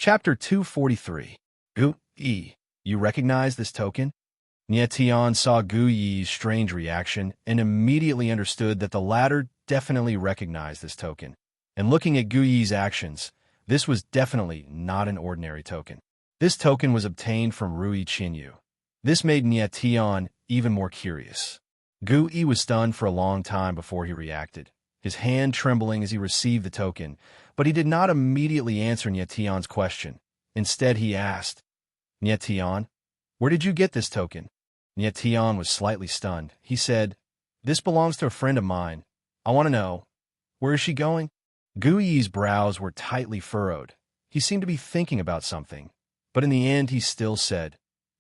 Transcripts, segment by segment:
Chapter 243. Gu Yi, you recognize this token? Nie Tian saw Gu Yi's strange reaction and immediately understood that the latter definitely recognized this token. And looking at Gu Yi's actions, this was definitely not an ordinary token. This token was obtained from Rui Qinyu. This made Nie Tian even more curious. Gu Yi was stunned for a long time before he reacted, his hand trembling as he received the token, but he did not immediately answer Nie Tian's question. Instead, he asked, Nie Tian, where did you get this token? Nie Tian was slightly stunned. He said, this belongs to a friend of mine. I want to know, where is she going? Gu Yi's brows were tightly furrowed. He seemed to be thinking about something, but in the end he still said,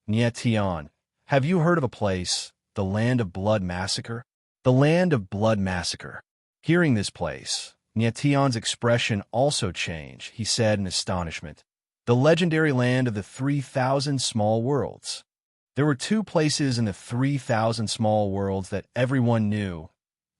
Nie Tian, have you heard of a place, the Land of Blood Massacre? The Land of Blood Massacre. Hearing this place, Nie Tian's expression also changed. He said in astonishment, the legendary land of the 3,000 small worlds. There were two places in the 3,000 small worlds that everyone knew.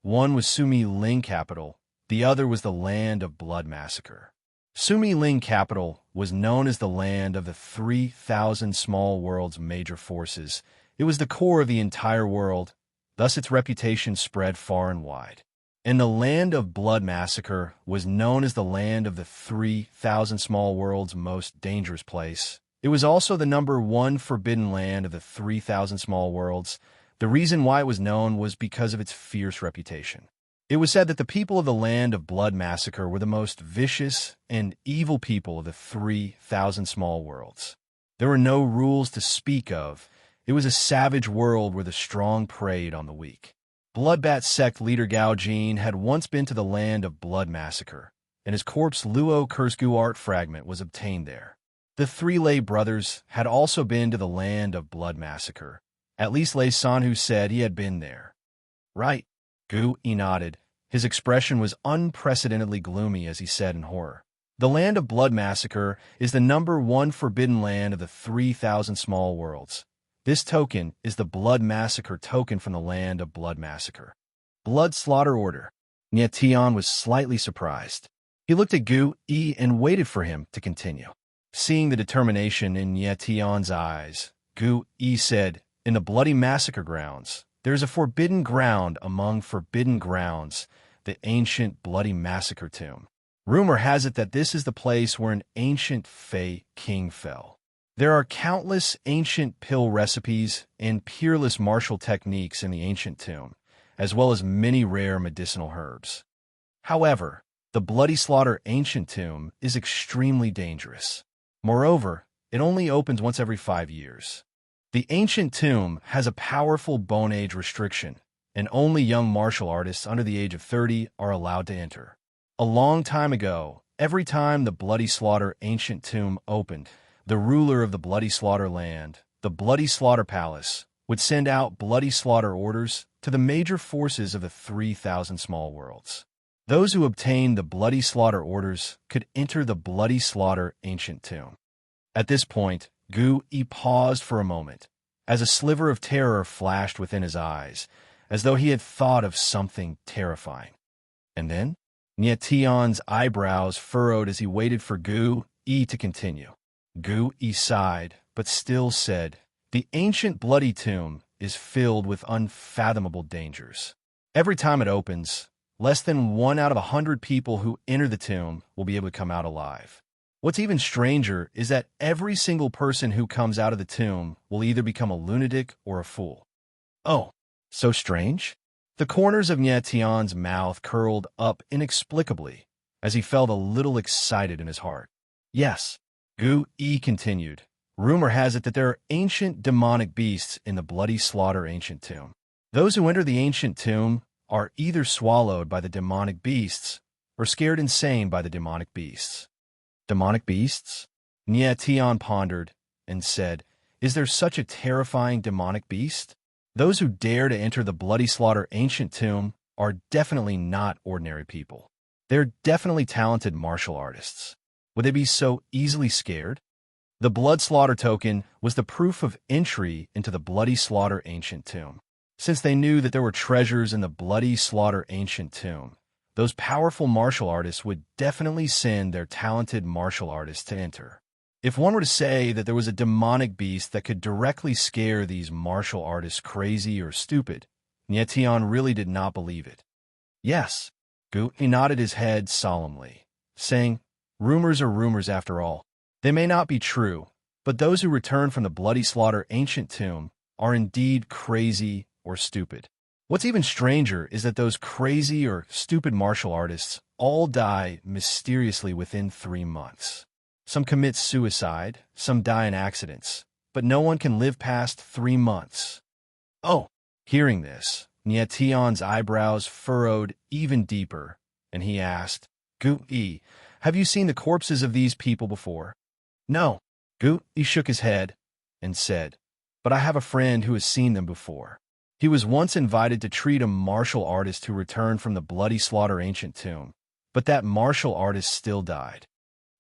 One was Sumi Ling Capital, the other was the Land of Blood Massacre. Sumi Ling Capital was known as the land of the 3,000 small worlds' major forces. It was the core of the entire world, thus its reputation spread far and wide. And the Land of Blood Massacre was known as the land of the 3,000 small worlds' most dangerous place. It was also the #1 forbidden land of the 3,000 small worlds. The reason why it was known was because of its fierce reputation. It was said that the people of the Land of Blood Massacre were the most vicious and evil people of the 3,000 small worlds. There were no rules to speak of. It was a savage world where the strong preyed on the weak. Bloodbat sect leader Gao Jin had once been to the Land of Blood Massacre, and his corpse Luo Kursgu art fragment was obtained there. The three Lei brothers had also been to the Land of Blood Massacre. At least Lei Sanhu said he had been there. Right. Gu Yi nodded. His expression was unprecedentedly gloomy as he said in horror. The Land of Blood Massacre is the #1 forbidden land of the 3,000 small worlds. This token is the Blood Massacre token from the Land of Blood Massacre. Blood Slaughter Order. Nie Tian was slightly surprised. He looked at Gu Yi and waited for him to continue. Seeing the determination in Nie Tian's eyes, Gu Yi said, in the Bloody Massacre grounds, there is a forbidden ground among forbidden grounds, the ancient Bloody Massacre tomb. Rumor has it that this is the place where an ancient Fey king fell. There are countless ancient pill recipes and peerless martial techniques in the ancient tomb, as well as many rare medicinal herbs. However, the Bloody Slaughter ancient tomb is extremely dangerous. Moreover, it only opens once every 5 years. The ancient tomb has a powerful bone age restriction, and only young martial artists under the age of 30 are allowed to enter. A long time ago, every time the Bloody Slaughter ancient tomb opened, the ruler of the Bloody Slaughter land, the Bloody Slaughter Palace, would send out Bloody Slaughter orders to the major forces of the 3,000 small worlds. Those who obtained the Bloody Slaughter orders could enter the Bloody Slaughter ancient tomb. At this point, Gu Yi paused for a moment, as a sliver of terror flashed within his eyes, as though he had thought of something terrifying. And then, Nie Tian's eyebrows furrowed as he waited for Gu Yi to continue. Gu Yi sighed, but still said, the ancient bloody tomb is filled with unfathomable dangers. Every time it opens, less than 1 out of 100 people who enter the tomb will be able to come out alive. What's even stranger is that every single person who comes out of the tomb will either become a lunatic or a fool. Oh, so strange? The corners of Nie Tian's mouth curled up inexplicably as he felt a little excited in his heart. Yes, Gu Yi continued. Rumor has it that there are ancient demonic beasts in the Bloody Slaughter ancient tomb. Those who enter the ancient tomb are either swallowed by the demonic beasts or scared insane by the demonic beasts. Demonic beasts? Nie Tian pondered and said, is there such a terrifying demonic beast? Those who dare to enter the Bloody Slaughter ancient tomb are definitely not ordinary people. They're definitely talented martial artists. Would they be so easily scared? The Blood Slaughter token was the proof of entry into the Bloody Slaughter ancient tomb. Since they knew that there were treasures in the Bloody Slaughter ancient tomb, those powerful martial artists would definitely send their talented martial artists to enter. If one were to say that there was a demonic beast that could directly scare these martial artists crazy or stupid, Nietian really did not believe it. Yes, he nodded his head solemnly, saying, rumors are rumors after all. They may not be true, but those who return from the bloody slaughter ancient tomb are indeed crazy or stupid. What's even stranger is that those crazy or stupid martial artists all die mysteriously within 3 months. Some commit suicide, some die in accidents, but no one can live past 3 months. Oh, hearing this, Nietian's eyebrows furrowed even deeper, and he asked, Gu-yi, have you seen the corpses of these people before? No. Gu-yi shook his head and said, but I have a friend who has seen them before. He was once invited to treat a martial artist who returned from the bloody slaughter ancient tomb, but that martial artist still died.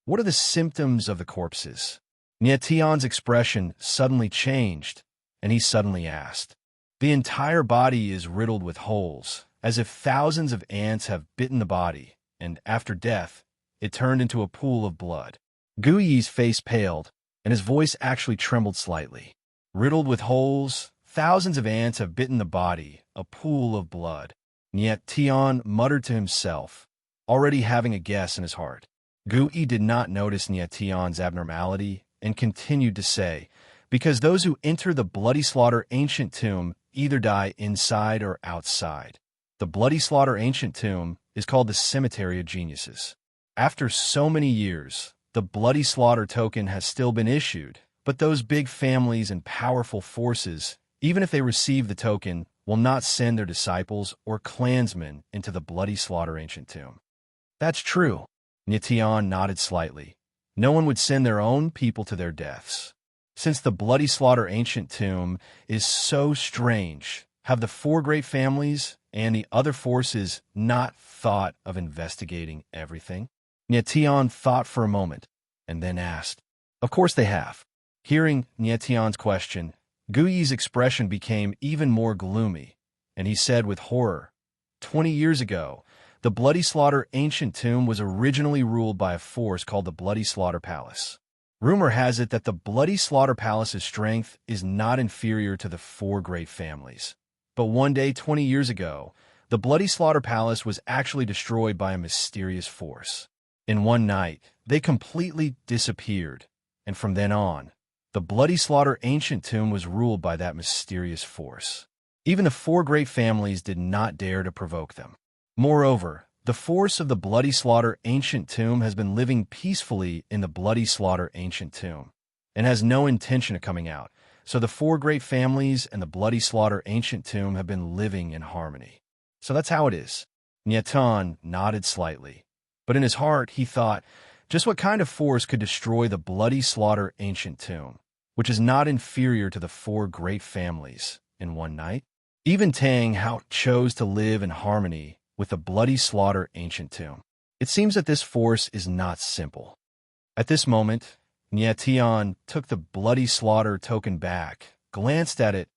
What are the symptoms of the corpses? Nietian's expression suddenly changed, and he suddenly asked. The entire body is riddled with holes, as if thousands of ants have bitten the body, and after death, it turned into a pool of blood. Gu-yi's face paled, and his voice actually trembled slightly. Riddled with holes, thousands of ants have bitten the body, a pool of blood. Nietian muttered to himself, already having a guess in his heart. Gu-yi did not notice Nietian's abnormality and continued to say, because those who enter the bloody slaughter ancient tomb either die inside or outside. The bloody slaughter ancient tomb is called the cemetery of geniuses. After so many years, the bloody slaughter token has still been issued, but those big families and powerful forces, even if they receive the token, will not send their disciples or clansmen into the bloody slaughter ancient tomb. That's true. Nietian nodded slightly. No one would send their own people to their deaths. Since the bloody slaughter ancient tomb is so strange, have the 4 great families and the other forces not thought of investigating everything? Nietian thought for a moment, and then asked. Of course they have. Hearing Nietian's question, Gu-yi's expression became even more gloomy, and he said with horror, 20 years ago, the Bloody Slaughter ancient tomb was originally ruled by a force called the Bloody Slaughter Palace. Rumor has it that the Bloody Slaughter Palace's strength is not inferior to the 4 great families. But one day 20 years ago, the Bloody Slaughter Palace was actually destroyed by a mysterious force. In one night, they completely disappeared, and from then on, the Bloody Slaughter ancient tomb was ruled by that mysterious force. Even the 4 great families did not dare to provoke them. Moreover, the force of the Bloody Slaughter ancient tomb has been living peacefully in the Bloody Slaughter ancient tomb, and has no intention of coming out, so the 4 great families and the Bloody Slaughter ancient tomb have been living in harmony. So that's how it is. Nietian nodded slightly, but in his heart he thought, just what kind of force could destroy the Bloody Slaughter ancient tomb, which is not inferior to the 4 great families, in one night? Even Tang Hao chose to live in harmony with the Bloody Slaughter ancient tomb. It seems that this force is not simple. At this moment, Nietian took the Bloody Slaughter token back, glanced at it,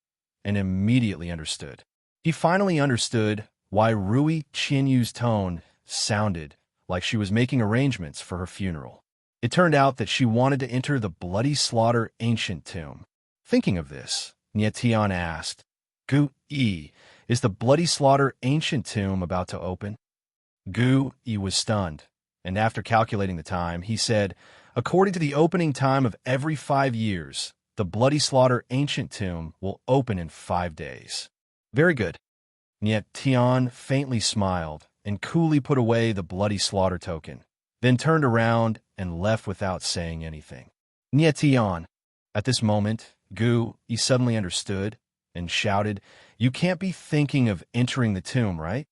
and immediately understood. He finally understood why Rui Qianyu's tone sounded like she was making arrangements for her funeral. It turned out that she wanted to enter the Bloody Slaughter ancient tomb. Thinking of this, Nietian asked, Gu-yi, is the Bloody Slaughter ancient tomb about to open? Gu-yi was stunned, and after calculating the time, he said, according to the opening time of every 5 years, the Bloody Slaughter ancient tomb will open in 5 days. Very good. Nietian faintly smiled and coolly put away the Bloody Slaughter token, then turned around and left without saying anything. Nietian. At this moment, Gu-yi suddenly understood and shouted, you can't be thinking of entering the tomb, right?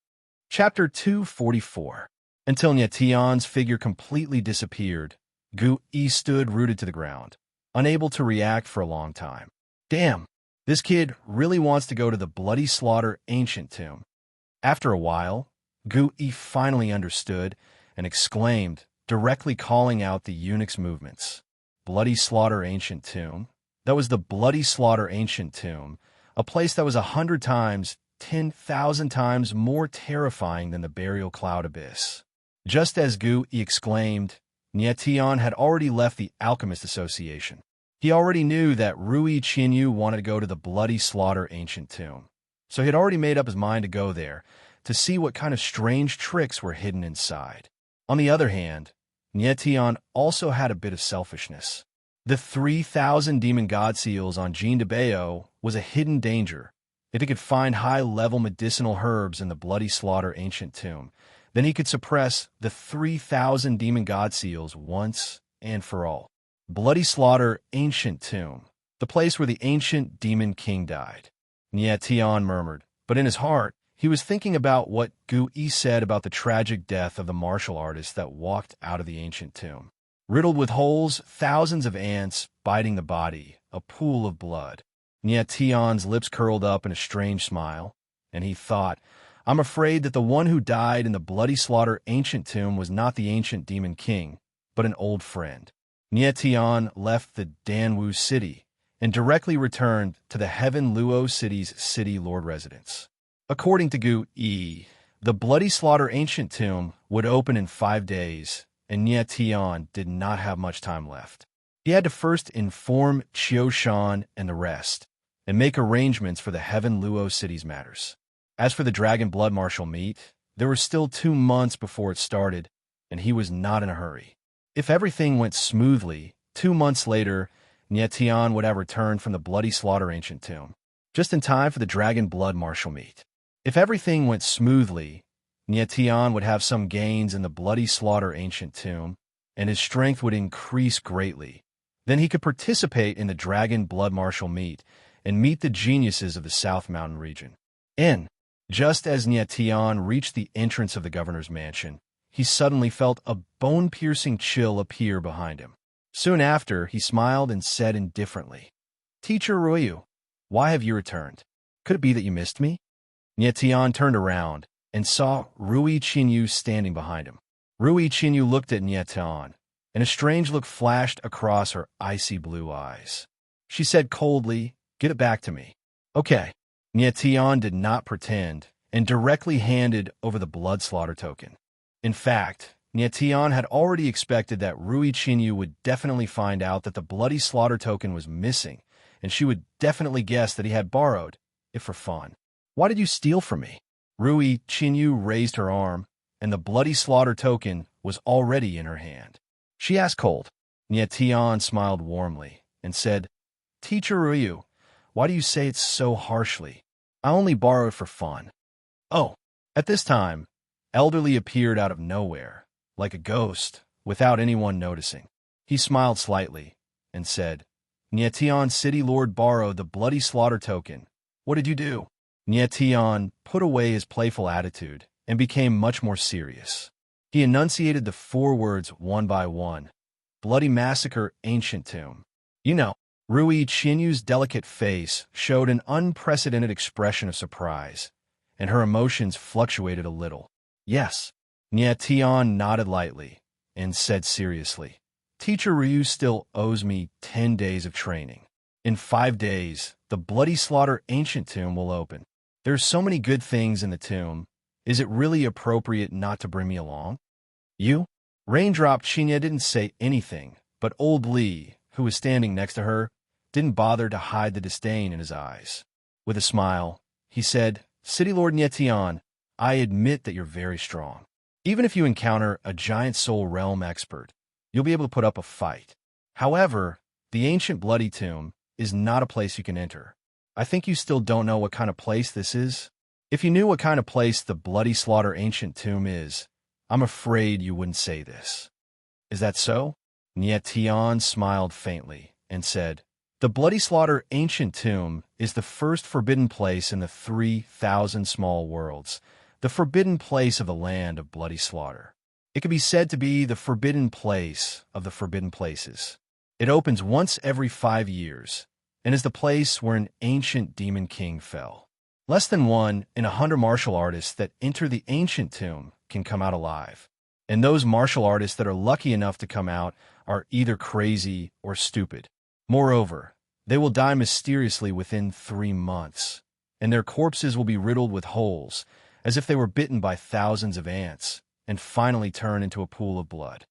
Chapter 244. Until Nietian's figure completely disappeared, Gu-yi stood rooted to the ground, unable to react for a long time. Damn, this kid really wants to go to the Bloody Slaughter ancient tomb. After a while, Gu-yi finally understood and exclaimed, directly calling out the eunuch's movements. Bloody Slaughter ancient tomb? That was the Bloody Slaughter ancient tomb, a place that was 100 times, 10,000 times more terrifying than the burial cloud abyss. Just as Gu-yi exclaimed, Nietion had already left the Alchemist Association. He already knew that Rui Qinyu wanted to go to the Bloody Slaughter ancient tomb, so he had already made up his mind to go there to see what kind of strange tricks were hidden inside. On the other hand, Nietion also had a bit of selfishness. The 3,000 demon god seals on Jean de Bayo was a hidden danger. If he could find high-level medicinal herbs in the Bloody Slaughter ancient tomb, then he could suppress the 3,000 demon god seals once and for all. Bloody Slaughter ancient tomb, the place where the ancient demon king died. Nietion murmured, but in his heart, he was thinking about what Gu Yi said about the tragic death of the martial artist that walked out of the ancient tomb. Riddled with holes, thousands of ants biting the body, a pool of blood. Nietion's lips curled up in a strange smile, and he thought, I'm afraid that the one who died in the Bloody Slaughter ancient tomb was not the ancient demon king, but an old friend. Nietion left the Danwu city and directly returned to the Heaven Luo city's city lord residence. According to Gu Yi, the Bloody Slaughter ancient tomb would open in 5 days, and Nietion did not have much time left. He had to first inform Qiu Shan and the rest, and make arrangements for the Heaven Luo city's matters. As for the Dragon Blood Martial meet, there were still 2 months before it started, and he was not in a hurry. If everything went smoothly, 2 months later, Nietion would have returned from the Bloody Slaughter ancient tomb, just in time for the Dragon Blood Martial meet. If everything went smoothly, Nietion would have some gains in the Bloody Slaughter ancient tomb, and his strength would increase greatly. Then he could participate in the Dragon Blood Martial meet and meet the geniuses of the South Mountain region. Just as Nietion reached the entrance of the governor's mansion, he suddenly felt a bone-piercing chill appear behind him. Soon after, he smiled and said indifferently, Teacher Ruyu, why have you returned? Could it be that you missed me? Nietion turned around and saw Rui Qinyu standing behind him. Rui Qinyu looked at Nietion, and a strange look flashed across her icy blue eyes. She said coldly, Get it back to me. Okay. Nietion did not pretend and directly handed over the blood slaughter token. In fact, Nietion had already expected that Rui Qinyu would definitely find out that the Bloody Slaughter token was missing, and she would definitely guess that he had borrowed, if for fun. Why did you steal from me? Rui Qinyu raised her arm, and the Bloody Slaughter token was already in her hand. She asked cold. Nietion smiled warmly and said, Teacher Ruyu, why do you say it so harshly? I only borrowed for fun. Oh, at this time, Elderly appeared out of nowhere, like a ghost, without anyone noticing. He smiled slightly and said, Nietion City Lord borrowed the Bloody Slaughter token. What did you do? Nietion put away his playful attitude and became much more serious. He enunciated the 4 words one by one. Bloody Massacre Ancient Tomb. You know, Rui Qinyu's delicate face showed an unprecedented expression of surprise, and her emotions fluctuated a little. Yes. Nietion nodded lightly and said seriously, Teacher Ryu still owes me 10 days of training. In 5 days, the Bloody Slaughter Ancient Tomb will open. There's so many good things in the tomb. Is it really appropriate not to bring me along? You? Raindrop Chinya didn't say anything, but old Li, who was standing next to her, didn't bother to hide the disdain in his eyes. With a smile, he said, City Lord Nietion, I admit that you're very strong. Even if you encounter a giant soul realm expert, you'll be able to put up a fight. However, the ancient Bloody Tomb is not a place you can enter. I think you still don't know what kind of place this is. If you knew what kind of place the Bloody Slaughter Ancient Tomb is, I'm afraid you wouldn't say this. Is that so? Nietion smiled faintly and said, The Bloody Slaughter Ancient Tomb is the first forbidden place in the 3,000 small worlds, the forbidden place of the land of bloody slaughter. It could be said to be the forbidden place of the forbidden places. It opens once every 5 years, and is the place where an ancient demon king fell. Less than 1 in 100 martial artists that enter the ancient tomb can come out alive, and those martial artists that are lucky enough to come out are either crazy or stupid. Moreover, they will die mysteriously within 3 months, and their corpses will be riddled with holes, as if they were bitten by thousands of ants, and finally turn into a pool of blood.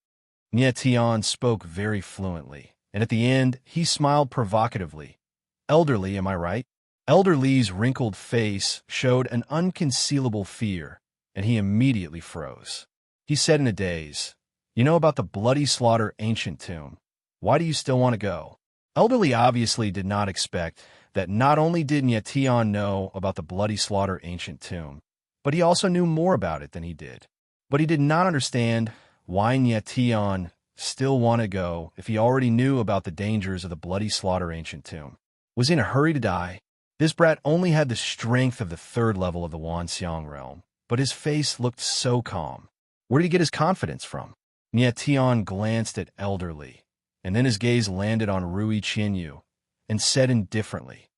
Tian spoke very fluently, and at the end, he smiled provocatively. Elderly, am I right? Elder Li's wrinkled face showed an unconcealable fear, and he immediately froze. He said in a daze, "You know about the bloody slaughter ancient tomb. Why do you still want to go?" Elderly obviously did not expect that not only did Tian know about the bloody slaughter ancient tomb, but he also knew more about it than he did. But he did not understand why Tian still wanted to go if he already knew about the dangers of the bloody slaughter ancient tomb. Was he in a hurry to die? This brat only had the strength of the third level of the Wanxiang realm, but his face looked so calm. Where did he get his confidence from? Tian glanced at Elderly, and then his gaze landed on Rui Qianyu, and said indifferently,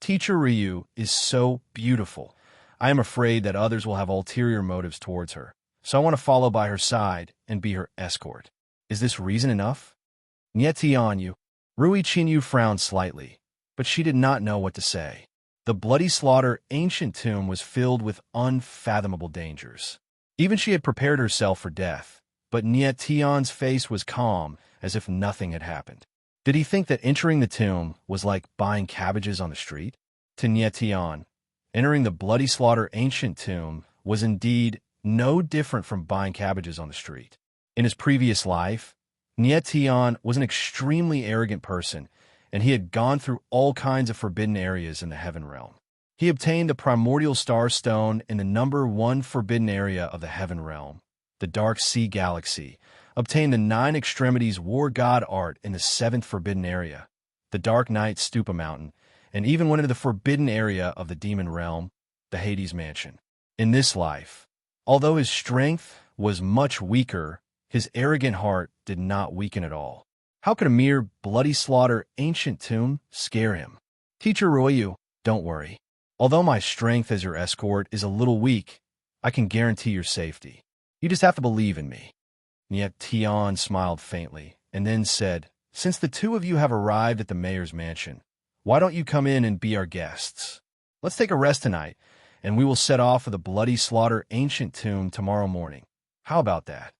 "Teacher Ryu is so beautiful. I am afraid that others will have ulterior motives towards her, so I want to follow by her side and be her escort. Is this reason enough?" Tianyu. Rui Qianyu frowned slightly, but she did not know what to say. The bloody slaughter ancient tomb was filled with unfathomable dangers. Even she had prepared herself for death, but Tian's face was calm, as if nothing had happened. Did he think that entering the tomb was like buying cabbages on the street? To Tian, entering the bloody slaughter ancient tomb was indeed no different from buying cabbages on the street. In his previous life, Tian was an extremely arrogant person, and he had gone through all kinds of forbidden areas in the heaven realm. He obtained the primordial star stone in the number 1 forbidden area of the heaven realm, the Dark Sea Galaxy, obtained the 9 extremities war god art in the 7th forbidden area, the Dark Night Stupa Mountain, and even went into the forbidden area of the demon realm, the Hades Mansion. In this life, although his strength was much weaker, his arrogant heart did not weaken at all. How could a mere bloody slaughter ancient tomb scare him? Teacher Royu, don't worry. Although my strength as your escort is a little weak, I can guarantee your safety. You just have to believe in me. Tian smiled faintly, and then said, "Since the two of you have arrived at the mayor's mansion, why don't you come in and be our guests? Let's take a rest tonight, and we will set off for the bloody slaughter ancient tomb tomorrow morning. How about that?"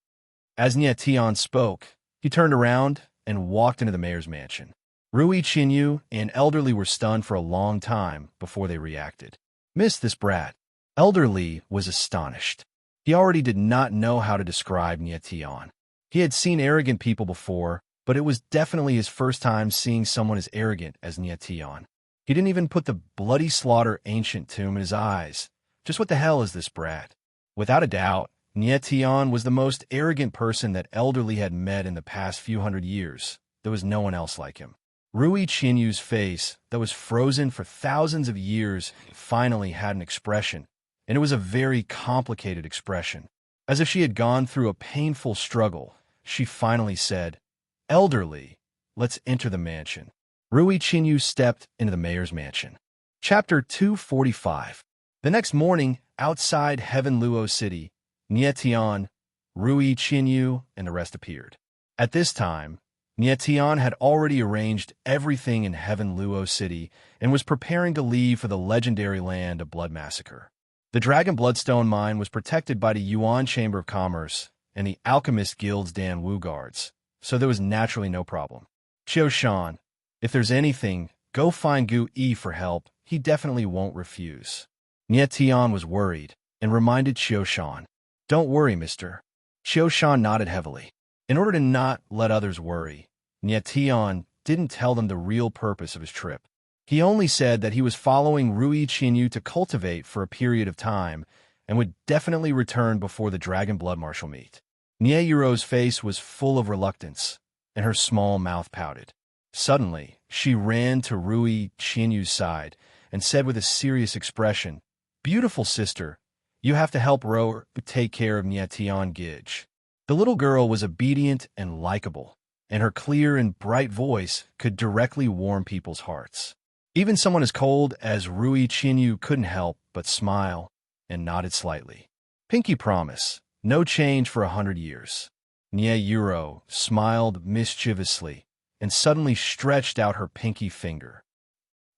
As Tian spoke, he turned around and walked into the mayor's mansion. Rui Qianyu and Elderly were stunned for a long time before they reacted. "Miss this brat." Elderly was astonished. He already did not know how to describe Tian. He had seen arrogant people before, but it was definitely his first time seeing someone as arrogant as Tian. He didn't even put the bloody slaughter ancient tomb in his eyes. Just what the hell is this brat? Without a doubt, Tian was the most arrogant person that Elderly had met in the past few hundred years. There was no one else like him. Rui Qianyu's face, that was frozen for thousands of years, finally had an expression, and it was a very complicated expression. As if she had gone through a painful struggle, she finally said, "Elderly, let's enter the mansion." Rui Qianyu stepped into the mayor's mansion. Chapter 245. The next morning, outside Heaven Luo City, Tian, Rui Qianyu, and the rest appeared. At this time, Tian had already arranged everything in Heaven Luo City and was preparing to leave for the legendary land of Blood Massacre. The Dragon Bloodstone mine was protected by the Yuan Chamber of Commerce and the Alchemist Guild's Dan Wu guards, so there was naturally no problem. Qiu Shan, if there's anything, go find Gu Yi for help. He definitely won't refuse. Tian was worried and reminded Qiu Shan, "Don't worry, mister." Qiu Shan nodded heavily. In order to not let others worry, Tian didn't tell them the real purpose of his trip. He only said that he was following Rui Qianyu to cultivate for a period of time and would definitely return before the Dragon Blood Martial meet. Yuro's face was full of reluctance, and her small mouth pouted. Suddenly, she ran to Rui Qianyu's side and said with a serious expression, "Beautiful sister, you have to help Ro take care of Tian Gij." The little girl was obedient and likable, and her clear and bright voice could directly warm people's hearts. Even someone as cold as Rui Qianyu couldn't help but smile and nodded slightly. Pinky promise, no change for 100 years. Yuro smiled mischievously and suddenly stretched out her pinky finger.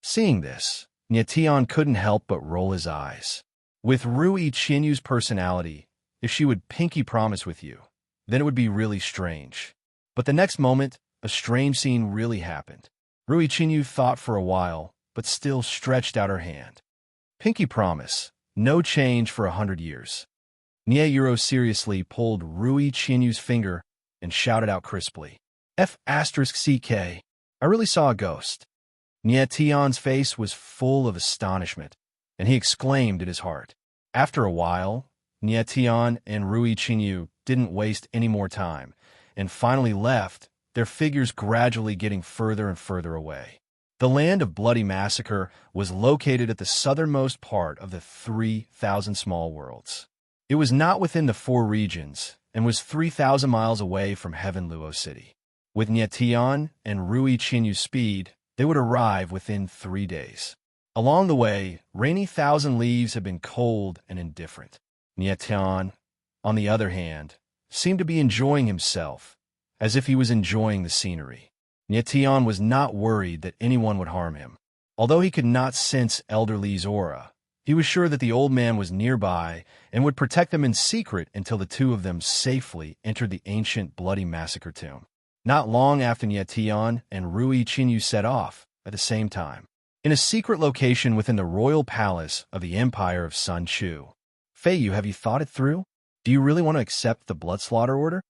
Seeing this, Tian couldn't help but roll his eyes. With Rui Qianyu's personality, if she would pinky promise with you, then it would be really strange. But the next moment, a strange scene really happened. Rui Chinyu thought for a while, but still stretched out her hand. Pinky promise, no change for 100 years. Nie Euro seriously pulled Rui Chinyu's finger and shouted out crisply, F***CK. I really saw a ghost. Nie Tion's face was full of astonishment, and he exclaimed in his heart. After a while, Nie Tion and Rui Chinyu didn't waste any more time, and finally left, their figures gradually getting further and further away. The land of bloody massacre was located at the southernmost part of the 3,000 small worlds. It was not within the 4 regions and was 3,000 miles away from Heaven Luo City. With Nie Tion and Rui Chinyu's speed, they would arrive within 3 days. Along the way, rainy Thousand Leaves had been cold and indifferent. Nie Tion, on the other hand, seemed to be enjoying himself, as if he was enjoying the scenery. Nie Tion was not worried that anyone would harm him. Although he could not sense Elder Li's aura, he was sure that the old man was nearby and would protect them in secret until the two of them safely entered the ancient bloody massacre tomb. Not long after Nie Tion and Rui Chinyu set off, at the same time, in a secret location within the royal palace of the Empire of Sun Chu. Feiyu, have you thought it through? Do you really want to accept the blood slaughter order?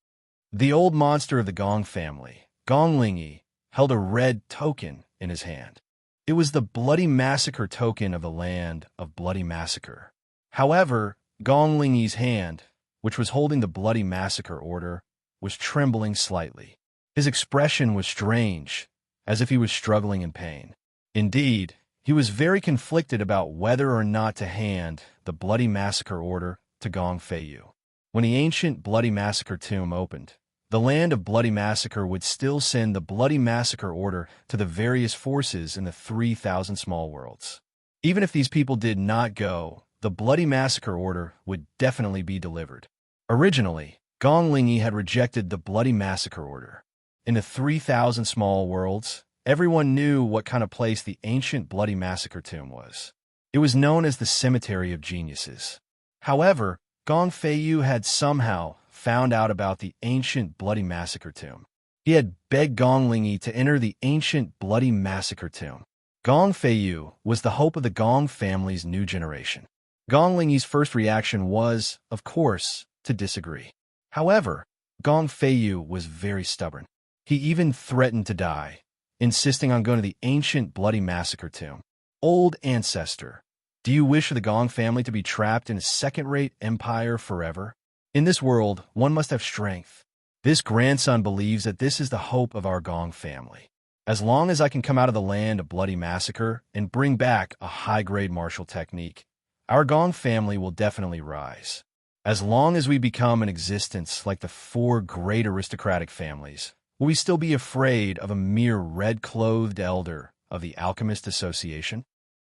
The old monster of the Gong family, Gong Lingyi, held a red token in his hand. It was the bloody massacre token of the land of bloody massacre. However, Gong Lingyi's hand, which was holding the bloody massacre order, was trembling slightly. His expression was strange, as if he was struggling in pain. Indeed, he was very conflicted about whether or not to hand the bloody massacre order to Gong Feiyu. When the ancient bloody massacre tomb opened, the land of bloody massacre would still send the bloody massacre order to the various forces in the 3,000 small worlds. Even if these people did not go, the bloody massacre order would definitely be delivered. Originally, Gong Lingyi had rejected the bloody massacre order. In the 3,000 small worlds, everyone knew what kind of place the ancient bloody massacre tomb was. It was known as the Cemetery of Geniuses. However, Gong Feiyu had somehow found out about the ancient bloody massacre tomb. He had begged Gong Lingyi to enter the ancient bloody massacre tomb. Gong Feiyu was the hope of the Gong family's new generation. Gong Lingyi's first reaction was, of course, to disagree. However, Gong Feiyu was very stubborn. He even threatened to die, insisting on going to the ancient bloody massacre tomb. Old ancestor, do you wish for the Gong family to be trapped in a second-rate empire forever? In this world, one must have strength. This grandson believes that this is the hope of our Gong family. As long as I can come out of the land of bloody massacre and bring back a high-grade martial technique, our Gong family will definitely rise. As long as we become an existence like the 4 great aristocratic families, will we still be afraid of a mere red-clothed elder of the Alchemist Association?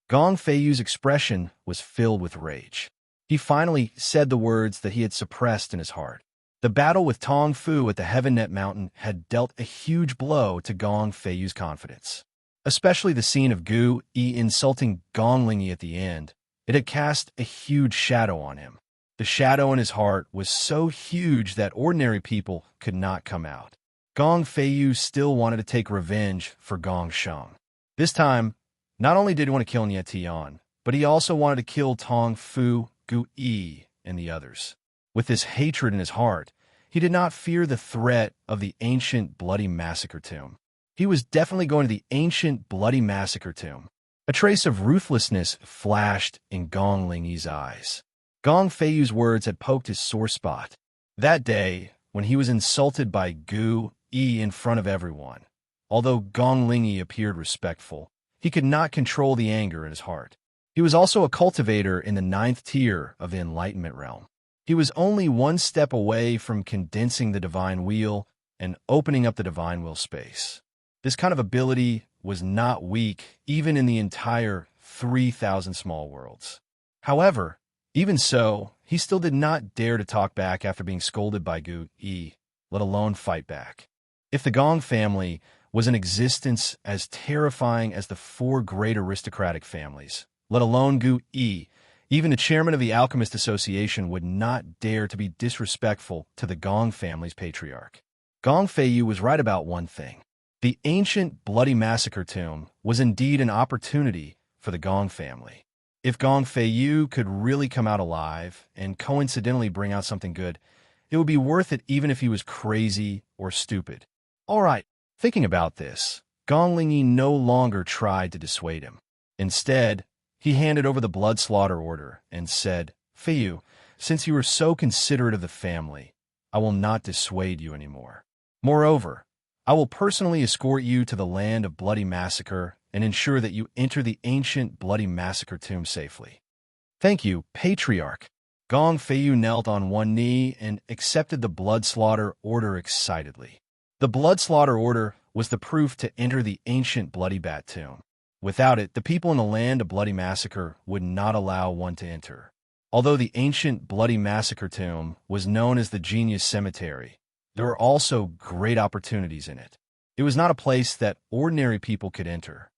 Gong Feiyu's expression was filled with rage. He finally said the words that he had suppressed in his heart. The battle with Tong Fu at the Heaven Net Mountain had dealt a huge blow to Gong Feiyu's confidence. Especially the scene of Gu Yi insulting Gong Lingyi at the end. It had cast a huge shadow on him. The shadow in his heart was so huge that ordinary people could not come out. Gong Feiyu still wanted to take revenge for Gong Sheng. This time, not only did he want to kill Nie Tion, but he also wanted to kill Tong Fu, Gu Yi, and the others. With this hatred in his heart, he did not fear the threat of the ancient bloody massacre tomb. He was definitely going to the ancient bloody massacre tomb. A trace of ruthlessness flashed in Gong Lingyi's eyes. Gong Feiyu's words had poked his sore spot. That day, when he was insulted by Gu Yi in front of everyone, although Gong Lingyi appeared respectful, he could not control the anger in his heart. He was also a cultivator in the 9th tier of the Enlightenment realm. He was only one step away from condensing the Divine Wheel and opening up the Divine Will space. This kind of ability was not weak even in the entire 3,000 small worlds. However, even so, he still did not dare to talk back after being scolded by Gu Yi, let alone fight back. If the Gong family was an existence as terrifying as the 4 great aristocratic families, let alone Gu Yi, even the chairman of the Alchemist Association would not dare to be disrespectful to the Gong family's patriarch. Gong Feiyu was right about one thing. The ancient Bloody Massacre tomb was indeed an opportunity for the Gong family. If Gong Feiyu could really come out alive and coincidentally bring out something good, it would be worth it even if he was crazy or stupid. All right, thinking about this, Gong Lingyi no longer tried to dissuade him. Instead, he handed over the blood slaughter order and said, Feiyu, since you are so considerate of the family, I will not dissuade you anymore. Moreover, I will personally escort you to the land of Bloody Massacre and ensure that you enter the ancient Bloody Massacre tomb safely. Thank you, Patriarch. Gong Feiyu knelt on one knee and accepted the blood slaughter order excitedly. The blood slaughter order was the proof to enter the ancient Bloody Bat tomb. Without it, the people in the land of Bloody Massacre would not allow one to enter. Although the ancient Bloody Massacre tomb was known as the Genius Cemetery, there were also great opportunities in it. It was not a place that ordinary people could enter.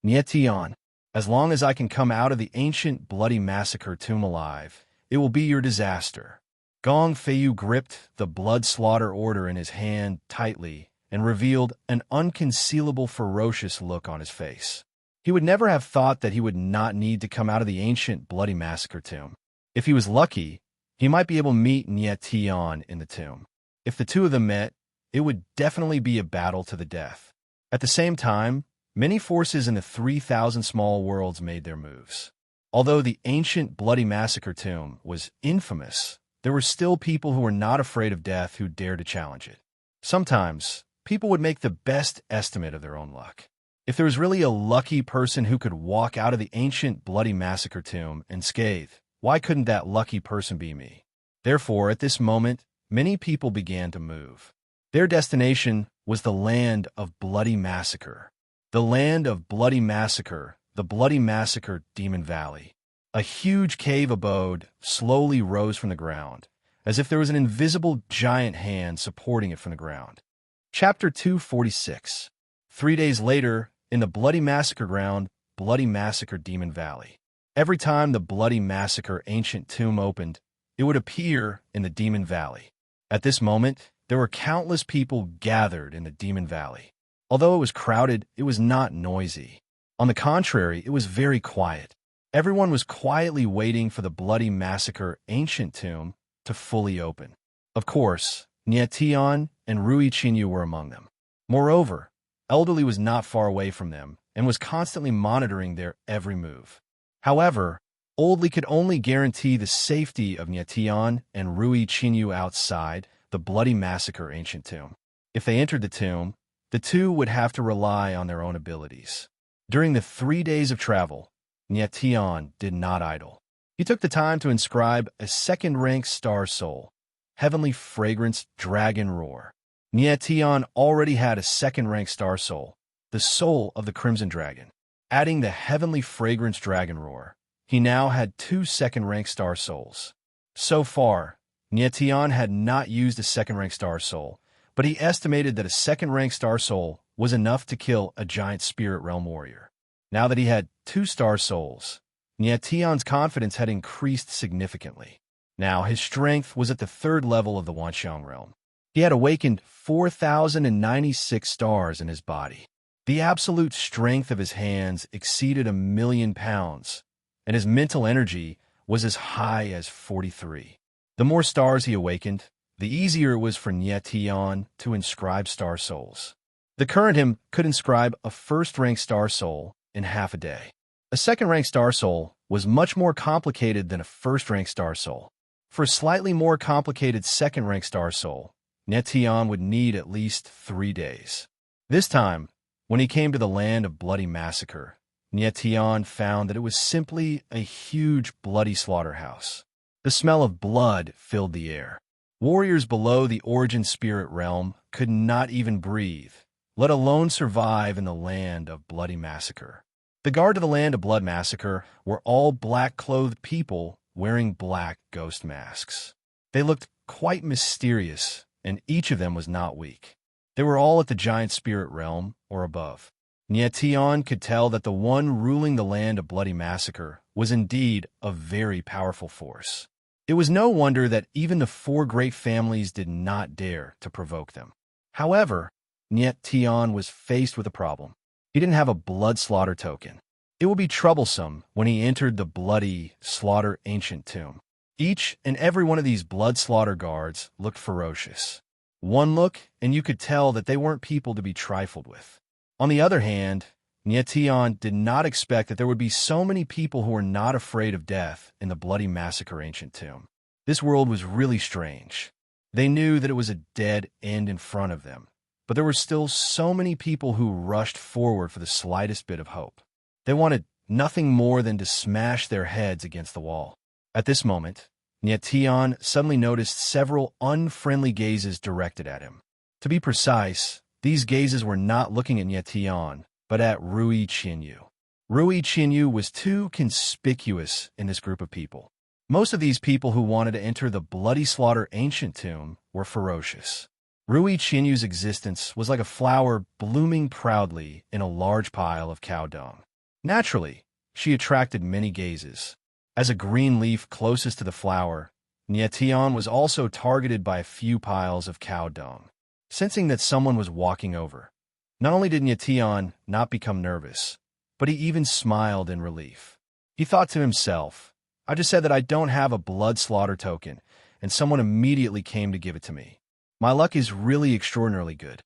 Nietian, as long as I can come out of the ancient Bloody Massacre tomb alive, it will be your disaster. Gong Feiyu gripped the blood slaughter order in his hand tightly and revealed an unconcealable ferocious look on his face. He would never have thought that he would not need to come out of the ancient Bloody Massacre tomb. If he was lucky, he might be able to meet Nietian in the tomb. If the two of them met, it would definitely be a battle to the death. At the same time, many forces in the 3,000 small worlds made their moves. Although the ancient Bloody Massacre tomb was infamous, there were still people who were not afraid of death who dared to challenge it. Sometimes, people would make the best estimate of their own luck. If there was really a lucky person who could walk out of the ancient Bloody Massacre tomb unscathed, why couldn't that lucky person be me? Therefore, at this moment, many people began to move. Their destination was the land of Bloody Massacre. The land of Bloody Massacre, the Bloody Massacre Demon Valley. A huge cave abode slowly rose from the ground, as if there was an invisible giant hand supporting it from the ground. Chapter 246. 3 days later, in the Bloody Massacre ground, Bloody Massacre Demon Valley. Every time the Bloody Massacre ancient tomb opened, it would appear in the Demon Valley. At this moment, there were countless people gathered in the Demon Valley. Although it was crowded, it was not noisy. On the contrary, it was very quiet. Everyone was quietly waiting for the Bloody Massacre ancient tomb to fully open. Of course, Nietian and Rui Qinyu were among them. Moreover, Elderly was not far away from them and was constantly monitoring their every move. However, Oldly could only guarantee the safety of Nietian and Rui Qinyu outside the Bloody Massacre ancient tomb. If they entered the tomb, the two would have to rely on their own abilities. During the 3 days of travel, Nietian did not idle. He took the time to inscribe a second-rank star soul, Heavenly Fragrance Dragon Roar. Nietian already had a second-rank star soul, the soul of the Crimson Dragon. Adding the Heavenly Fragrance Dragon Roar, he now had 2 second-rank star souls. So far, Nietian had not used a second-rank star soul, but he estimated that a second-rank star soul was enough to kill a giant spirit realm warrior. Now that he had 2 star souls, Nietian's confidence had increased significantly. Now his strength was at the 3rd level of the Wanxiang realm. He had awakened 4,096 stars in his body. The absolute strength of his hands exceeded 1,000,000 pounds, and his mental energy was as high as 43. The more stars he awakened, the easier it was for Nietian to inscribe star souls. The current him could inscribe a first-rank star soul in half a day. A second-rank star soul was much more complicated than a first-rank star soul. For a slightly more complicated second-rank star soul, Nietian would need at least 3 days. This time, when he came to the land of Bloody Massacre, Nietian found that it was simply a huge bloody slaughterhouse. The smell of blood filled the air. Warriors below the origin spirit realm could not even breathe, let alone survive in the land of Bloody Massacre. The guard to the land of Blood Massacre were all black-clothed people wearing black ghost masks. They looked quite mysterious, and each of them was not weak. They were all at the giant spirit realm or above. Nietian could tell that the one ruling the land of Bloody Massacre was indeed a very powerful force. It was no wonder that even the 4 great families did not dare to provoke them. However, Niet Tion was faced with a problem. He didn't have a blood slaughter token. It would be troublesome when he entered the bloody slaughter ancient tomb. Each and every one of these blood slaughter guards looked ferocious. One look, and you could tell that they weren't people to be trifled with. On the other hand, Niet Tion did not expect that there would be so many people who were not afraid of death in the bloody massacre ancient tomb. This world was really strange. They knew that it was a dead end in front of them, but there were still so many people who rushed forward for the slightest bit of hope. They wanted nothing more than to smash their heads against the wall. At this moment, Niet Tion suddenly noticed several unfriendly gazes directed at him. To be precise, these gazes were not looking at Niet Tion, but at Rui Qinyu. Rui Qinyu was too conspicuous in this group of people. Most of these people who wanted to enter the bloody slaughter ancient tomb were ferocious. Rui Qinyu's existence was like a flower blooming proudly in a large pile of cow dung. Naturally, she attracted many gazes. As a green leaf closest to the flower, Niet Tion was also targeted by a few piles of cow dung. Sensing that someone was walking over, not only did Niet Tion not become nervous, but he even smiled in relief. He thought to himself, I just said that I don't have a blood slaughter token, and someone immediately came to give it to me. My luck is really extraordinarily good.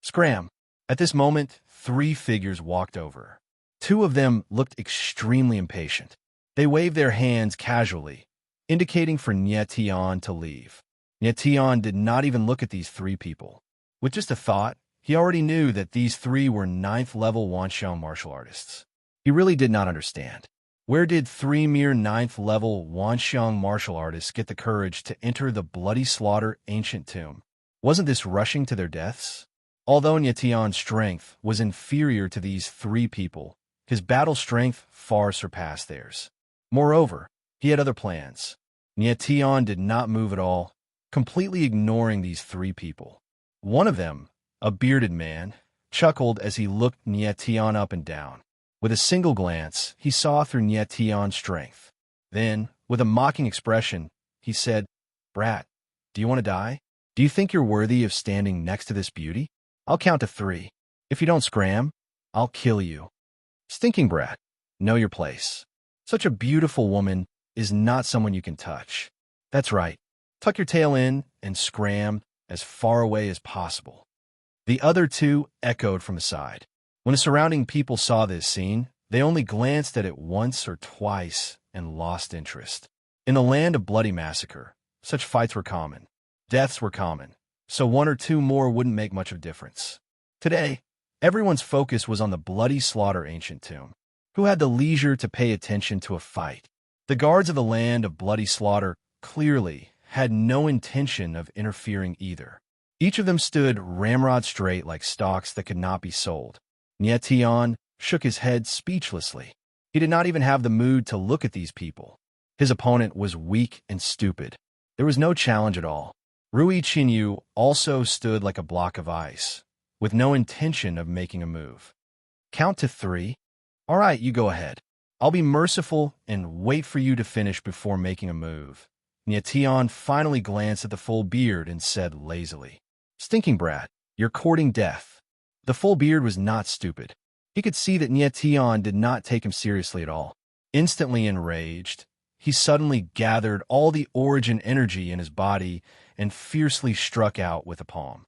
Scram! At this moment, 3 figures walked over. 2 of them looked extremely impatient. They waved their hands casually, indicating for Niet Tion to leave. Niet Tion did not even look at these 3 people. With just a thought, he already knew that these 3 were 9th-level Wanxiang martial artists. He really did not understand. Where did 3 mere 9th-level Wanxiang martial artists get the courage to enter the bloody slaughter ancient tomb? Wasn't this rushing to their deaths? Although Niet Tion's strength was inferior to these 3 people, his battle strength far surpassed theirs. Moreover, he had other plans. Niet Tion did not move at all, completely ignoring these 3 people. One of them, a bearded man, chuckled as he looked Niet Tion up and down. With a single glance, he saw through Niet Tion's strength. Then, with a mocking expression, he said, Brat, do you want to die? Do you think you're worthy of standing next to this beauty? I'll count to 3. If you don't scram, I'll kill you. Stinking brat, know your place. Such a beautiful woman is not someone you can touch. That's right. Tuck your tail in and scram as far away as possible. The other 2 echoed from the side. When the surrounding people saw this scene, they only glanced at it once or twice and lost interest. In the land of bloody massacre, such fights were common. Deaths were common, so 1 or 2 more wouldn't make much of difference. Today, everyone's focus was on the bloody slaughter ancient tomb. Who had the leisure to pay attention to a fight? The guards of the land of bloody slaughter clearly had no intention of interfering either. Each of them stood ramrod straight like stalks that could not be sold. Niet Tion shook his head speechlessly. He did not even have the mood to look at these people. His opponent was weak and stupid. There was no challenge at all. Rui Qinyu also stood like a block of ice, with no intention of making a move. Count to 3. All right, you go ahead. I'll be merciful and wait for you to finish before making a move. Niet Tion finally glanced at the full beard and said lazily, Stinking brat, you're courting death. The full beard was not stupid. He could see that Niet Tion did not take him seriously at all. Instantly enraged, he suddenly gathered all the origin energy in his body and fiercely struck out with a palm.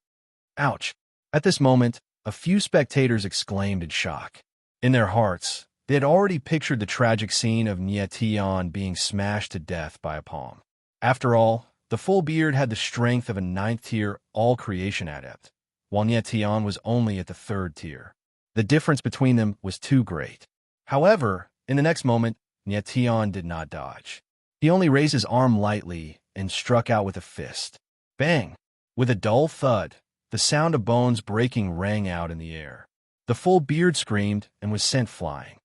Ouch! At this moment, a few spectators exclaimed in shock. In their hearts, they had already pictured the tragic scene of Niet Tion being smashed to death by a palm. After all, the full beard had the strength of a 9th-tier all-creation adept, while Niet Tion was only at the 3rd tier. The difference between them was too great. However, in the next moment, Niet Tion did not dodge. He only raised his arm lightly and struck out with a fist. Bang! With a dull thud, the sound of bones breaking rang out in the air. The full beard screamed and was sent flying.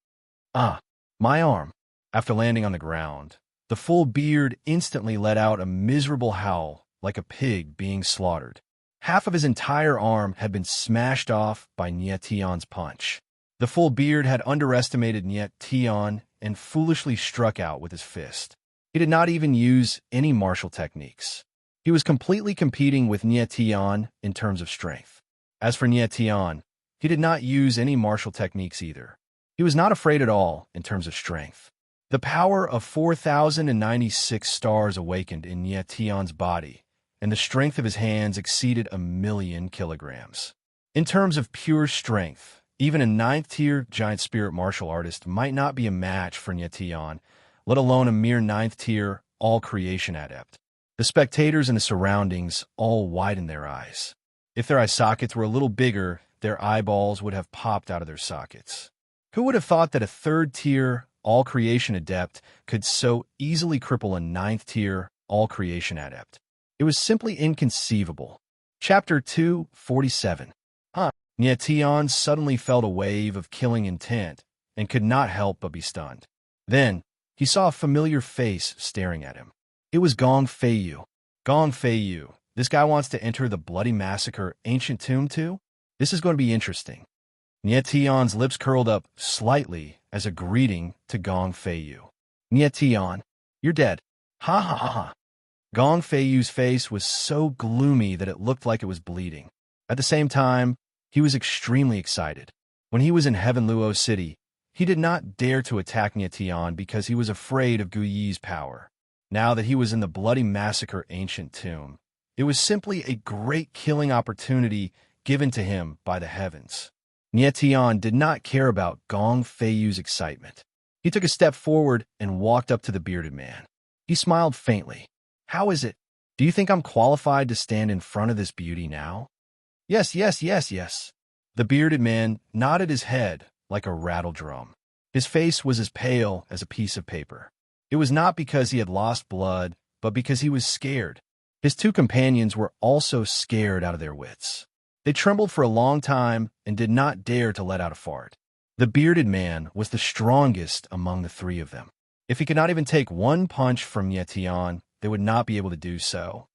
Ah, my arm! After landing on the ground, the full beard instantly let out a miserable howl like a pig being slaughtered. Half of his entire arm had been smashed off by Niet Tion's punch. The full beard had underestimated Niet Tion and foolishly struck out with his fist. He did not even use any martial techniques. He was completely competing with Niet Tion in terms of strength. As for Nie Tian, he did not use any martial techniques either. He was not afraid at all in terms of strength. The power of 4,096 stars awakened in Nie Tian's body, and the strength of his hands exceeded 1,000,000 kilograms. In terms of pure strength, even a 9th-tier giant spirit martial artist might not be a match for Nie Tian, let alone a mere 9th-tier all-creation adept. The spectators in the surroundings all widened their eyes. If their eye sockets were a little bigger, their eyeballs would have popped out of their sockets. Who would have thought that a 3rd-tier all-creation adept could so easily cripple a 9th-tier all-creation adept? It was simply inconceivable. Chapter 247. Nie Tian suddenly felt a wave of killing intent and could not help but be stunned. Then, he saw a familiar face staring at him. It was Gong Feiyu. Gong Feiyu. This guy wants to enter the bloody massacre ancient tomb too? This is going to be interesting. Nie Tian's lips curled up slightly as a greeting to Gong Feiyu. Nie Tian, you're dead. Ha ha ha ha. Gong Feiyu's face was so gloomy that it looked like it was bleeding. At the same time, he was extremely excited. When he was in Heaven Luo City, he did not dare to attack Nie Tian because he was afraid of Gu Yi's power. Now that he was in the bloody massacre ancient tomb, it was simply a great killing opportunity given to him by the heavens. Nie Tian did not care about Gong Feiyu's excitement. He took a step forward and walked up to the bearded man. He smiled faintly. How is it? Do you think I'm qualified to stand in front of this beauty now? Yes. The bearded man nodded his head like a rattle drum. His face was as pale as a piece of paper. It was not because he had lost blood, but because he was scared. His two companions were also scared out of their wits. They trembled for a long time and did not dare to let out a fart. The bearded man was the strongest among the three of them. If he could not even take one punch from Nie Tian, they would not be able to do so.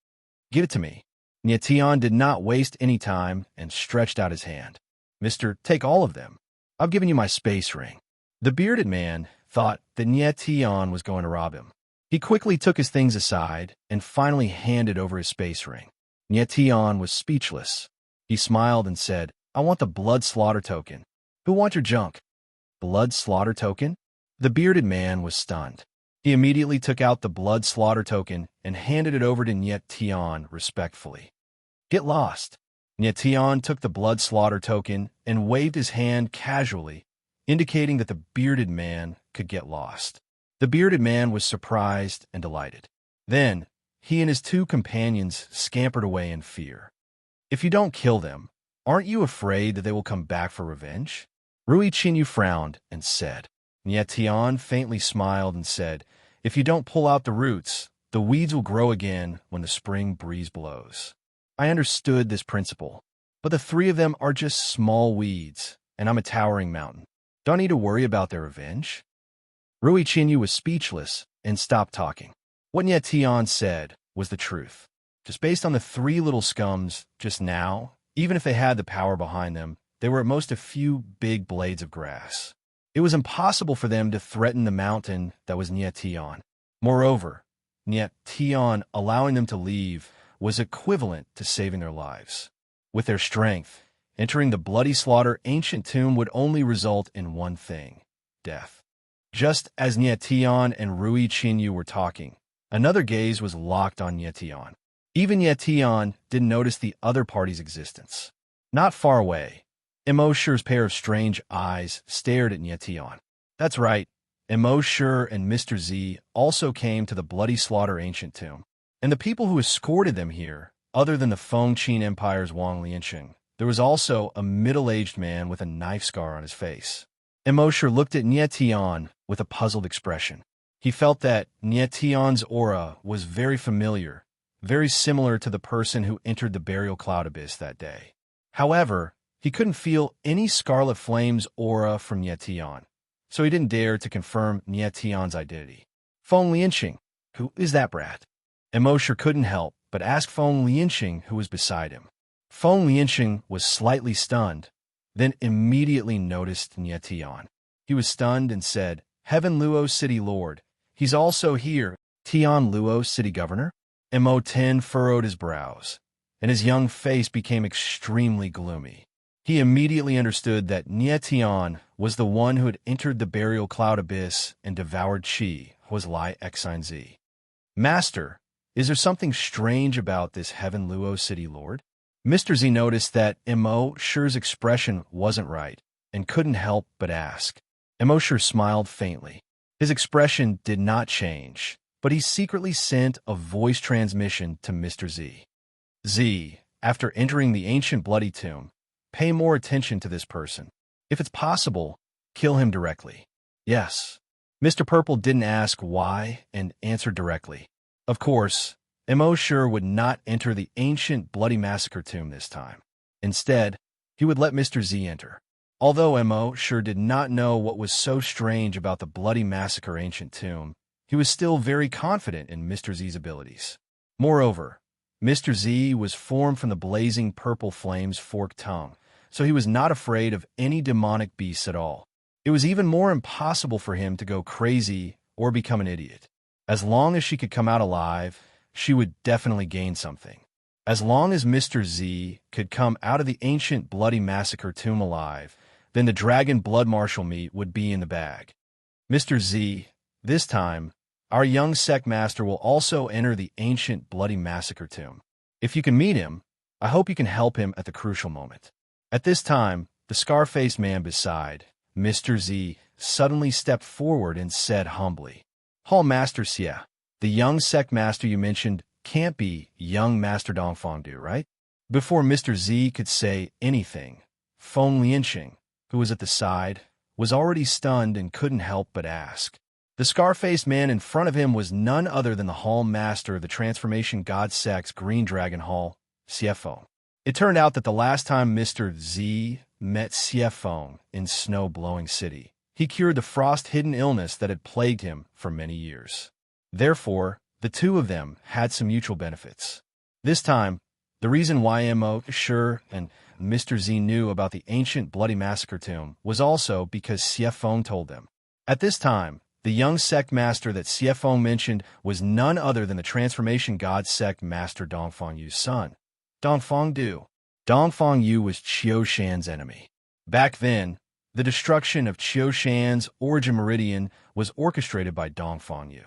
Give it to me. Nie Tian did not waste any time and stretched out his hand. Mister, take all of them. I've given you my space ring. The bearded man thought that Nie Tian was going to rob him. He quickly took his things aside and finally handed over his space ring. Nie Tian was speechless. He smiled and said, I want the blood slaughter token. Who wants your junk? Blood slaughter token? The bearded man was stunned. He immediately took out the blood slaughter token and handed it over to Nie Tian respectfully. Get lost. Nie Tian took the blood slaughter token and waved his hand casually, indicating that the bearded man could get lost. The bearded man was surprised and delighted. Then, he and his two companions scampered away in fear. If you don't kill them, aren't you afraid that they will come back for revenge? Rui Qinyu frowned and said. Nie Tian faintly smiled and said, if you don't pull out the roots, the weeds will grow again when the spring breeze blows. I understood this principle, but the three of them are just small weeds, and I'm a towering mountain. Don't need to worry about their revenge. Rui Qinyu was speechless and stopped talking. What Nie Tian said was the truth. Just based on the three little scums just now, even if they had the power behind them, they were at most a few big blades of grass. It was impossible for them to threaten the mountain that was Nie Tian. Moreover, Nie Tian allowing them to leave was equivalent to saving their lives. With their strength, entering the bloody slaughter ancient tomb would only result in one thing, death. Just as Nie Tian and Rui Qinyu were talking, another gaze was locked on Nie Tian. Even Nie Tian didn't notice the other party's existence. Not far away, Emosher's pair of strange eyes stared at Nie Tian. That's right, Emosher and Mr. Z also came to the bloody slaughter ancient tomb. And the people who escorted them here, other than the Fengqin Empire's Wang Liansheng, there was also a middle-aged man with a knife scar on his face. Emosher looked at Nie Tian with a puzzled expression. He felt that Nie Tian's aura was very familiar, very similar to the person who entered the burial cloud abyss that day. However, he couldn't feel any Scarlet Flame's aura from Nie Tian, so he didn't dare to confirm Nie Tian's identity. Feng Liansheng, who is that brat? Emosher couldn't help but ask Feng Liansheng who was beside him. Feng Liansheng was slightly stunned, then immediately noticed Nie Tian. He was stunned and said, Heaven Luo City Lord, he's also here. Tian Luo City Governor? Mo Ten furrowed his brows. and his young face became extremely gloomy. He immediately understood that Nietian was the one who had entered the burial cloud abyss and devoured Qi, was Lai Xinz. Master, is there something strange about this Heaven Luo City Lord? Mr. Z noticed that Mo Shi's expression wasn't right and couldn't help but ask. Mo Shi smiled faintly. His expression did not change, but he secretly sent a voice transmission to Mr. Z. Z, after entering the ancient bloody tomb, pay more attention to this person. If it's possible, kill him directly. Yes. Mr. Purple didn't ask why and answered directly. Of course, Mo Shi would not enter the ancient bloody massacre tomb this time. Instead, he would let Mr. Z enter. Although Mo Shi did not know what was so strange about the bloody massacre ancient tomb, he was still very confident in Mr. Z's abilities. Moreover, Mr. Z was formed from the blazing purple flame's forked tongue, so he was not afraid of any demonic beasts at all. It was even more impossible for him to go crazy or become an idiot. As long as she could come out alive, she would definitely gain something. As long as Mr. Z could come out of the ancient bloody massacre tomb alive, then the dragon blood marshal meat would be in the bag. Mr. Z, this time, our young sect master will also enter the ancient bloody massacre tomb. If you can meet him, I hope you can help him at the crucial moment. At this time, the scar-faced man beside Mr. Z suddenly stepped forward and said humbly, Hall Master Xie, the young sect master you mentioned can't be young Master Dongfangdu, right? Before Mr. Z could say anything, Feng Lianqing, who was at the side, was already stunned and couldn't help but ask. The scar-faced man in front of him was none other than the Hall Master of the Transformation God Sect's Green Dragon Hall, Xiefeng. It turned out that the last time Mr. Z met Xiefeng in Snow-Blowing City, he cured the frost-hidden illness that had plagued him for many years. Therefore, the two of them had some mutual benefits. This time, the reason why Mo Shi and Mr. Z knew about the ancient bloody massacre tomb was also because Xiefeng told them. At this time, the young sect master that Xiefeng mentioned was none other than the Transformation God Sect Master Dongfangyu's son, Dongfangdu. Dongfangyu was Qiu Shan's enemy. Back then, the destruction of Qiu Shan's origin meridian was orchestrated by Dongfangyu.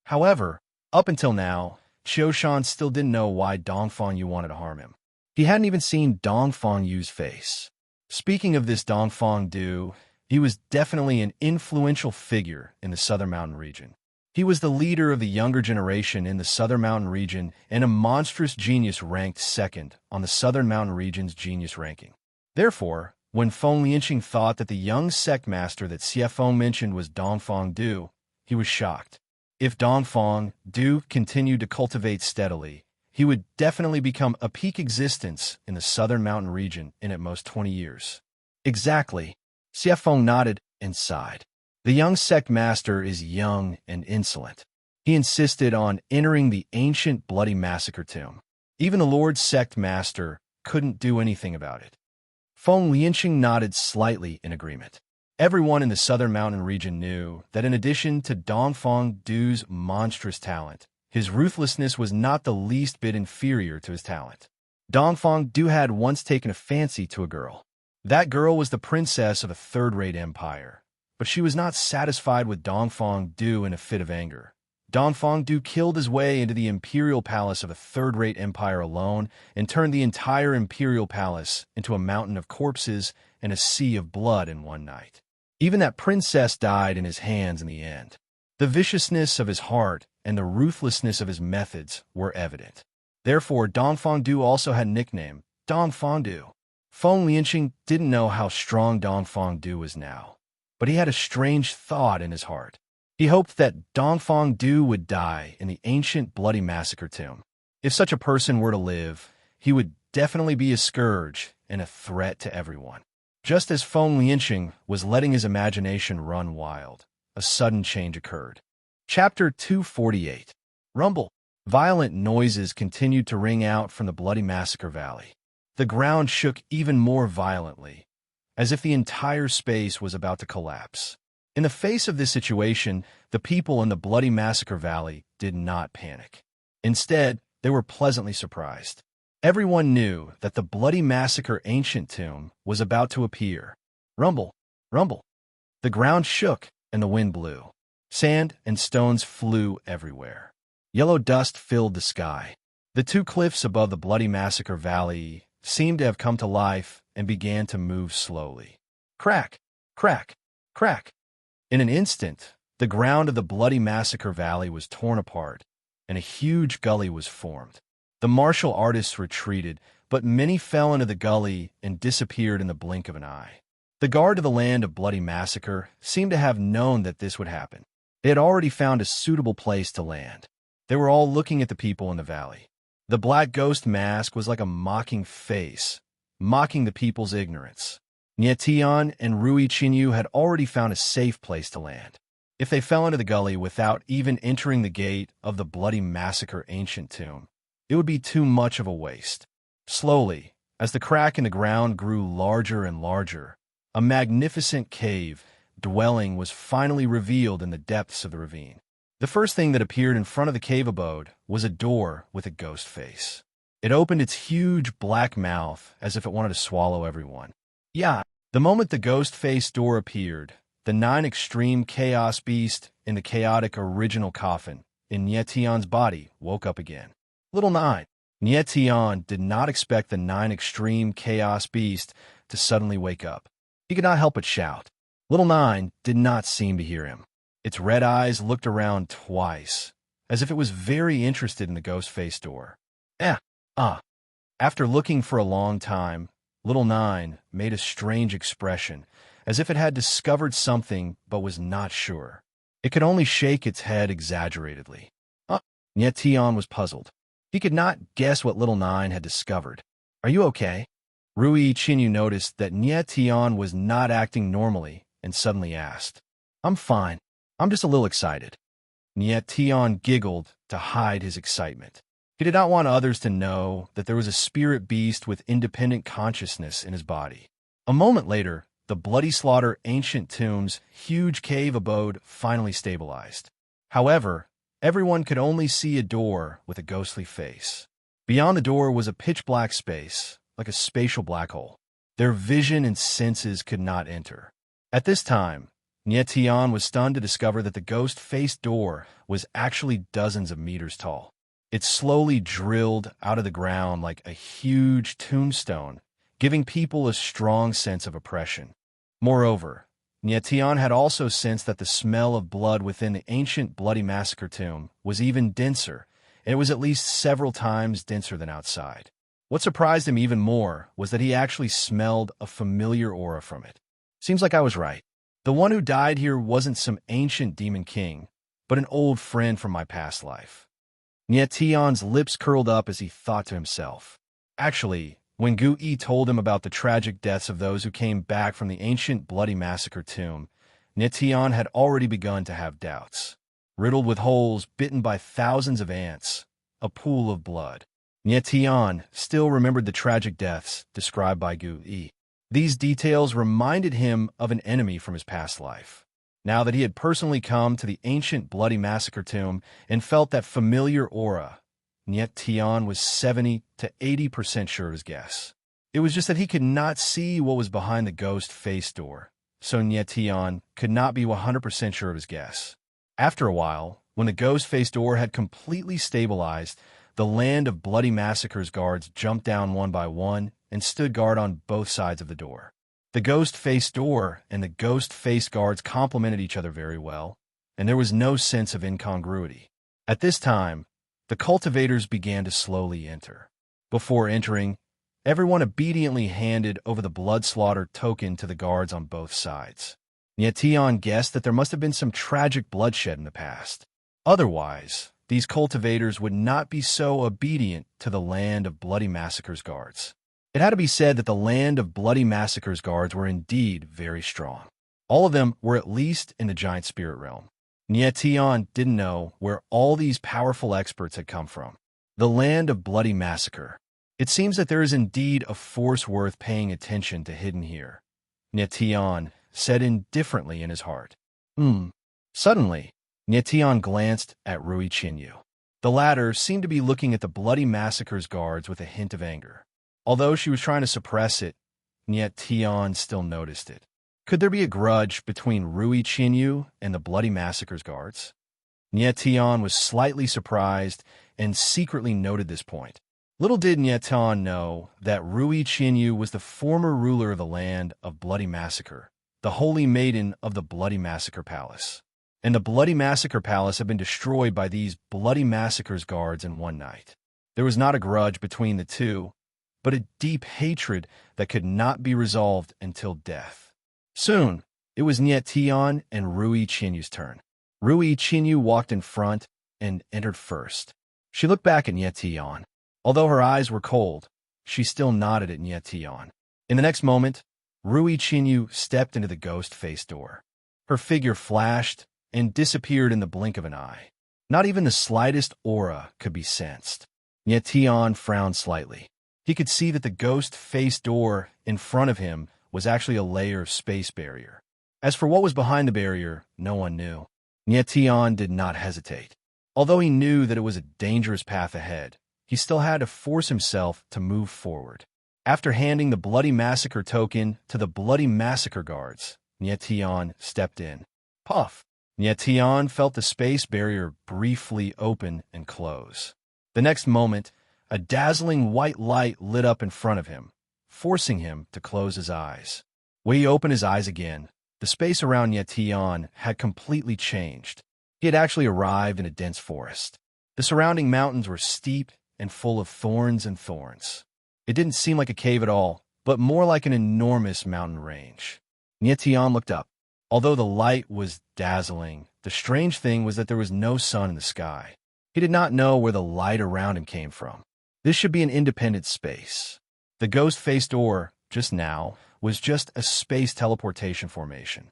However, up until now, Qiu Shan still didn't know why Dongfangyu wanted to harm him. He hadn't even seen Dongfangyu's face. Speaking of this Dongfangdu, he was definitely an influential figure in the Southern Mountain region. He was the leader of the younger generation in the Southern Mountain region and a monstrous genius ranked second on the Southern Mountain region's genius ranking. Therefore, when Feng Lianqing thought that the young sect master that Xiefeng mentioned was Dongfangdu, he was shocked. If Dongfangdu continued to cultivate steadily, he would definitely become a peak existence in the Southern Mountain region in at most 20 years. Exactly. Xiefeng nodded and sighed. The young sect master is young and insolent. He insisted on entering the ancient bloody massacre tomb. Even the Lord sect master couldn't do anything about it. Feng Lianqing nodded slightly in agreement. Everyone in the Southern Mountain region knew that in addition to Dongfangdu's monstrous talent, his ruthlessness was not the least bit inferior to his talent. Dongfangdu had once taken a fancy to a girl. That girl was the princess of a third-rate empire, but she was not satisfied with Dongfangdu in a fit of anger. Dongfangdu killed his way into the imperial palace of a third-rate empire alone and turned the entire imperial palace into a mountain of corpses and a sea of blood in one night. Even that princess died in his hands in the end. The viciousness of his heart and the ruthlessness of his methods were evident. Therefore, Dongfangdu also had a nickname, Dongfangdu. Feng Lianqing didn't know how strong Dongfangdu was now, but he had a strange thought in his heart. He hoped that Dongfangdu would die in the ancient bloody massacre tomb. If such a person were to live, he would definitely be a scourge and a threat to everyone. Just as Feng Lianqing was letting his imagination run wild, a sudden change occurred. Chapter 248. Rumble. Violent noises continued to ring out from the bloody massacre valley. The ground shook even more violently, as if the entire space was about to collapse. In the face of this situation, the people in the bloody massacre valley did not panic. Instead, they were pleasantly surprised. Everyone knew that the bloody massacre ancient tomb was about to appear. Rumble, rumble. The ground shook and the wind blew. Sand and stones flew everywhere. Yellow dust filled the sky. The two cliffs above the bloody massacre valley seemed to have come to life and began to move slowly. Crack, crack, crack. In an instant, the ground of the bloody massacre valley was torn apart, and a huge gully was formed. The martial artists retreated, but many fell into the gully and disappeared in the blink of an eye. The guard of the land of bloody massacre seemed to have known that this would happen. They had already found a suitable place to land. They were all looking at the people in the valley. The black ghost mask was like a mocking face, mocking the people's ignorance. Nietion and Rui Chinyu had already found a safe place to land. If they fell into the gully without even entering the gate of the bloody massacre ancient tomb, it would be too much of a waste. Slowly, as the crack in the ground grew larger and larger, a magnificent cave dwelling was finally revealed in the depths of the ravine. The first thing that appeared in front of the cave abode was a door with a ghost face. It opened its huge black mouth as if it wanted to swallow everyone. Yeah, the moment the ghost face door appeared, the 9 extreme chaos beast in the chaotic original coffin in Nietion's body woke up again. Little 9. Nietion did not expect the 9 extreme chaos beast to suddenly wake up. He could not help but shout. Little 9 did not seem to hear him. Its red eyes looked around twice, as if it was very interested in the ghost face door. After looking for a long time, Little 9 made a strange expression, as if it had discovered something but was not sure. It could only shake its head exaggeratedly. Nietion was puzzled. He could not guess what Little 9 had discovered. Are you okay? Rui Chinyu noticed that Nietion was not acting normally and suddenly asked, I'm fine. I'm just a little excited. Nietion giggled to hide his excitement. He did not want others to know that there was a spirit beast with independent consciousness in his body. A moment later, the Bloody Slaughter ancient tomb's huge cave abode finally stabilized. However, everyone could only see a door with a ghostly face. Beyond the door was a pitch-black space, like a spatial black hole. Their vision and senses could not enter. At this time, Nietion was stunned to discover that the ghost-faced door was actually dozens of meters tall. It slowly drilled out of the ground like a huge tombstone, giving people a strong sense of oppression. Moreover, Nietion had also sensed that the smell of blood within the ancient bloody massacre tomb was even denser, and it was at least several times denser than outside. What surprised him even more was that he actually smelled a familiar aura from it. Seems like I was right. The one who died here wasn't some ancient demon king, but an old friend from my past life. Nietion's lips curled up as he thought to himself. Actually, when Gu Yi told him about the tragic deaths of those who came back from the ancient bloody massacre tomb, Nietion had already begun to have doubts. Riddled with holes, bitten by thousands of ants, a pool of blood. Nietion still remembered the tragic deaths described by Gu Yi. These details reminded him of an enemy from his past life. Now that he had personally come to the ancient bloody massacre tomb and felt that familiar aura, Nietion was 70 to 80% sure of his guess. It was just that he could not see what was behind the ghost face door, so Nietion could not be 100% sure of his guess. After a while, when the ghost face door had completely stabilized, the land of bloody massacre's guards jumped down one by one and stood guard on both sides of the door. The ghost-faced door and the ghost-faced guards complemented each other very well, and there was no sense of incongruity. At this time, the cultivators began to slowly enter. Before entering, everyone obediently handed over the blood slaughter token to the guards on both sides. Nietion guessed that there must have been some tragic bloodshed in the past. Otherwise, these cultivators would not be so obedient to the land of bloody massacre's guards. It had to be said that the land of bloody massacre's guards were indeed very strong. All of them were at least in the giant spirit realm. Nietion didn't know where all these powerful experts had come from. The land of bloody massacre. It seems that there is indeed a force worth paying attention to hidden here, Nietion said indifferently in his heart. Suddenly, Nietion glanced at Rui Chinyu. The latter seemed to be looking at the bloody massacre's guards with a hint of anger. Although she was trying to suppress it, yet Tian still noticed it. Could there be a grudge between Rui Qinyu and the bloody massacre's guards? Nye Tian was slightly surprised and secretly noted this point. Little did Nye Tian know that Rui Qinyu was the former ruler of the land of Bloody Massacre, the holy maiden of the Bloody Massacre Palace. And the Bloody Massacre Palace had been destroyed by these Bloody Massacre's guards in one night. There was not a grudge between the two, but a deep hatred that could not be resolved until death. Soon, it was Nye Tian and Rui Qinyu's turn. Rui Qinyu walked in front and entered first. She looked back at Nye Tian. Although her eyes were cold, she still nodded at Nye Tian. In the next moment, Rui Qinyu stepped into the ghost-faced door. Her figure flashed and disappeared in the blink of an eye. Not even the slightest aura could be sensed. Nye Tian frowned slightly. He could see that the ghost-faced door in front of him was actually a layer of space barrier. As for what was behind the barrier, no one knew. Nye Tian did not hesitate. Although he knew that it was a dangerous path ahead, he still had to force himself to move forward. After handing the Bloody Massacre token to the Bloody Massacre guards, Nye Tian stepped in. Puff! Nye Tian felt the space barrier briefly open and close. The next moment, a dazzling white light lit up in front of him, forcing him to close his eyes. When he opened his eyes again, the space around Nye Tian had completely changed. He had actually arrived in a dense forest. The surrounding mountains were steep and full of thorns and thorns. It didn't seem like a cave at all, but more like an enormous mountain range. Nye Tian looked up. Although the light was dazzling, the strange thing was that there was no sun in the sky. He did not know where the light around him came from. This should be an independent space. The ghost-faced door, just now, was just a space teleportation formation.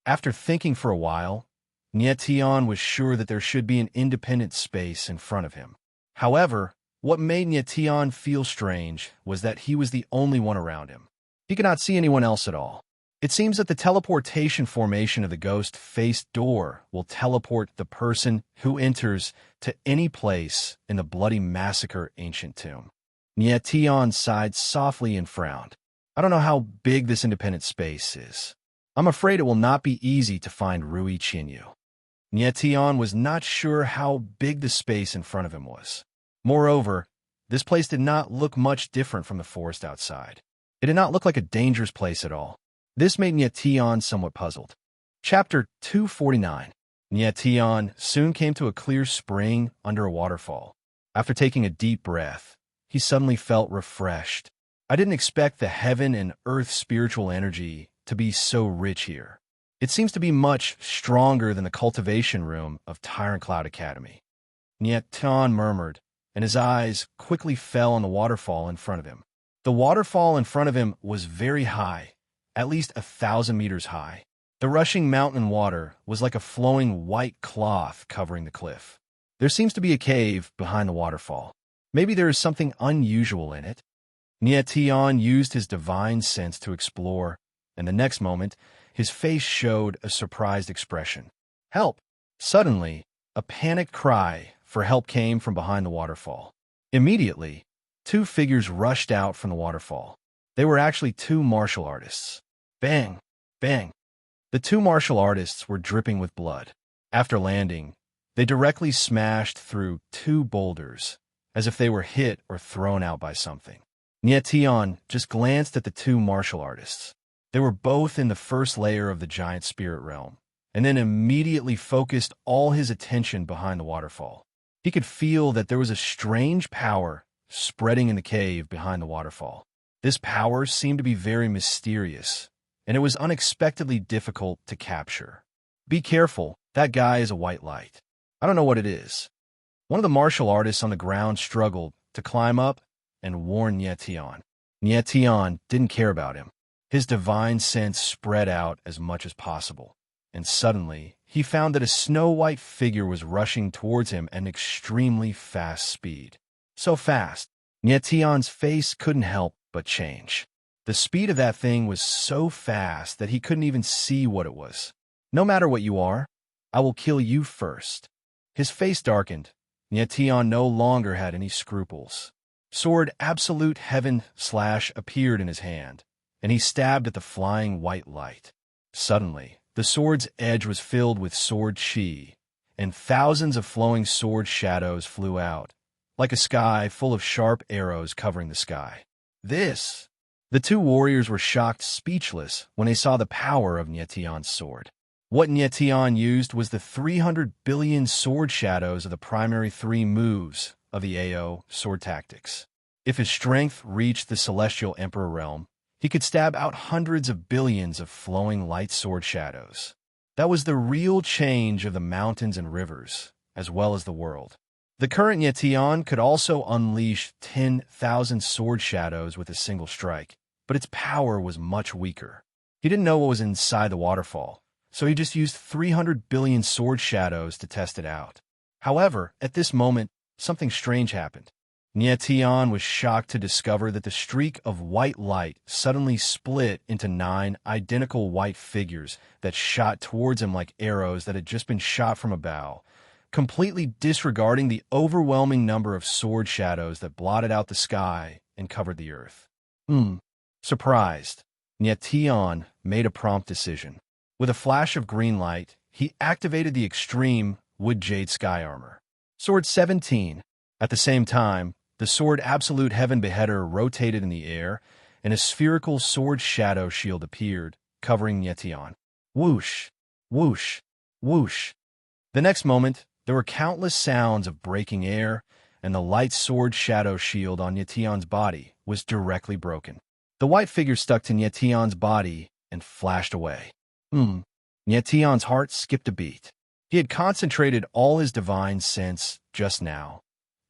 After thinking for a while, Nye Tian was sure that there should be an independent space in front of him. However, what made Nye Tian feel strange was that he was the only one around him. He could not see anyone else at all. It seems that the teleportation formation of the ghost-faced door will teleport the person who enters to any place in the Bloody Massacre ancient tomb. Nye Tian sighed softly and frowned. I don't know how big this independent space is. I'm afraid it will not be easy to find Rui Qinyu. Nye Tian was not sure how big the space in front of him was. Moreover, this place did not look much different from the forest outside. It did not look like a dangerous place at all. This made Nye Tian somewhat puzzled. Chapter 249. Nye Tian soon came to a clear spring under a waterfall. After taking a deep breath, he suddenly felt refreshed. I didn't expect the heaven and earth spiritual energy to be so rich here. It seems to be much stronger than the cultivation room of Tyrant Cloud Academy. Nye Tian murmured, and his eyes quickly fell on the waterfall in front of him. The waterfall in front of him was very high, at least 1,000 meters high. The rushing mountain water was like a flowing white cloth covering the cliff. There seems to be a cave behind the waterfall. Maybe there is something unusual in it. Nye Tian used his divine sense to explore, and the next moment, his face showed a surprised expression. Help! Suddenly, a panicked cry for help came from behind the waterfall. Immediately, two figures rushed out from the waterfall. They were actually two martial artists. Bang! Bang! The two martial artists were dripping with blood. After landing, they directly smashed through two boulders, as if they were hit or thrown out by something. Nye Tian just glanced at the two martial artists. They were both in the first layer of the giant spirit realm, and then immediately focused all his attention behind the waterfall. He could feel that there was a strange power spreading in the cave behind the waterfall. This power seemed to be very mysterious, and it was unexpectedly difficult to capture. Be careful, that guy is a white light. I don't know what it is. One of the martial artists on the ground struggled to climb up and warn Nye Tian. Nye Tian didn't care about him. His divine sense spread out as much as possible, and suddenly he found that a snow-white figure was rushing towards him at an extremely fast speed. So fast, Nye Tian's face couldn't help but change. The speed of that thing was so fast that he couldn't even see what it was. No matter what you are, I will kill you first. His face darkened. Nietion no longer had any scruples. Sword Absolute Heaven slash appeared in his hand, and he stabbed at the flying white light. Suddenly, the sword's edge was filled with sword chi, and thousands of flowing sword shadows flew out, like a sky full of sharp arrows covering the sky. This! The two warriors were shocked speechless when they saw the power of Nietion's sword. What Nietion used was the 300 billion sword shadows of the primary 3 moves of the AO sword tactics. If his strength reached the Celestial Emperor realm, he could stab out hundreds of billions of flowing light sword shadows. That was the real change of the mountains and rivers, as well as the world. The current Nietion could also unleash 10,000 sword shadows with a single strike, but its power was much weaker. He didn't know what was inside the waterfall, so he just used 300 billion sword shadows to test it out. However, at this moment, something strange happened. Nietion was shocked to discover that the streak of white light suddenly split into 9 identical white figures that shot towards him like arrows that had just been shot from a bow, completely disregarding the overwhelming number of sword shadows that blotted out the sky and covered the earth. Surprised, Nietion made a prompt decision. With a flash of green light, he activated the extreme Wood Jade Sky Armor. Sword 17. At the same time, the Sword Absolute Heaven Beheader rotated in the air, and a spherical sword shadow shield appeared, covering Nietion. Whoosh, whoosh, whoosh. The next moment, there were countless sounds of breaking air, and the light sword shadow shield on Nietion's body was directly broken. The white figure stuck to Nietion's body and flashed away. Nietion's heart skipped a beat. He had concentrated all his divine sense just now,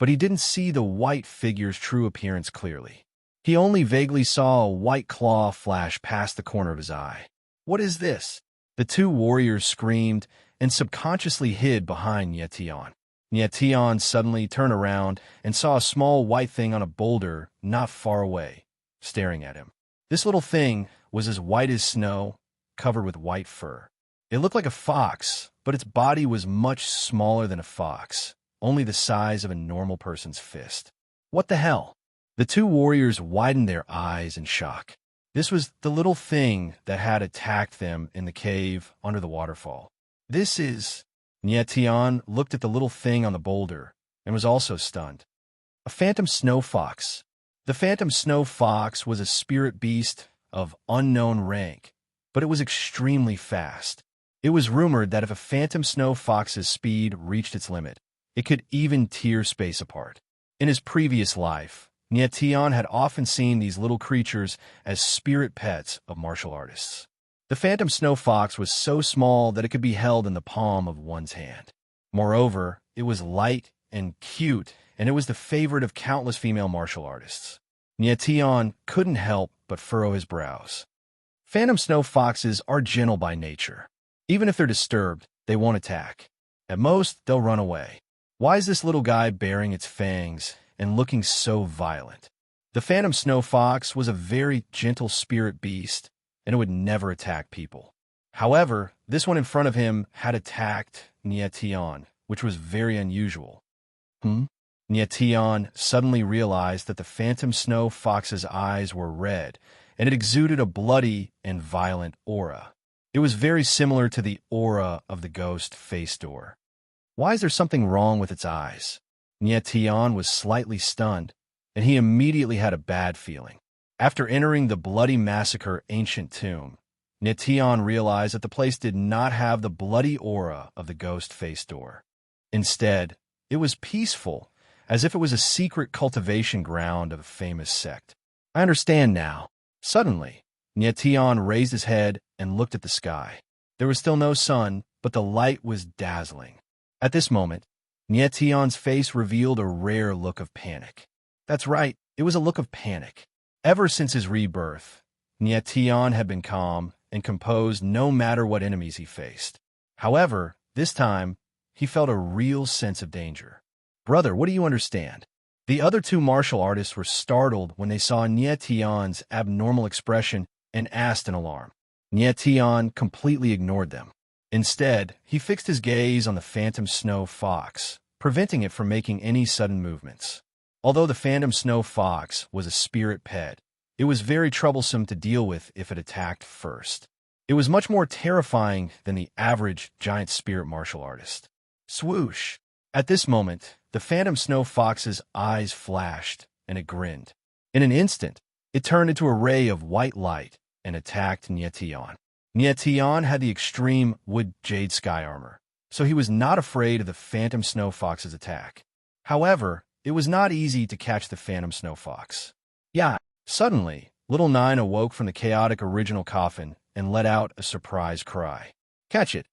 but he didn't see the white figure's true appearance clearly. He only vaguely saw a white claw flash past the corner of his eye. What is this? The two warriors screamed and subconsciously hid behind Nietion. Nietion suddenly turned around and saw a small white thing on a boulder not far away, staring at him. This little thing was as white as snow, covered with white fur. It looked like a fox, but its body was much smaller than a fox, only the size of a normal person's fist. What the hell? The two warriors widened their eyes in shock. This was the little thing that had attacked them in the cave under the waterfall. This is... Nietion looked at the little thing on the boulder and was also stunned. A phantom snow fox. The phantom snow fox was a spirit beast of unknown rank, but it was extremely fast. It was rumored that if a phantom snow fox's speed reached its limit, it could even tear space apart. In his previous life, Nietion had often seen these little creatures as spirit pets of martial artists. The phantom snow fox was so small that it could be held in the palm of one's hand. Moreover, it was light and cute, and it was the favorite of countless female martial artists. Nietion couldn't help but furrow his brows. Phantom snow foxes are gentle by nature. Even if they're disturbed, they won't attack. At most, they'll run away. Why is this little guy baring its fangs and looking so violent? The phantom snow fox was a very gentle spirit beast, and it would never attack people. However, this one in front of him had attacked Nietion, which was very unusual. Nietion suddenly realized that the phantom snow fox's eyes were red, and it exuded a bloody and violent aura. It was very similar to the aura of the ghost face door. Why is there something wrong with its eyes? Nietion was slightly stunned, and he immediately had a bad feeling. After entering the bloody massacre ancient tomb, Nietion realized that the place did not have the bloody aura of the ghost face door. Instead, it was peaceful, as if it was a secret cultivation ground of a famous sect. I understand now. Suddenly, Nietion raised his head and looked at the sky. There was still no sun, but the light was dazzling. At this moment, Nietion's face revealed a rare look of panic. That's right, it was a look of panic. Ever since his rebirth, Nietion had been calm and composed no matter what enemies he faced. However, this time, he felt a real sense of danger. Brother, what do you understand? The other two martial artists were startled when they saw Nietion's abnormal expression and asked in alarm. Nietion completely ignored them. Instead, he fixed his gaze on the phantom snow fox, preventing it from making any sudden movements. Although the phantom snow fox was a spirit pet, it was very troublesome to deal with if it attacked first. It was much more terrifying than the average giant spirit martial artist. Swoosh! At this moment, the phantom snow fox's eyes flashed, and it grinned. In an instant, it turned into a ray of white light and attacked Nietion. Nietion had the extreme wood jade sky armor, so he was not afraid of the phantom snow fox's attack. However, it was not easy to catch the phantom snow fox. Yeah! Suddenly, Little Nine awoke from the chaotic original coffin and let out a surprised cry. Catch it!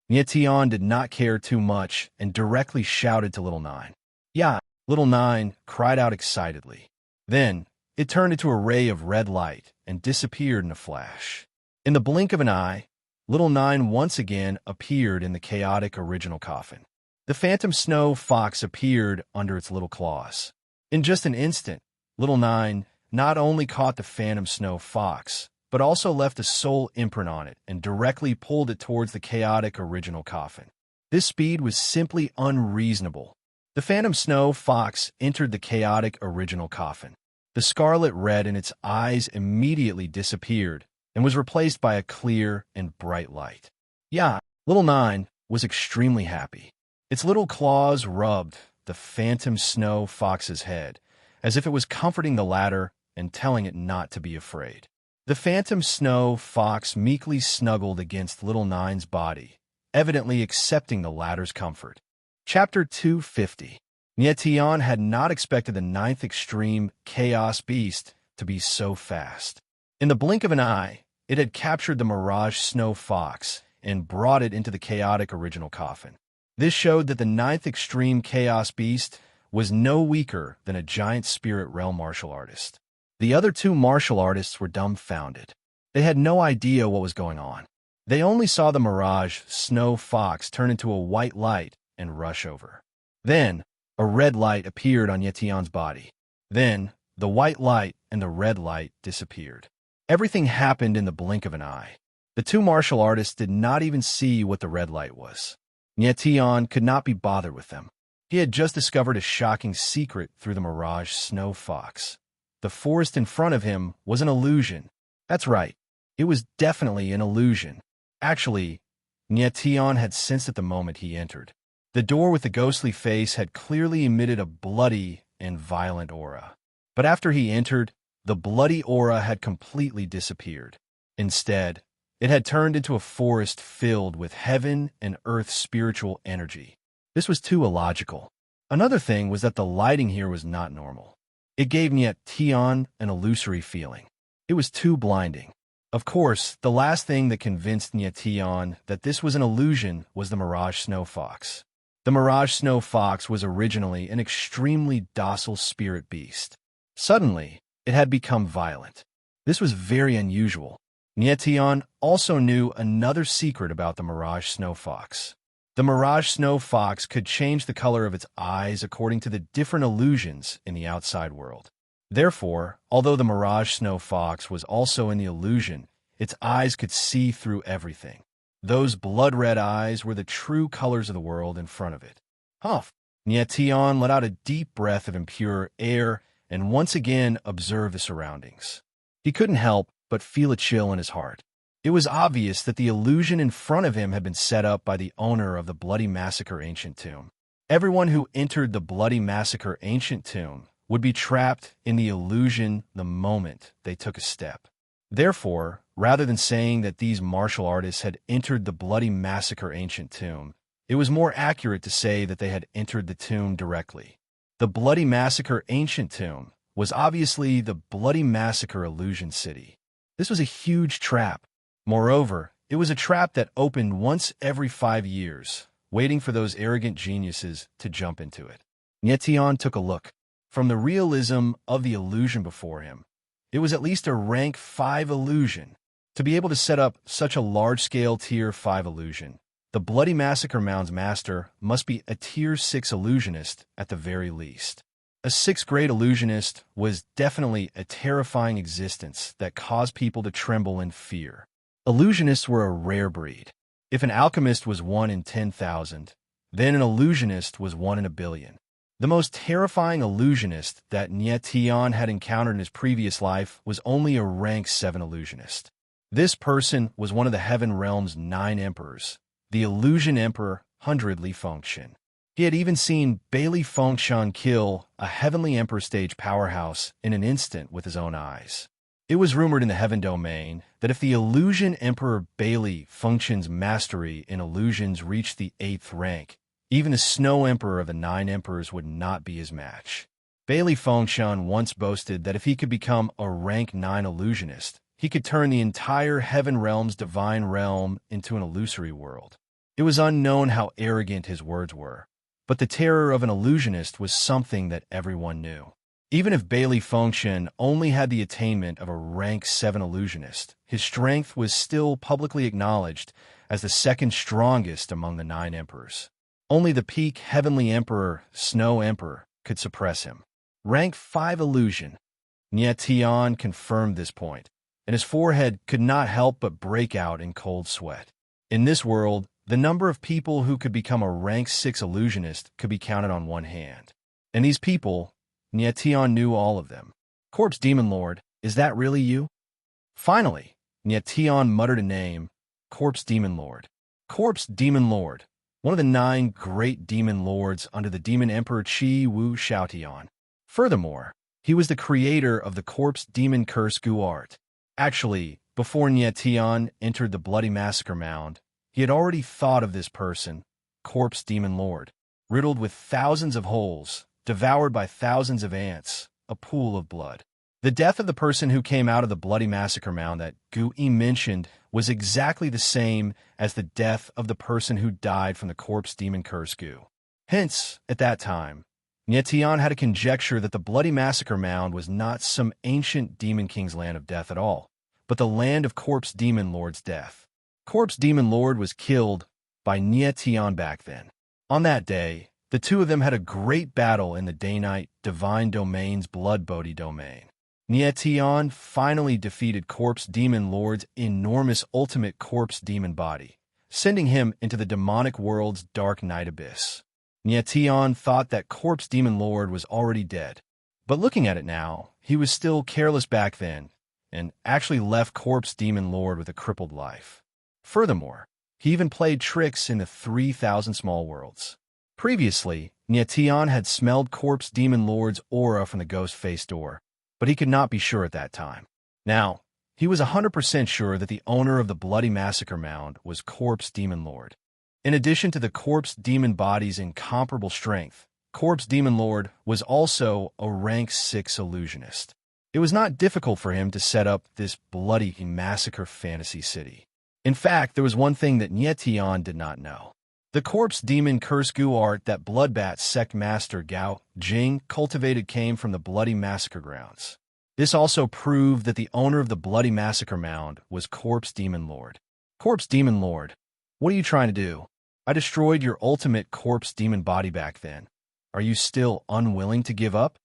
Nietion did not care too much and directly shouted to Little Nine. Yeah! Little Nine cried out excitedly. Then, it turned into a ray of red light and disappeared in a flash. In the blink of an eye, Little Nine once again appeared in the chaotic original coffin. The phantom snow fox appeared under its little claws. In just an instant, Little Nine not only caught the phantom snow fox, but also left a soul imprint on it and directly pulled it towards the chaotic original coffin. This speed was simply unreasonable. The phantom snow fox entered the chaotic original coffin. The scarlet red in its eyes immediately disappeared and was replaced by a clear and bright light. Yeah, Little Nine was extremely happy. Its little claws rubbed the phantom snow fox's head, as if it was comforting the latter and telling it not to be afraid. The phantom snow fox meekly snuggled against Little Nine's body, evidently accepting the latter's comfort. Chapter 250. Nietion had not expected the ninth extreme chaos beast to be so fast. In the blink of an eye, it had captured the mirage snow fox and brought it into the chaotic original coffin. This showed that the ninth extreme chaos beast was no weaker than a giant spirit realm martial artist. The other two martial artists were dumbfounded. They had no idea what was going on. They only saw the mirage snow fox turn into a white light and rush over. Then, a red light appeared on Nietion's body. Then, the white light and the red light disappeared. Everything happened in the blink of an eye. The two martial artists did not even see what the red light was. Nietion could not be bothered with them. He had just discovered a shocking secret through the mirage snow fox. The forest in front of him was an illusion. That's right, it was definitely an illusion. Actually, Nietion had sensed it the moment he entered. The door with the ghostly face had clearly emitted a bloody and violent aura. But after he entered, the bloody aura had completely disappeared. Instead, it had turned into a forest filled with heaven and earth spiritual energy. This was too illogical. Another thing was that the lighting here was not normal. It gave Nietion an illusory feeling. It was too blinding. Of course, the last thing that convinced Nietion that this was an illusion was the mirage snow fox. The mirage snow fox was originally an extremely docile spirit beast. Suddenly, it had become violent. This was very unusual. Nietion also knew another secret about the mirage snow fox. The mirage snow fox could change the color of its eyes according to the different illusions in the outside world. Therefore, although the mirage snow fox was also in the illusion, its eyes could see through everything. Those blood-red eyes were the true colors of the world in front of it. Huff! Nietion let out a deep breath of impure air and once again observed the surroundings. He couldn't help but feel a chill in his heart. It was obvious that the illusion in front of him had been set up by the owner of the Bloody Massacre Ancient Tomb. Everyone who entered the Bloody Massacre Ancient Tomb would be trapped in the illusion the moment they took a step. Therefore, rather than saying that these martial artists had entered the Bloody Massacre Ancient Tomb, it was more accurate to say that they had entered the tomb directly. The Bloody Massacre Ancient Tomb was obviously the Bloody Massacre Illusion City. This was a huge trap. Moreover, it was a trap that opened once every 5 years, waiting for those arrogant geniuses to jump into it. Nietion took a look. From the realism of the illusion before him, it was at least a rank 5 illusion. To be able to set up such a large-scale Tier 5 illusion, the Bloody Massacre Mound's master must be a Tier 6 illusionist at the very least. A 6th-grade illusionist was definitely a terrifying existence that caused people to tremble in fear. Illusionists were a rare breed. If an alchemist was 1 in 10,000, Then an illusionist was 1 in a billion. The most terrifying illusionist that Nietian had encountered in his previous life was only a rank 7 illusionist. This person was one of the Heaven Realm's 9 emperors, the Illusion Emperor Hundredly Fengshan. He had even seen Bailey Fengshan kill a Heavenly Emperor stage powerhouse in an instant with his own eyes. It was rumored in the Heaven Domain that if the Illusion Emperor Bailey Fengshan's mastery in illusions reached the 8th rank, even the Snow Emperor of the 9 Emperors would not be his match. Bailey Fengshan once boasted that if he could become a rank 9 illusionist, he could turn the entire Heaven Realm's divine realm into an illusory world. It was unknown how arrogant his words were, but the terror of an illusionist was something that everyone knew. Even if Bailey Fengshan only had the attainment of a rank 7 illusionist, his strength was still publicly acknowledged as the second strongest among the 9 emperors. Only the peak Heavenly Emperor, Snow Emperor, could suppress him. Rank 5 illusion. Nietian confirmed this point, and his forehead could not help but break out in cold sweat. In this world, the number of people who could become a rank 6 illusionist could be counted on one hand. And these people, Nietian knew all of them. Corpse Demon Lord, is that really you? Finally, Nietian muttered a name, Corpse Demon Lord. Corpse Demon Lord, one of the 9 great demon lords under the Demon Emperor Qi Wu Shaotian. Furthermore, he was the creator of the Corpse Demon Curse Gu art. Actually, before Nietian entered the Bloody Massacre Mound, he had already thought of this person, Corpse Demon Lord, riddled with thousands of holes, devoured by thousands of ants, a pool of blood. The death of the person who came out of the Bloody Massacre Mound that Gu Yi mentioned was exactly the same as the death of the person who died from the Corpse Demon Curse Gu. Hence, at that time, Nietian had a conjecture that the Bloody Massacre Mound was not some ancient Demon King's land of death at all, but the land of Corpse Demon Lord's death. Corpse Demon Lord was killed by Nietian back then. On that day, the two of them had a great battle in the Day-Night Divine Domain's Blood Bodhi Domain. Nietian finally defeated Corpse Demon Lord's enormous ultimate corpse demon body, sending him into the demonic world's dark night abyss. Nietian thought that Corpse Demon Lord was already dead, but looking at it now, he was still careless back then, and actually left Corpse Demon Lord with a crippled life. Furthermore, he even played tricks in the 3,000 small worlds. Previously, Nietian had smelled Corpse Demon Lord's aura from the ghost face door, but he could not be sure at that time. Now, he was 100% sure that the owner of the Bloody Massacre Mound was Corpse Demon Lord. In addition to the Corpse Demon body's incomparable strength, Corpse Demon Lord was also a rank 6 illusionist. It was not difficult for him to set up this bloody massacre fantasy city. In fact, there was one thing that Nietian did not know. The Corpse Demon Curse Gu art that Bloodbat sect master Gao Jing cultivated came from the Bloody Massacre grounds. This also proved that the owner of the Bloody Massacre Mound was Corpse Demon Lord. Corpse Demon Lord, what are you trying to do? I destroyed your ultimate corpse demon body back then. Are you still unwilling to give up?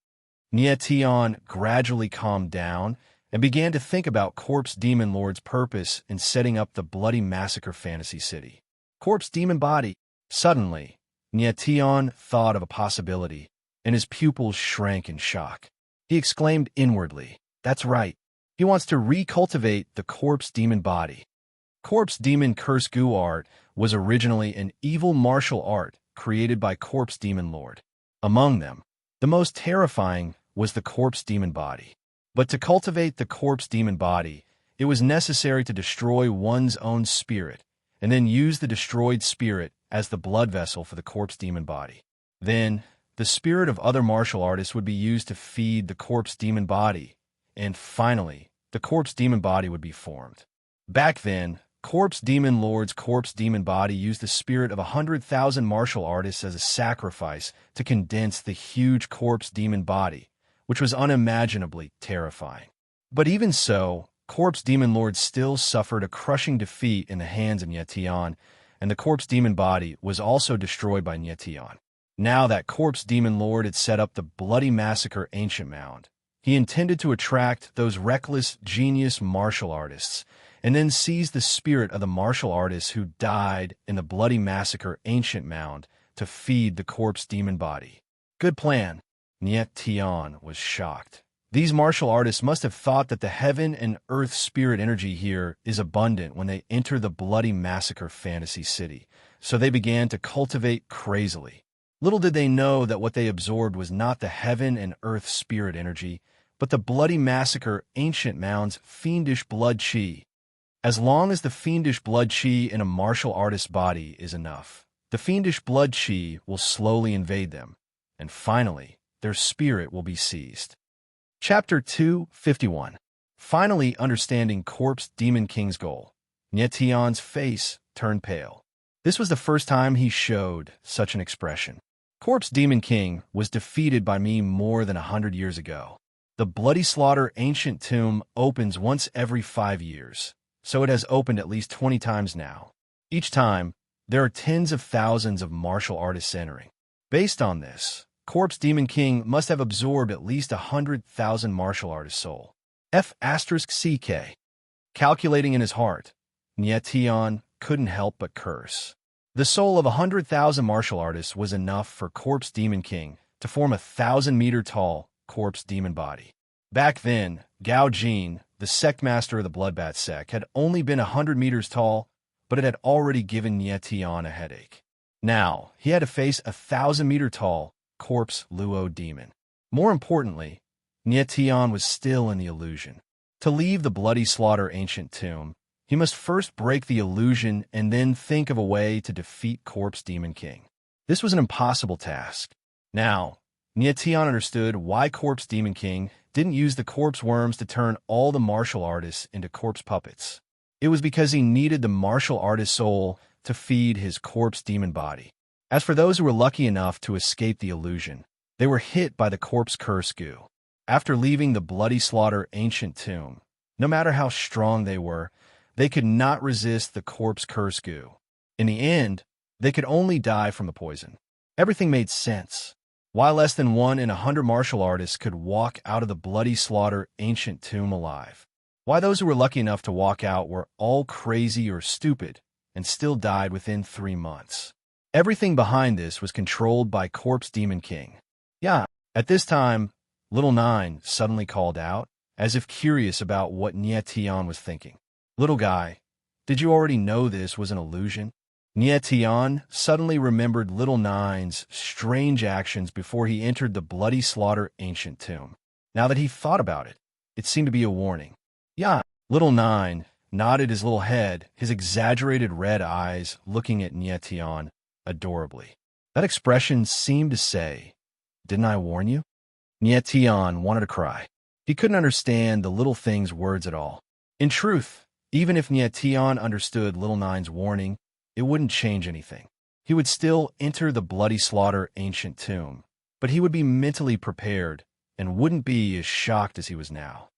Nietian gradually calmed down and began to think about Corpse Demon Lord's purpose in setting up the Bloody Massacre fantasy city. Corpse Demon Body. Suddenly, Nietian thought of a possibility, and his pupils shrank in shock. He exclaimed inwardly, "That's right. He wants to recultivate the Corpse Demon Body." Corpse Demon Curse Gu art was originally an evil martial art created by Corpse Demon Lord. Among them, the most terrifying was the Corpse Demon Body. But to cultivate the Corpse Demon Body, it was necessary to destroy one's own spirit, and then use the destroyed spirit as the blood vessel for the Corpse Demon Body. Then, the spirit of other martial artists would be used to feed the Corpse Demon Body, and finally, the Corpse Demon Body would be formed. Back then, Corpse Demon Lord's Corpse Demon Body used the spirit of 100,000 martial artists as a sacrifice to condense the huge Corpse Demon Body, which was unimaginably terrifying. But even so, Corpse Demon Lord still suffered a crushing defeat in the hands of Nietian, and the Corpse Demon Body was also destroyed by Nietian. Now that Corpse Demon Lord had set up the Bloody Massacre Ancient Mound, he intended to attract those reckless, genius martial artists, and then seize the spirit of the martial artists who died in the Bloody Massacre Ancient Mound to feed the corpse demon body. Good plan. Niet Tian was shocked. These martial artists must have thought that the heaven and earth spirit energy here is abundant when they enter the bloody massacre fantasy city, so they began to cultivate crazily. Little did they know that what they absorbed was not the heaven and earth spirit energy, but the bloody massacre ancient mound's fiendish blood chi. As long as the fiendish blood chi in a martial artist's body is enough, the fiendish blood chi will slowly invade them, and finally, their spirit will be seized. Chapter 251. Finally understanding Corpse Demon King's goal. Niet Tian's face turned pale. This was the first time he showed such an expression. Corpse Demon King was defeated by me more than 100 years ago. The Bloody Slaughter ancient tomb opens once every 5 years, so it has opened at least 20 times now. Each time, there are tens of thousands of martial artists entering. Based on this, Corpse Demon King must have absorbed at least 100,000 martial artist soul. F***CK. Calculating in his heart, Niet Tian couldn't help but curse. The soul of 100,000 martial artists was enough for Corpse Demon King to form a 1,000-meter-tall corpse demon body. Back then, Gao Jin, the sect master of the Bloodbath sect, had only been 100 meters tall, but it had already given Niet Tian a headache. Now, he had to face a 1,000-meter-tall corpse Luo demon. More importantly, Niet Tian was still in the illusion. To leave the Bloody Slaughter ancient tomb, he must first break the illusion and then think of a way to defeat Corpse Demon King. This was an impossible task. Now, Niet Tian understood why Corpse Demon King didn't use the corpse worms to turn all the martial artists into corpse puppets. It was because he needed the martial artist soul to feed his corpse demon body. As for those who were lucky enough to escape the illusion, they were hit by the corpse curse goo. After leaving the Bloody Slaughter ancient tomb, no matter how strong they were, they could not resist the corpse curse goo. In the end, they could only die from the poison. Everything made sense. Why less than 1 in 100 martial artists could walk out of the Bloody Slaughter ancient tomb alive? Why those who were lucky enough to walk out were all crazy or stupid and still died within 3 months? Everything behind this was controlled by Corpse Demon King. Yeah, at this time, Little Nine suddenly called out, as if curious about what Niet Tian was thinking. Little guy, did you already know this was an illusion? Niet Tian suddenly remembered Little Nine's strange actions before he entered the Bloody Slaughter ancient tomb. Now that he thought about it, it seemed to be a warning. Yeah, Little Nine nodded his little head, his exaggerated red eyes looking at Niet Tian adorably. That expression seemed to say, "Didn't I warn you?" Niet Tian wanted to cry. He couldn't understand the little thing's words at all. In truth, even if Niet Tian understood Little Nine's warning, it wouldn't change anything. He would still enter the Bloody Slaughter ancient tomb, but he would be mentally prepared and wouldn't be as shocked as he was now.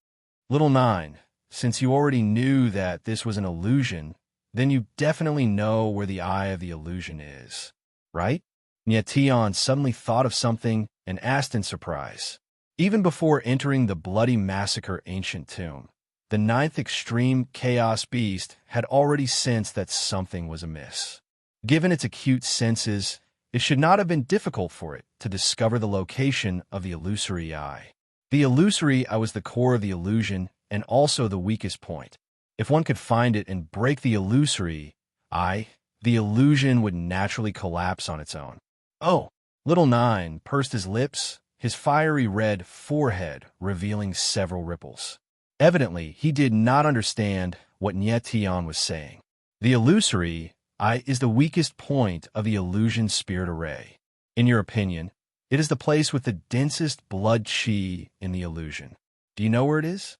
Little Nine, since you already knew that this was an illusion, then you definitely know where the eye of the illusion is, right? Niet Tian suddenly thought of something and asked in surprise. Even before entering the Bloody Massacre ancient tomb, the 9th extreme chaos beast had already sensed that something was amiss. Given its acute senses, it should not have been difficult for it to discover the location of the illusory eye. The illusory eye was the core of the illusion and also the weakest point. If one could find it and break the illusory eye, the illusion would naturally collapse on its own. Oh, Little Nine pursed his lips, his fiery red forehead revealing several ripples. Evidently, he did not understand what Niet Tian was saying. The illusory eye is the weakest point of the illusion spirit array. In your opinion, it is the place with the densest blood chi in the illusion. Do you know where it is?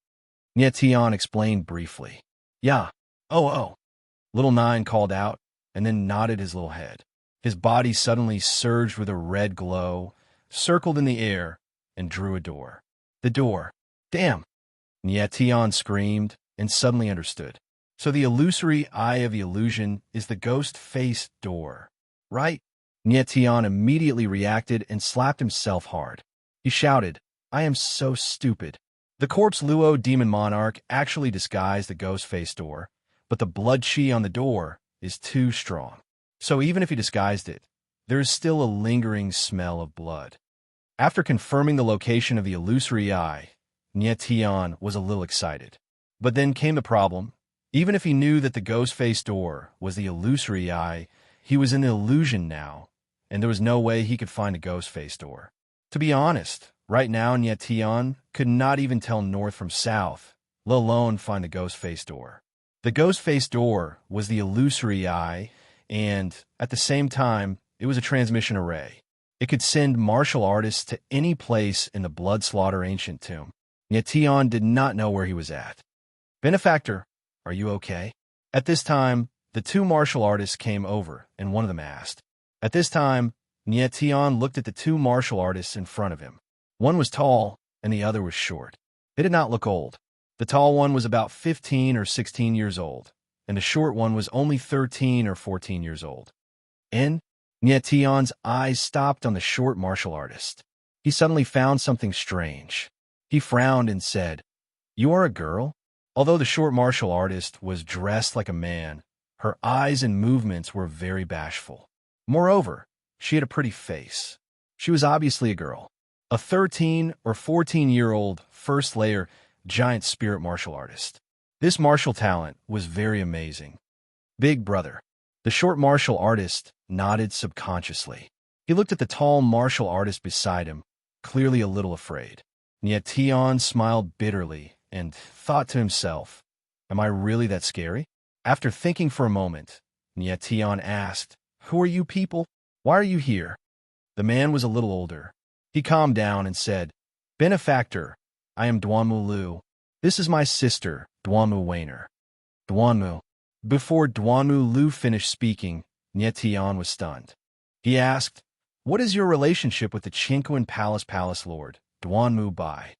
Niet Tian explained briefly. Yeah. Oh. Little Nine called out and then nodded his little head. His body suddenly surged with a red glow, circled in the air, and drew a door. The door. Damn! Niet Tian screamed and suddenly understood. So the illusory eye of the illusion is the ghost-faced door, right? Niet Tian immediately reacted and slapped himself hard. He shouted, I am so stupid. The corpse Luo demon monarch actually disguised the ghost-faced door, but the blood chi on the door is too strong. So even if he disguised it, there is still a lingering smell of blood. After confirming the location of the illusory eye, Nyetian was a little excited. But then came the problem. Even if he knew that the ghost-faced door was the illusory eye, he was in the illusion now, and there was no way he could find a ghost-faced door. To be honest, right now Nyetian could not even tell north from south, let alone find the ghost-faced door. The ghost-faced door was the illusory eye, and, at the same time, it was a transmission array. It could send martial artists to any place in the blood slaughter ancient tomb. Nyetian did not know where he was at. "Benefactor, are you okay?" At this time, the two martial artists came over, and one of them asked. At this time, Nyetian looked at the two martial artists in front of him. One was tall, and the other was short. They did not look old. The tall one was about 15 or 16 years old, and the short one was only 13 or 14 years old. And Nyetian's eyes stopped on the short martial artist. He suddenly found something strange. He frowned and said, "You are a girl?" Although the short martial artist was dressed like a man, her eyes and movements were very bashful. Moreover, she had a pretty face. She was obviously a girl. A 13 or 14-year-old first-layer giant spirit martial artist. This martial talent was very amazing. "Big brother." The short martial artist nodded subconsciously. He looked at the tall martial artist beside him, clearly a little afraid. Nyetian smiled bitterly and thought to himself, "Am I really that scary?" After thinking for a moment, Nyetian asked, "Who are you people? Why are you here?" The man was a little older. He calmed down and said, "Benefactor, I am Duanmu Lu. This is my sister, Duanmu Wainer." Duanmu. Before Duanmu Lu finished speaking, Nyetian was stunned. He asked, "What is your relationship with the Chinquan Palace Lord, Duanmu Bai?"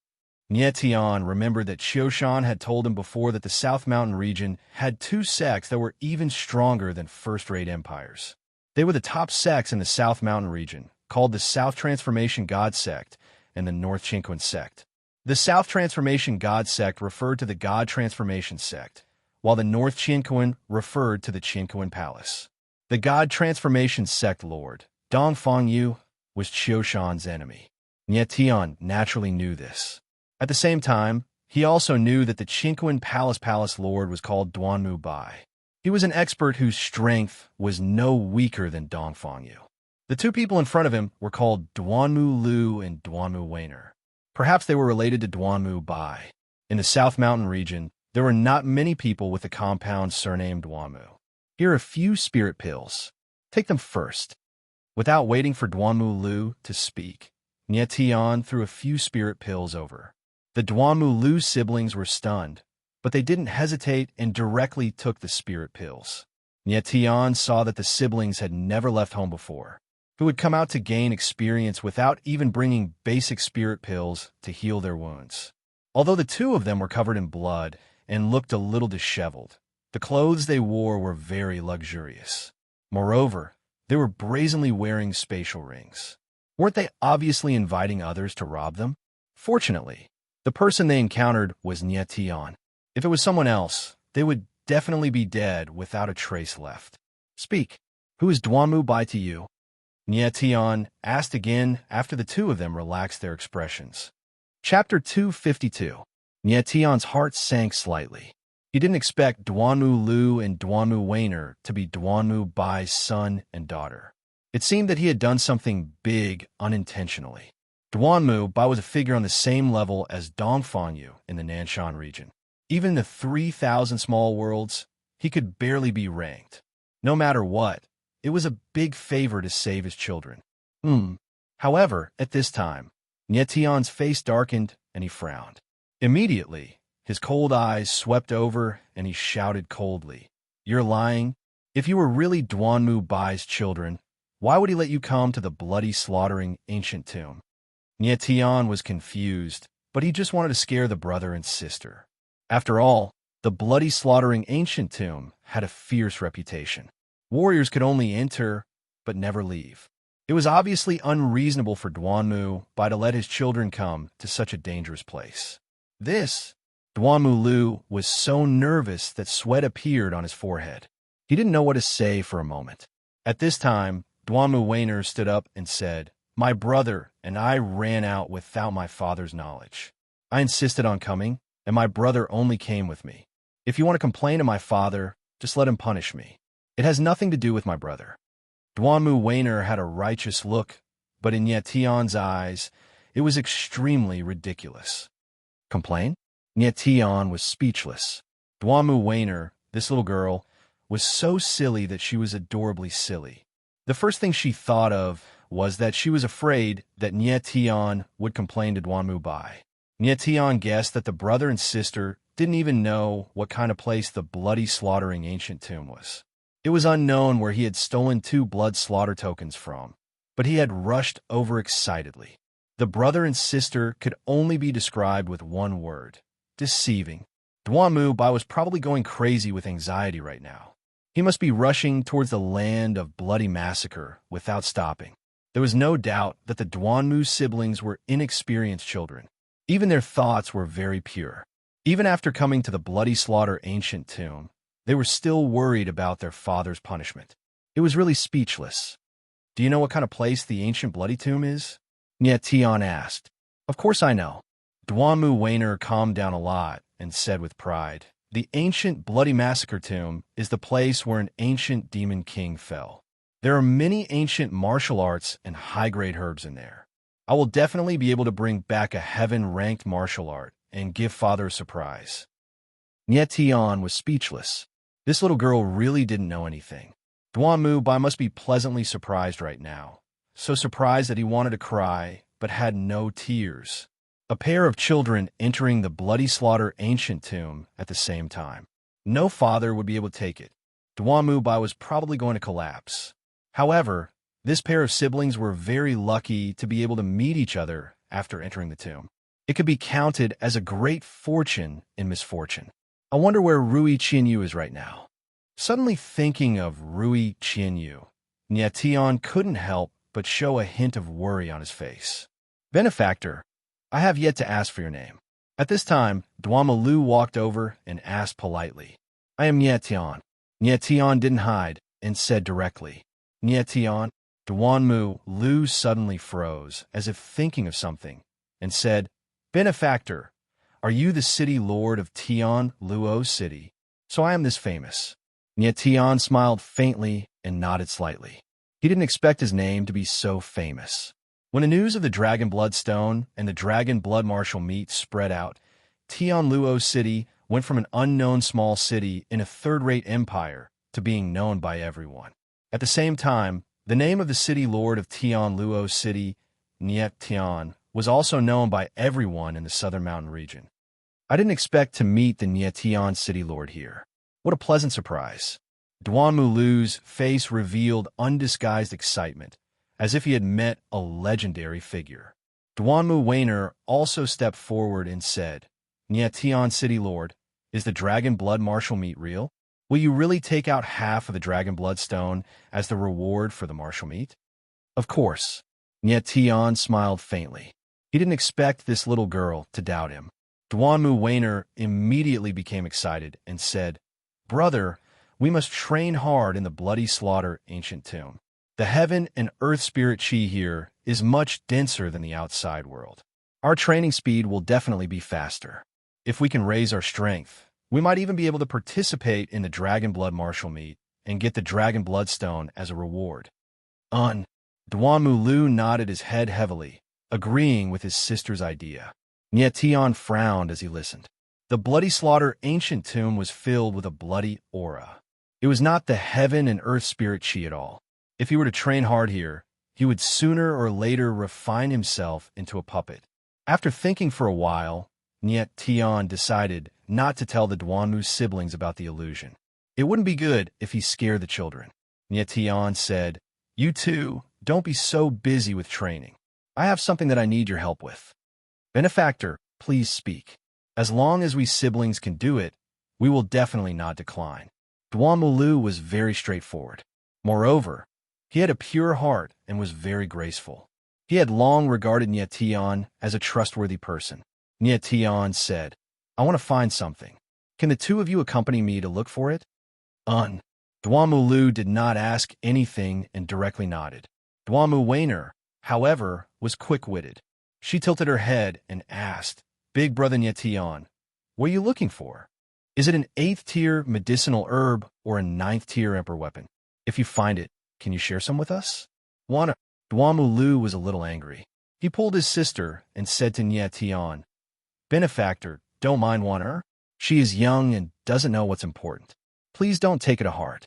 Nyetian remembered that Qiushan had told him before that the South Mountain region had two sects that were even stronger than first-rate empires. They were the top sects in the South Mountain region, called the South Transformation God Sect and the North Chinquan Sect. The South Transformation God Sect referred to the God Transformation Sect, while the North Chinquan referred to the Chinquan Palace. The God Transformation Sect Lord, Dong Fangyu, was Qiushan's enemy. Nyetian naturally knew this. At the same time, he also knew that the Chinquan Palace Lord was called Duanmu Bai. He was an expert whose strength was no weaker than Dong Fangyu. The two people in front of him were called Duanmu Lu and Duanmu Wainer. Perhaps they were related to Duanmu Bai. In the South Mountain region, there were not many people with the compound surname Duanmu. Here are a few spirit pills. Take them first. Without waiting for Duanmu Lu to speak, Nyetian threw a few spirit pills over. The Duanmu Lu siblings were stunned, but they didn't hesitate and directly took the spirit pills. Nyetian saw that the siblings had never left home before, who had come out to gain experience without even bringing basic spirit pills to heal their wounds. Although the two of them were covered in blood and looked a little disheveled, the clothes they wore were very luxurious. Moreover, they were brazenly wearing spatial rings. Weren't they obviously inviting others to rob them? Fortunately, the person they encountered was Nyetian. If it was someone else, they would definitely be dead without a trace left. "Speak. Who is Duanmu Bai to you?" Nyetian asked again after the two of them relaxed their expressions. Chapter 252. Nyetian's heart sank slightly. He didn't expect Duanmu Lu and Duanmu Wainer to be Duanmu Bai's son and daughter. It seemed that he had done something big unintentionally. Duanmu Bai was a figure on the same level as Dong Fangyu in the Nanshan region. Even in the 3,000 small worlds, he could barely be ranked. No matter what, it was a big favor to save his children. However, at this time, Nyetian's face darkened and he frowned. Immediately, his cold eyes swept over and he shouted coldly, "You're lying? If you were really Duanmu Bai's children, why would he let you come to the bloody slaughtering ancient tomb?" Nyetian was confused, but he just wanted to scare the brother and sister. After all, the bloody slaughtering ancient tomb had a fierce reputation. Warriors could only enter, but never leave. It was obviously unreasonable for Duanmu Bai to let his children come to such a dangerous place. Duanmu Lu was so nervous that sweat appeared on his forehead. He didn't know what to say for a moment. At this time, Duanmu Wainer stood up and said, "My brother and I ran out without my father's knowledge. I insisted on coming, and my brother only came with me. If you want to complain to my father, just let him punish me. It has nothing to do with my brother." Duanmu Wainer had a righteous look, but in Nietion's eyes, it was extremely ridiculous. Complain? Nietion was speechless. Duanmu Wainer, this little girl, was so silly that she was adorably silly. The first thing she thought of was that she was afraid that Nietion would complain to Duanmu Bai. Nietion guessed that the brother and sister didn't even know what kind of place the bloody slaughtering ancient tomb was. It was unknown where he had stolen 2 blood slaughter tokens from, but he had rushed over excitedly. The brother and sister could only be described with one word: deceiving. Duanmu Bai was probably going crazy with anxiety right now. He must be rushing towards the land of bloody massacre without stopping. There was no doubt that the Duanmu siblings were inexperienced children. Even their thoughts were very pure. Even after coming to the bloody slaughter ancient tomb, they were still worried about their father's punishment. It was really speechless. "Do you know what kind of place the ancient bloody tomb is?" Nietion asked. "Of course I know." Duanmu Wainer calmed down a lot and said with pride, "The ancient bloody massacre tomb is the place where an ancient demon king fell. There are many ancient martial arts and high-grade herbs in there. I will definitely be able to bring back a heaven-ranked martial art and give father a surprise." Nietion was speechless. This little girl really didn't know anything. Duanmu Bai must be pleasantly surprised right now. So surprised that he wanted to cry, but had no tears. A pair of children entering the bloody slaughter ancient tomb at the same time. No father would be able to take it. Duanmu Bai was probably going to collapse. However, this pair of siblings were very lucky to be able to meet each other after entering the tomb. It could be counted as a great fortune in misfortune. I wonder where Rui Qianyu is right now. Suddenly thinking of Rui Qianyu, Nietion couldn't help but show a hint of worry on his face. "Benefactor, I have yet to ask for your name." At this time, Duanmu Lu walked over and asked politely, "I am Nietion." Nietion didn't hide and said directly, "Nietion." Duanmu Lu suddenly froze, as if thinking of something, and said, "Benefactor, are you the city lord of Tian Luo City? So I am this famous." Nietion smiled faintly and nodded slightly. He didn't expect his name to be so famous. When the news of the Dragon Blood Stone and the Dragon Blood Martial Meat spread out, Tian Luo City went from an unknown small city in a third-rate empire to being known by everyone. At the same time, the name of the city lord of Tian Luo City, Niet Tian, was also known by everyone in the southern mountain region. I didn't expect to meet the Niet Tian city lord here. What a pleasant surprise. Duanmu Lu's face revealed undisguised excitement, as if he had met a legendary figure. Duanmu Wainer also stepped forward and said, "Niet Tian city lord, is the Dragon Blood Martial Meat real? Will you really take out half of the Dragon Blood Stone as the reward for the martial meat?" "Of course." Niet Tian smiled faintly. He didn't expect this little girl to doubt him. Duanmu Wainer immediately became excited and said, "Brother, we must train hard in the bloody slaughter ancient tomb. The heaven and earth spirit chi here is much denser than the outside world. Our training speed will definitely be faster. If we can raise our strength, we might even be able to participate in the Dragon Blood Martial Meat and get the Dragon Blood Stone as a reward." Duanmu Lu nodded his head heavily, agreeing with his sister's idea. Nietion frowned as he listened. The bloody slaughter ancient tomb was filled with a bloody aura. It was not the heaven and earth spirit chi at all. If he were to train hard here, he would sooner or later refine himself into a puppet. After thinking for a while, Nietion decided not to tell the Duanmu siblings about the illusion. It wouldn't be good if he scared the children. Nietion said, "You two, don't be so busy with training. I have something that I need your help with." "Benefactor, please speak. As long as we siblings can do it, we will definitely not decline." Duanmu Lu was very straightforward. Moreover, he had a pure heart and was very graceful. He had long regarded Nietion as a trustworthy person. Nietion said, "I want to find something. Can the two of you accompany me to look for it?" Duamu Lu did not ask anything and directly nodded. Duamu Wainer, however, was quick-witted. She tilted her head and asked, Big Brother Nyetian, what are you looking for? Is it an 8th-tier medicinal herb or a 9th-tier emperor weapon? If you find it, can you share some with us? Duamu Lu was a little angry. He pulled his sister and said to Nyetian, Benefactor, don't mind Waner. She is young and doesn't know what's important. Please don't take it to heart.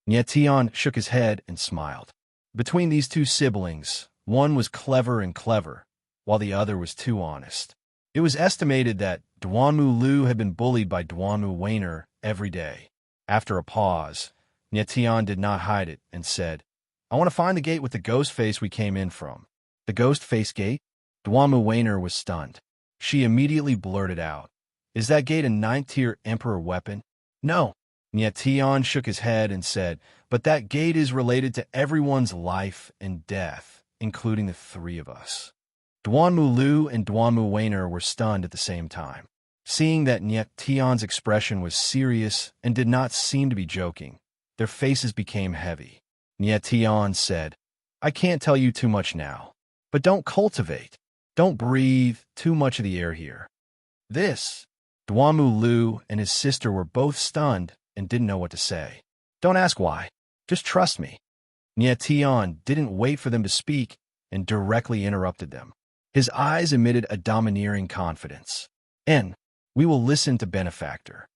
Nyetian shook his head and smiled. Between these two siblings, one was clever and clever, while the other was too honest. It was estimated that Duanmu Lu had been bullied by Duanmu Wainer every day. After a pause, Nyetian did not hide it and said, I want to find the gate with the ghost face we came in from. The ghost face gate? Duanmu Wainer was stunned. She immediately blurted out, Is that gate a 9th-tier emperor weapon? No. Nyetian shook his head and said, But that gate is related to everyone's life and death, including the 3 of us. Duanmu Lu and Duanmu Wainer were stunned at the same time. Seeing that Nyetian's expression was serious and did not seem to be joking, their faces became heavy. Nyetian said, I can't tell you too much now, but don't cultivate. Don't breathe too much of the air here. Duanmu Lu and his sister were both stunned and didn't know what to say. Don't ask why. Just trust me. Nyetian didn't wait for them to speak and directly interrupted them. His eyes emitted a domineering confidence. We will listen to Benefactor.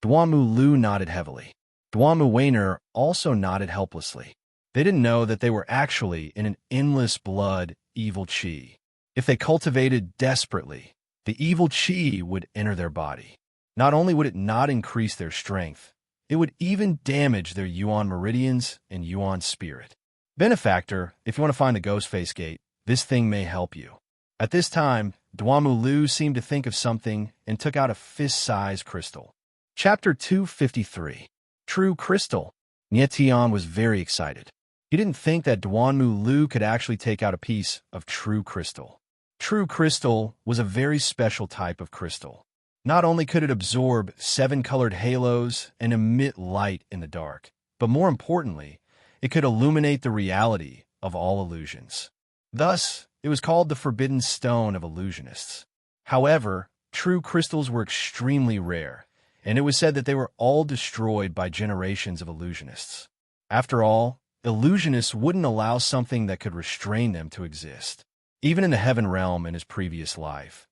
Duanmu Lu nodded heavily. Duanmu Wainer also nodded helplessly. They didn't know that they were actually in an endless blood evil chi. If they cultivated desperately, the evil chi would enter their body. Not only would it not increase their strength, it would even damage their Yuan meridians and Yuan spirit. Benefactor, if you want to find the ghost face gate, this thing may help you. At this time, Duanmu Lu seemed to think of something and took out a fist-sized crystal. Chapter 253. True Crystal. Nyetian was very excited. He didn't think that Duanmu Lu could actually take out a piece of true crystal. True crystal was a very special type of crystal. Not only could it absorb 7 colored halos and emit light in the dark, but more importantly, it could illuminate the reality of all illusions. Thus, it was called the Forbidden Stone of illusionists. However, true crystals were extremely rare, and it was said that they were all destroyed by generations of illusionists. After all, illusionists wouldn't allow something that could restrain them to exist. Even in the heaven realm in his previous life,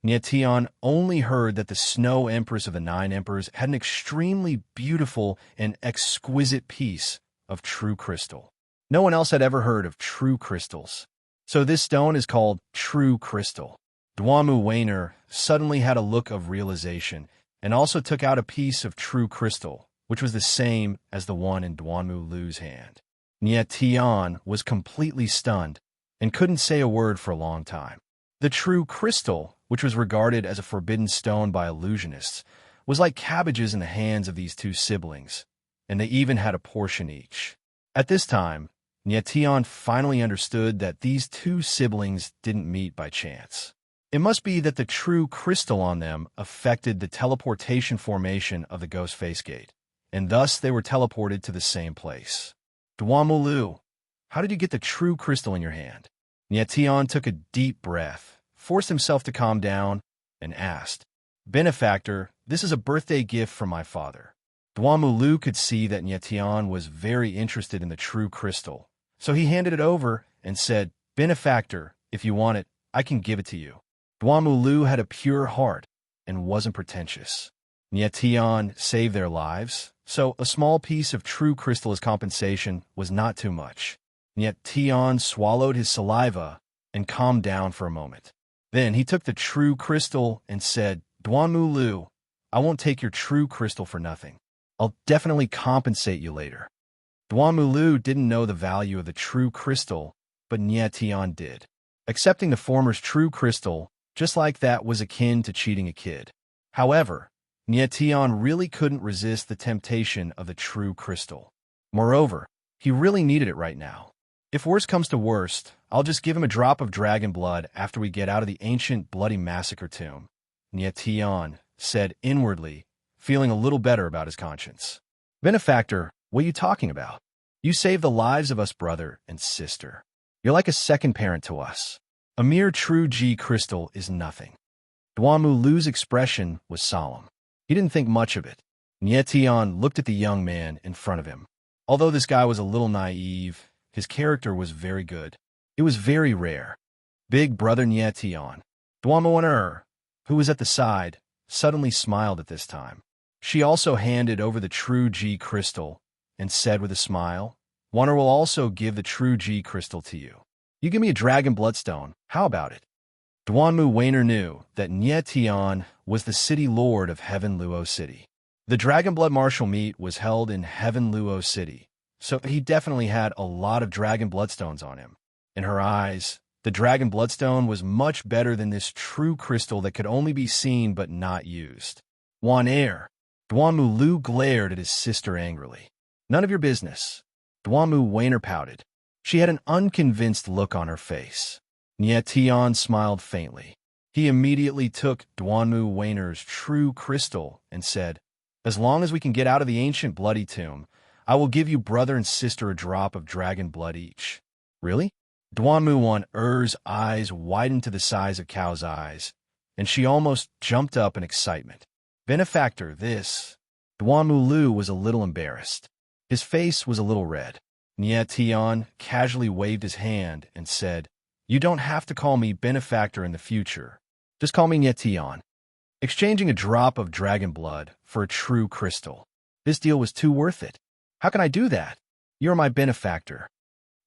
Nyetian only heard that the Snow Empress of the 9 Emperors had an extremely beautiful and exquisite piece of true crystal. No one else had ever heard of true crystals. So this stone is called True Crystal. Duanmu Wainer suddenly had a look of realization and also took out a piece of true crystal, which was the same as the one in Duanmu Lu's hand. Nyetian was completely stunned and couldn't say a word for a long time. The true crystal, which was regarded as a forbidden stone by illusionists, was like cabbages in the hands of these 2 siblings, and they even had a portion each. At this time, Nyetian finally understood that these 2 siblings didn't meet by chance. It must be that the true crystal on them affected the teleportation formation of the Ghost Face Gate, and thus they were teleported to the same place. Duanmu Lu, how did you get the true crystal in your hand? Nyetian took a deep breath, forced himself to calm down, and asked, Benefactor, this is a birthday gift from my father. Duanmu Lu could see that Nyetian was very interested in the true crystal, so he handed it over and said, Benefactor, if you want it, I can give it to you. Duanmu Lu had a pure heart and wasn't pretentious. Nyetian saved their lives, so a small piece of true crystal as compensation was not too much. Nyetian swallowed his saliva and calmed down for a moment. Then he took the true crystal and said, Duanmu Lu, I won't take your true crystal for nothing. I'll definitely compensate you later. Duanmu Lu didn't know the value of the true crystal, but Nyetian did. Accepting the former's true crystal, just like that, was akin to cheating a kid. However, Nyetian really couldn't resist the temptation of the true crystal. Moreover, he really needed it right now. If worst comes to worst, I'll just give him a drop of dragon blood after we get out of the ancient bloody massacre tomb, Nyetian said inwardly, feeling a little better about his conscience. Benefactor, What are you talking about? You saved the lives of us brother and sister. You're like a second parent to us. A mere true G crystal is nothing. Duanmu Lu's expression was solemn. He didn't think much of it. Nietion looked at the young man in front of him. Although this guy was a little naive, his character was very good. It was very rare. Big brother Nietion, Duanmu, who was at the side, suddenly smiled at this time. She also handed over the true G crystal and said with a smile, Wanner will also give the true G crystal to you. You give me a dragon bloodstone. How about it? Duanmu Wainer knew that Nietion was the city lord of Heaven Luo City. The Dragon Blood Martial Meet was held in Heaven Luo City, so he definitely had a lot of dragon bloodstones on him. In her eyes, the dragon bloodstone was much better than this true crystal that could only be seen but not used. Wan'er, Duanmu Lu glared at his sister angrily. None of your business. Duanmu Wainer pouted. She had an unconvinced look on her face. Nietion smiled faintly. He immediately took Duanmu Wainer's true crystal and said, As long as we can get out of the ancient bloody tomb, I will give you brother and sister a drop of dragon blood each. Really? Duanmu Wan'er's eyes widened to the size of Cow's eyes, and she almost jumped up in excitement. Benefactor, this. Duanmu Lu was a little embarrassed. His face was a little red. Nietion casually waved his hand and said, You don't have to call me benefactor in the future. Just call me Nietion. Exchanging a drop of dragon blood for a true crystal. This deal was too worth it. How can I do that? You're my benefactor.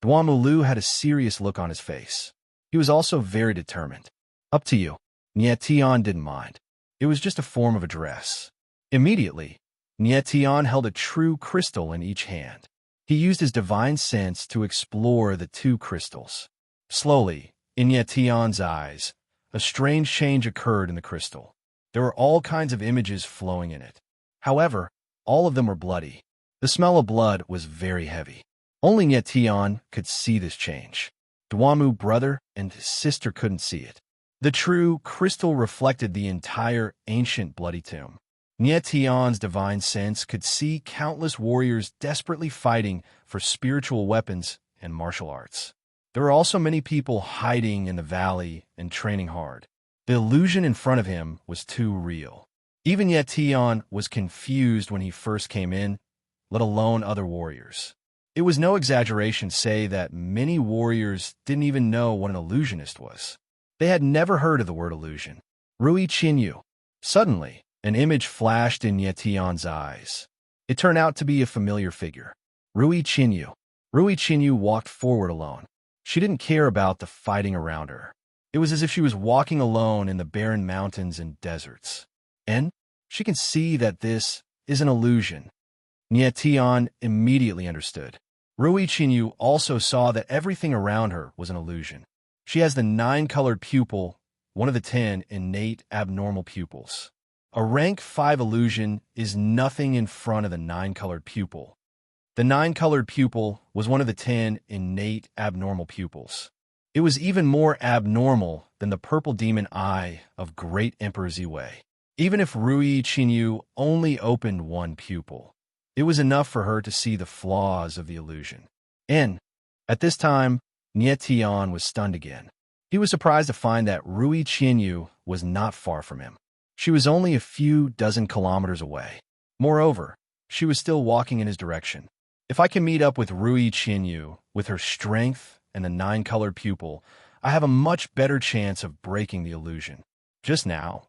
Duanmu Lu had a serious look on his face. He was also very determined. Up to you. Nietion didn't mind. It was just a form of address. Immediately, Nietion held a true crystal in each hand. He used his divine sense to explore the two crystals. Slowly, in Nietion's eyes, a strange change occurred in the crystal. There were all kinds of images flowing in it. However, all of them were bloody. The smell of blood was very heavy. Only Nietion could see this change. Duanmu brother and his sister couldn't see it. The true crystal reflected the entire ancient bloody tomb. Nietion's divine sense could see countless warriors desperately fighting for spiritual weapons and martial arts. There were also many people hiding in the valley and training hard. The illusion in front of him was too real. Even Nietion was confused when he first came in, let alone other warriors. It was no exaggeration to say that many warriors didn't even know what an illusionist was. They had never heard of the word illusion. Rui Qinyu. Suddenly, an image flashed in Nietion's eyes. It turned out to be a familiar figure. Rui Qinyu. Rui Qinyu walked forward alone. She didn't care about the fighting around her. It was as if she was walking alone in the barren mountains and deserts. And she can see that this is an illusion. Nietion immediately understood. Rui Qinyu also saw that everything around her was an illusion. She has the 9-colored pupil, one of the 10 innate abnormal pupils. A rank 5 illusion is nothing in front of the 9-colored pupil. The 9-colored pupil was one of the 10 innate abnormal pupils. It was even more abnormal than the purple demon eye of Great Emperor Ziwei. Even if Rui Qinyu only opened one pupil, it was enough for her to see the flaws of the illusion. And, at this time, Nietion was stunned again. He was surprised to find that Rui Qinyu was not far from him. She was only a few dozen kilometers away. Moreover, she was still walking in his direction. If I can meet up with Rui Qinyu, with her strength and the 9-colored pupil, I have a much better chance of breaking the illusion. Just now,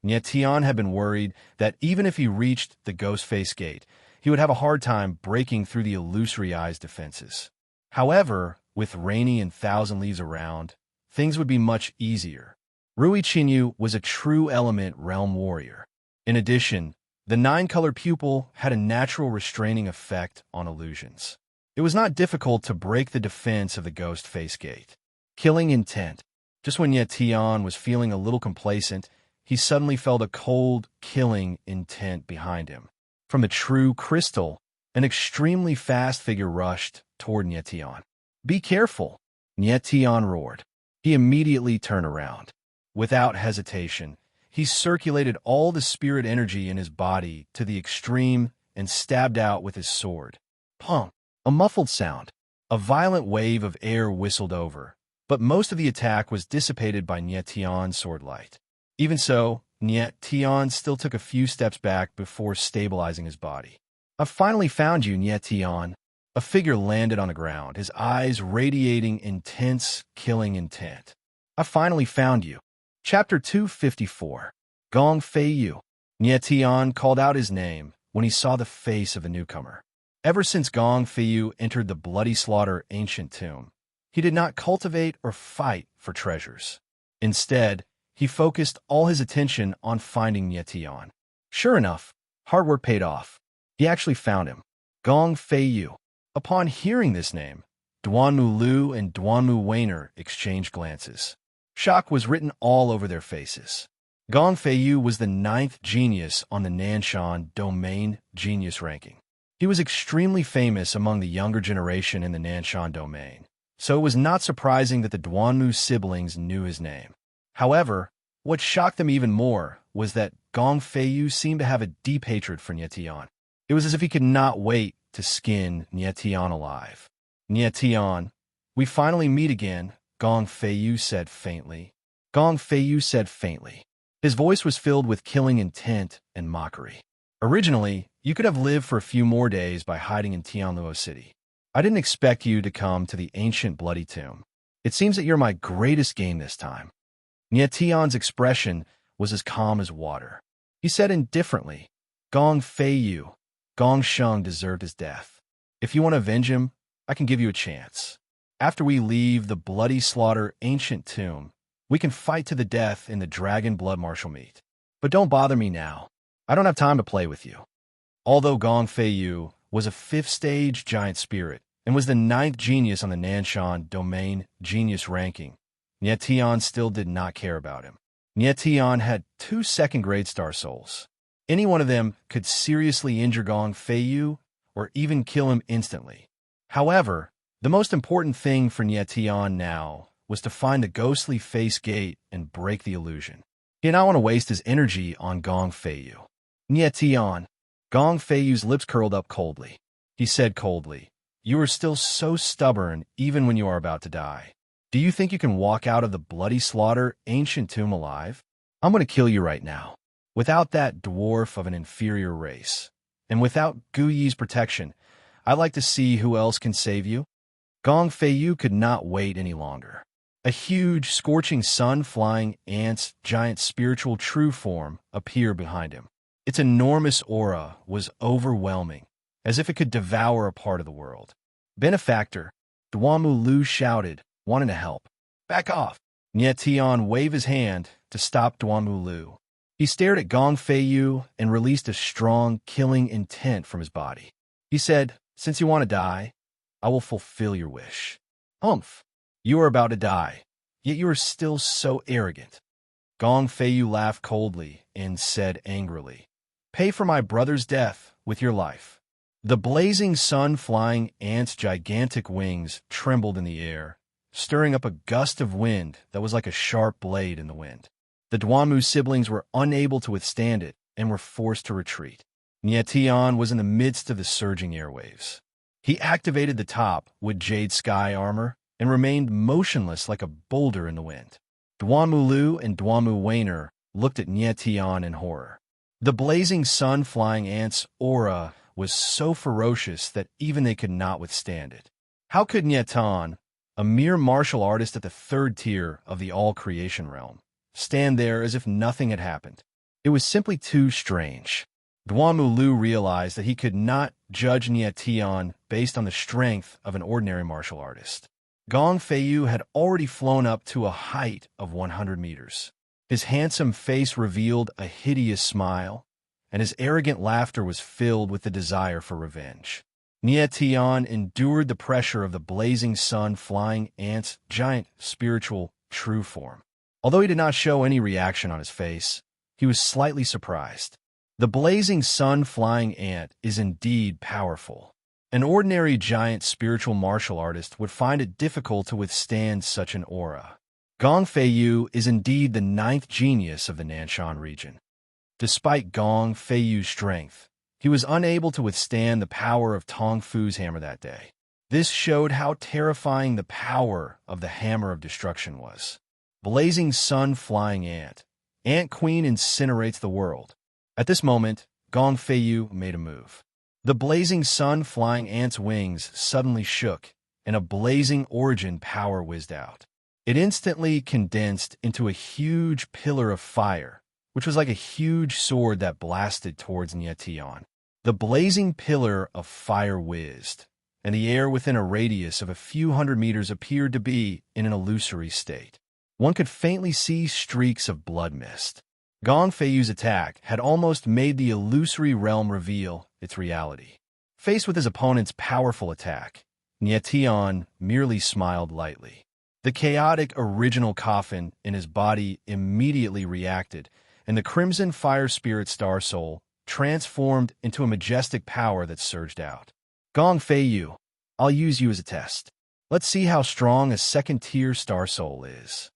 Nietion had been worried that even if he reached the Ghost Face Gate, he would have a hard time breaking through the illusory eye's defenses. However, with Rainy and Thousand Leaves around, things would be much easier. Rui Qinyu was a true element realm warrior. In addition, the 9-colored pupil had a natural restraining effect on illusions. It was not difficult to break the defense of the Ghost Face Gate. Killing intent. Just when Nietion was feeling a little complacent, he suddenly felt a cold, killing intent behind him. From the true crystal, an extremely fast figure rushed toward Nietion. Be careful, Nietion roared. He immediately turned around. Without hesitation, he circulated all the spirit energy in his body to the extreme and stabbed out with his sword. Pong. A muffled sound. A violent wave of air whistled over, but most of the attack was dissipated by Niet Tian's sword light. Even so, Niet Tian still took a few steps back before stabilizing his body. "I've finally found you, Niet Tian." A figure landed on the ground, his eyes radiating intense, killing intent. "I finally found you." Chapter 254. Gong Fei Yu. Niet Tian called out his name when he saw the face of the newcomer. Ever since Gong Fei Yu entered the Bloody Slaughter ancient tomb, he did not cultivate or fight for treasures. Instead, he focused all his attention on finding Niet Tian. Sure enough, hard work paid off. He actually found him. Gong Fei Yu. Upon hearing this name, Duanmu Lu and Duanmu Weiner exchanged glances. Shock was written all over their faces. Gong Fei Yu was the 9th genius on the Nanshan Domain Genius ranking. He was extremely famous among the younger generation in the Nanshan Domain, so it was not surprising that the Duanmu siblings knew his name. However, what shocked them even more was that Gong Fei Yu seemed to have a deep hatred for Niet Tian. It was as if he could not wait to skin Niet Tian alive. "Niet Tian, we finally meet again," Gong Fei Yu said faintly. Gong Fei Yu said faintly. His voice was filled with killing intent and mockery. "Originally, you could have lived for a few more days by hiding in Tianluo City. I didn't expect you to come to the ancient bloody tomb. It seems that you're my greatest game this time." Niet Tian's expression was as calm as water. He said indifferently, "Gong Fei Yu, Gong Sheng deserved his death. If you want to avenge him, I can give you a chance. After we leave the Bloody Slaughter ancient tomb, we can fight to the death in the Dragon Blood Martial meet. But don't bother me now. I don't have time to play with you." Although Gong Fei Yu was a 5th-stage giant spirit and was the 9th genius on the Nanshan Domain Genius ranking, Niet Tian still did not care about him. Niet Tian had 2 second-grade star souls. Any one of them could seriously injure Gong Fei Yu or even kill him instantly. However, the most important thing for Niet Tian now was to find the ghostly face gate and break the illusion. He did not want to waste his energy on Gong Fei Yu. "Niet Tian." Gong Fei Yu's lips curled up coldly. He said coldly, "You are still so stubborn even when you are about to die. Do you think you can walk out of the Bloody Slaughter ancient tomb alive? I'm going to kill you right now. Without that dwarf of an inferior race, and without Gu Yi's protection, I'd like to see who else can save you." Gong Fei Yu could not wait any longer. A huge, scorching sun-flying ant's giant spiritual true form appeared behind him. Its enormous aura was overwhelming, as if it could devour a part of the world. "Benefactor," Duanmu Lu shouted, wanting to help. "Back off." Niet Tian waved his hand to stop Duanmu Lu. He stared at Gong Fei Yu and released a strong, killing intent from his body. He said, "Since you want to die, I will fulfill your wish." "Humph. You are about to die, yet you are still so arrogant." Gong Fei Yu laughed coldly and said angrily, "Pay for my brother's death with your life." The blazing sun-flying ant's gigantic wings trembled in the air, stirring up a gust of wind that was like a sharp blade in the wind. The Duanmu siblings were unable to withstand it and were forced to retreat. Niet Tian was in the midst of the surging airwaves. He activated the top with Jade Sky armor and remained motionless like a boulder in the wind. Duanmu Lu and Duanmu Weiner looked at Niet Tian in horror. The blazing sun-flying ant's aura was so ferocious that even they could not withstand it. How could Niet Tian, a mere martial artist at the 3rd tier of the all-creation realm, stand there as if nothing had happened? It was simply too strange. Duanmu Lu realized that he could not judge Niet Tian based on the strength of an ordinary martial artist. Gong Fei Yu had already flown up to a height of 100 meters. His handsome face revealed a hideous smile, and his arrogant laughter was filled with the desire for revenge. Niet Tian endured the pressure of the blazing sun-flying ant's giant spiritual true form. Although he did not show any reaction on his face, he was slightly surprised. The blazing sun-flying ant is indeed powerful. An ordinary giant spiritual martial artist would find it difficult to withstand such an aura. Gong Fei Yu is indeed the 9th genius of the Nanshan region. Despite Gong Fei Yu's strength, He was unable to withstand the power of Tong Fu's hammer that day. This showed how terrifying the power of the hammer of destruction was. Blazing sun flying ant. Ant Queen incinerates the world. At this moment, Gong Feiyu made a move. The blazing sun flying ant's wings suddenly shook, and a blazing origin power whizzed out. It instantly condensed into a huge pillar of fire, which was like a huge sword that blasted towards Nietian. The blazing pillar of fire whizzed, and the air within a radius of a few hundred meters appeared to be in an illusory state. One could faintly see streaks of blood mist. Gong Feiyu's attack had almost made the illusory realm reveal its reality. Faced with his opponent's powerful attack, Nietian merely smiled lightly. The chaotic original coffin in his body immediately reacted, and the Crimson Fire Spirit Star Soul transformed into a majestic power that surged out. Gong Feiyu, I'll use you as a test. Let's see how strong a second-tier Star Soul is.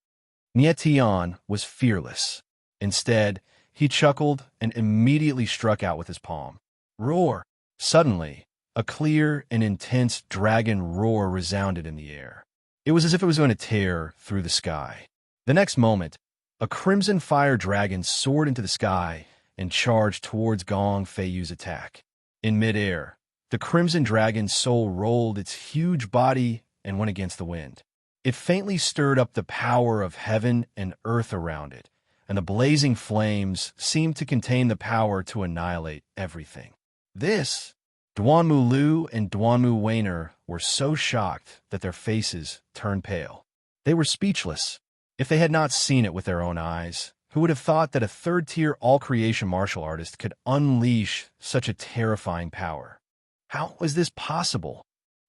Nietian was fearless. Instead, he chuckled and immediately struck out with his palm. Roar! Suddenly, a clear and intense dragon roar resounded in the air. It was as if it was going to tear through the sky. The next moment, a crimson fire dragon soared into the sky and charged towards Gong Feiyu's attack. In midair, the crimson dragon's soul rolled its huge body and went against the wind. It faintly stirred up the power of heaven and earth around it, and the blazing flames seemed to contain the power to annihilate everything. Duanmu Lu and Duanmu Weiner were so shocked that their faces turned pale. They were speechless. If they had not seen it with their own eyes, who would have thought that a third-tier all-creation martial artist could unleash such a terrifying power? How was this possible?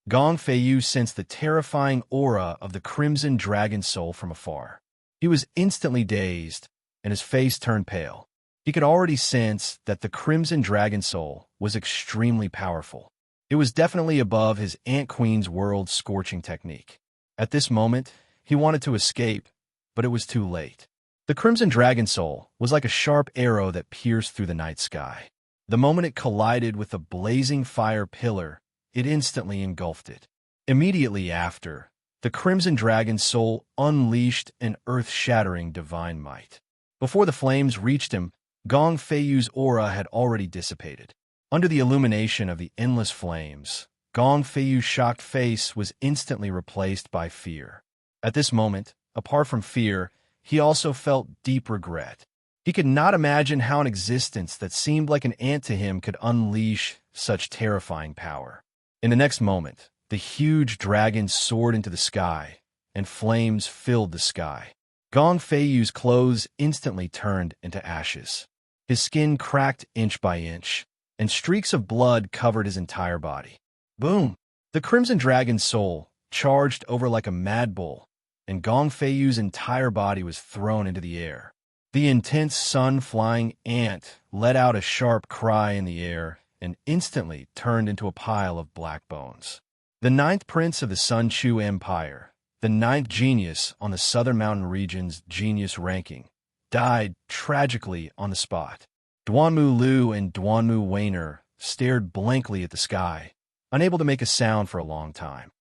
Gong Feiyu sensed the terrifying aura of the Crimson Dragon Soul from afar. He was instantly dazed, and his face turned pale. He could already sense that the Crimson Dragon Soul was extremely powerful. It was definitely above his Ant Queen's world-scorching technique. At this moment, he wanted to escape, but it was too late. The Crimson Dragon Soul was like a sharp arrow that pierced through the night sky. The moment it collided with the blazing fire pillar, it instantly engulfed it. Immediately after, the Crimson Dragon Soul unleashed an earth-shattering divine might. Before the flames reached him, Gong Feiyu's aura had already dissipated. Under the illumination of the endless flames, Gong Feiyu's shocked face was instantly replaced by fear. At this moment, apart from fear, he also felt deep regret. He could not imagine how an existence that seemed like an ant to him could unleash such terrifying power. In the next moment, the huge dragon soared into the sky, and flames filled the sky. Gong Feiyu's clothes instantly turned into ashes. His skin cracked inch by inch, and streaks of blood covered his entire body. Boom! The Crimson Dragon's soul charged over like a mad bull, and Gong Feiyu's entire body was thrown into the air. The intense sun-flying ant let out a sharp cry in the air and instantly turned into a pile of black bones. The ninth prince of the Sun Chu Empire, the ninth genius on the Southern Mountain region's genius ranking, died tragically on the spot. Duanmu Lu and Duanmu Weiner stared blankly at the sky, unable to make a sound for a long time.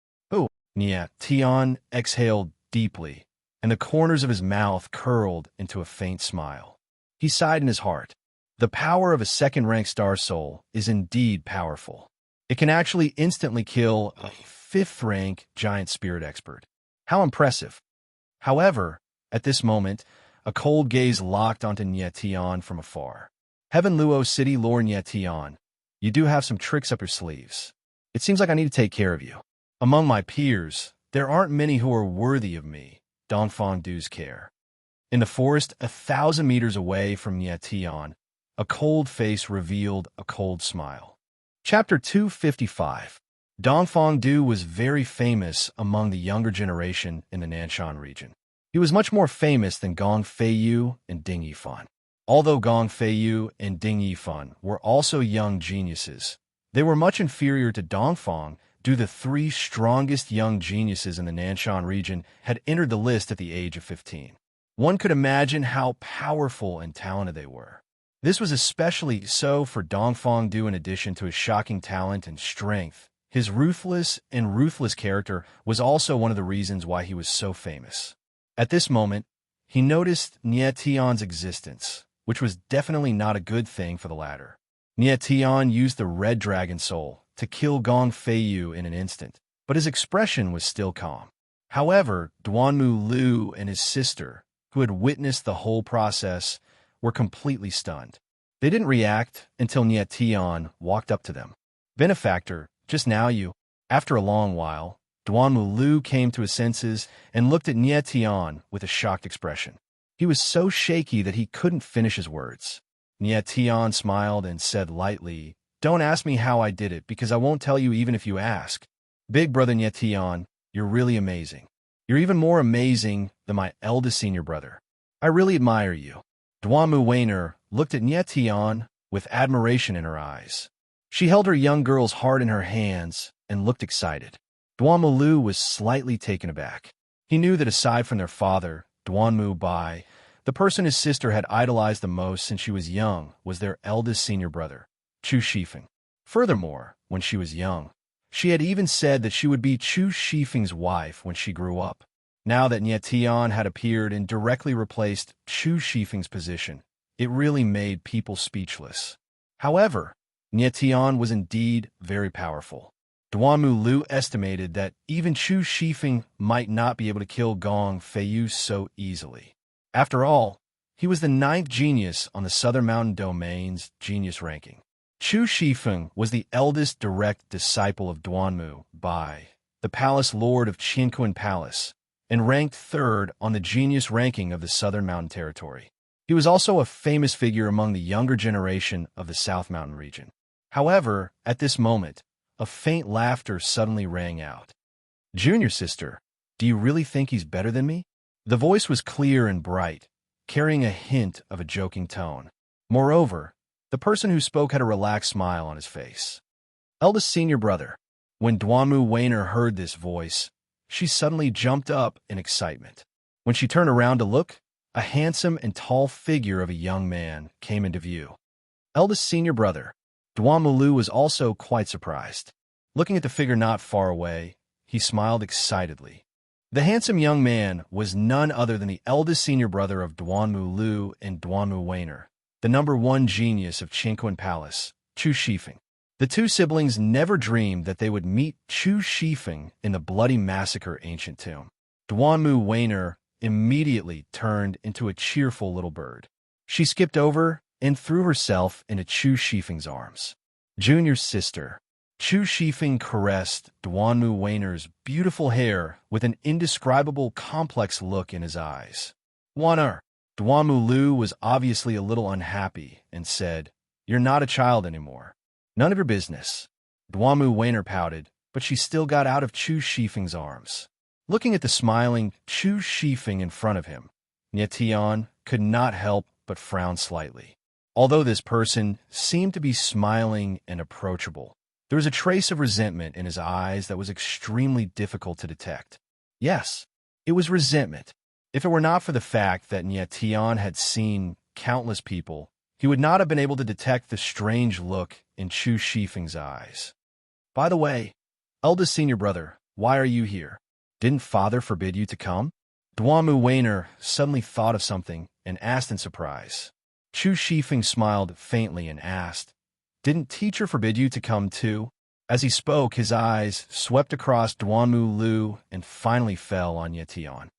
Tian exhaled deeply, and the corners of his mouth curled into a faint smile. He sighed in his heart. The power of a second-rank Star Soul is indeed powerful. It can actually instantly kill a fifth-rank Giant Spirit Expert. How impressive. However, at this moment, a cold gaze locked onto Nietian from afar. Heaven Luo City Lord Nietian, you do have some tricks up your sleeves. It seems like I need to take care of you. Among my peers, there aren't many who are worthy of me, Dongfang Du's care. In the forest 1,000 meters away from Nietian, a cold face revealed a cold smile. Chapter 255. Dongfang Du was very famous among the younger generation in the Nanshan region. He was much more famous than Gong Feiyu and Ding Yifan. Although Gong Feiyu and Ding Yifan were also young geniuses, they were much inferior to Dongfang due to the three strongest young geniuses in the Nanshan region had entered the list at the age of 15. One could imagine how powerful and talented they were. This was especially so for Dongfang Du. In addition to his shocking talent and strength, his ruthless character was also one of the reasons why he was so famous. At this moment, he noticed Nie Tian's existence, which was definitely not a good thing for the latter. Nie Tian used the Red Dragon Soul to kill Gong Feiyu in an instant, but his expression was still calm. However, Duanmu Lu and his sister, who had witnessed the whole process, were completely stunned. They didn't react until Nie Tian walked up to them. "Benefactor, just now you..." After a long while, Duanmu Lu came to his senses and looked at Nie Tian with a shocked expression. He was so shaky that he couldn't finish his words. Nie Tian smiled and said lightly, "Don't ask me how I did it, because I won't tell you even if you ask. Big brother Nie Tian, you're really amazing. You're even more amazing than my eldest senior brother. I really admire you." Duanmu Weiner looked at Nie Tian with admiration in her eyes. She held her young girl's heart in her hands and looked excited. Duanmu Lu was slightly taken aback. He knew that aside from their father, Duanmu Bai, the person his sister had idolized the most since she was young was their eldest senior brother, Chu Shifeng. Furthermore, when she was young, she had even said that she would be Chu Shifeng's wife when she grew up. Now that Nie Tian had appeared and directly replaced Chu Shifeng's position, it really made people speechless. However, Nie Tian was indeed very powerful. Duanmu Lu estimated that even Chu Shifeng might not be able to kill Gong Feiyu so easily. After all, he was the 9th genius on the Southern Mountain Domain's genius ranking. Chu Shifeng was the eldest direct disciple of Duanmu Bai, the palace lord of Qinquan Palace, and ranked 3rd on the genius ranking of the Southern Mountain Territory. He was also a famous figure among the younger generation of the South Mountain region. However, at this moment, a faint laughter suddenly rang out. "Junior sister, do you really think he's better than me?" The voice was clear and bright, carrying a hint of a joking tone. Moreover, the person who spoke had a relaxed smile on his face. "Eldest senior brother." When Duanmu Weiner heard this voice, she suddenly jumped up in excitement. When she turned around to look, a handsome and tall figure of a young man came into view. "Eldest senior brother." Duanmu Lu was also quite surprised. Looking at the figure not far away, he smiled excitedly. The handsome young man was none other than the eldest senior brother of Duanmu Lu and Duanmu Weiner, the #1 genius of Qinquan Palace, Chu Shifeng. The two siblings never dreamed that they would meet Chu Shifeng in the bloody massacre ancient tomb. Duanmu Weiner immediately turned into a cheerful little bird. She skipped over and threw herself into Chu Shifeng's arms. "Junior sister." Chu Shifeng caressed Duanmu Weiner's beautiful hair with an indescribable complex look in his eyes. "Wanner." Duanmu Lu was obviously a little unhappy and said, "You're not a child anymore." "None of your business." Duanmu Weiner pouted, but she still got out of Chu Shifeng's arms. Looking at the smiling Chu Shifeng in front of him, Nie Tian could not help but frown slightly. Although this person seemed to be smiling and approachable, there was a trace of resentment in his eyes that was extremely difficult to detect. Yes, it was resentment. If it were not for the fact that Nie Tian had seen countless people, he would not have been able to detect the strange look in Chu Shifeng's eyes. "By the way, eldest senior brother, why are you here? Didn't father forbid you to come?" Duanmu Weiner suddenly thought of something and asked in surprise. Chu Shifeng smiled faintly and asked, "Didn't teacher forbid you to come too?" As he spoke, his eyes swept across Duanmu Lu and finally fell on Nie Tian.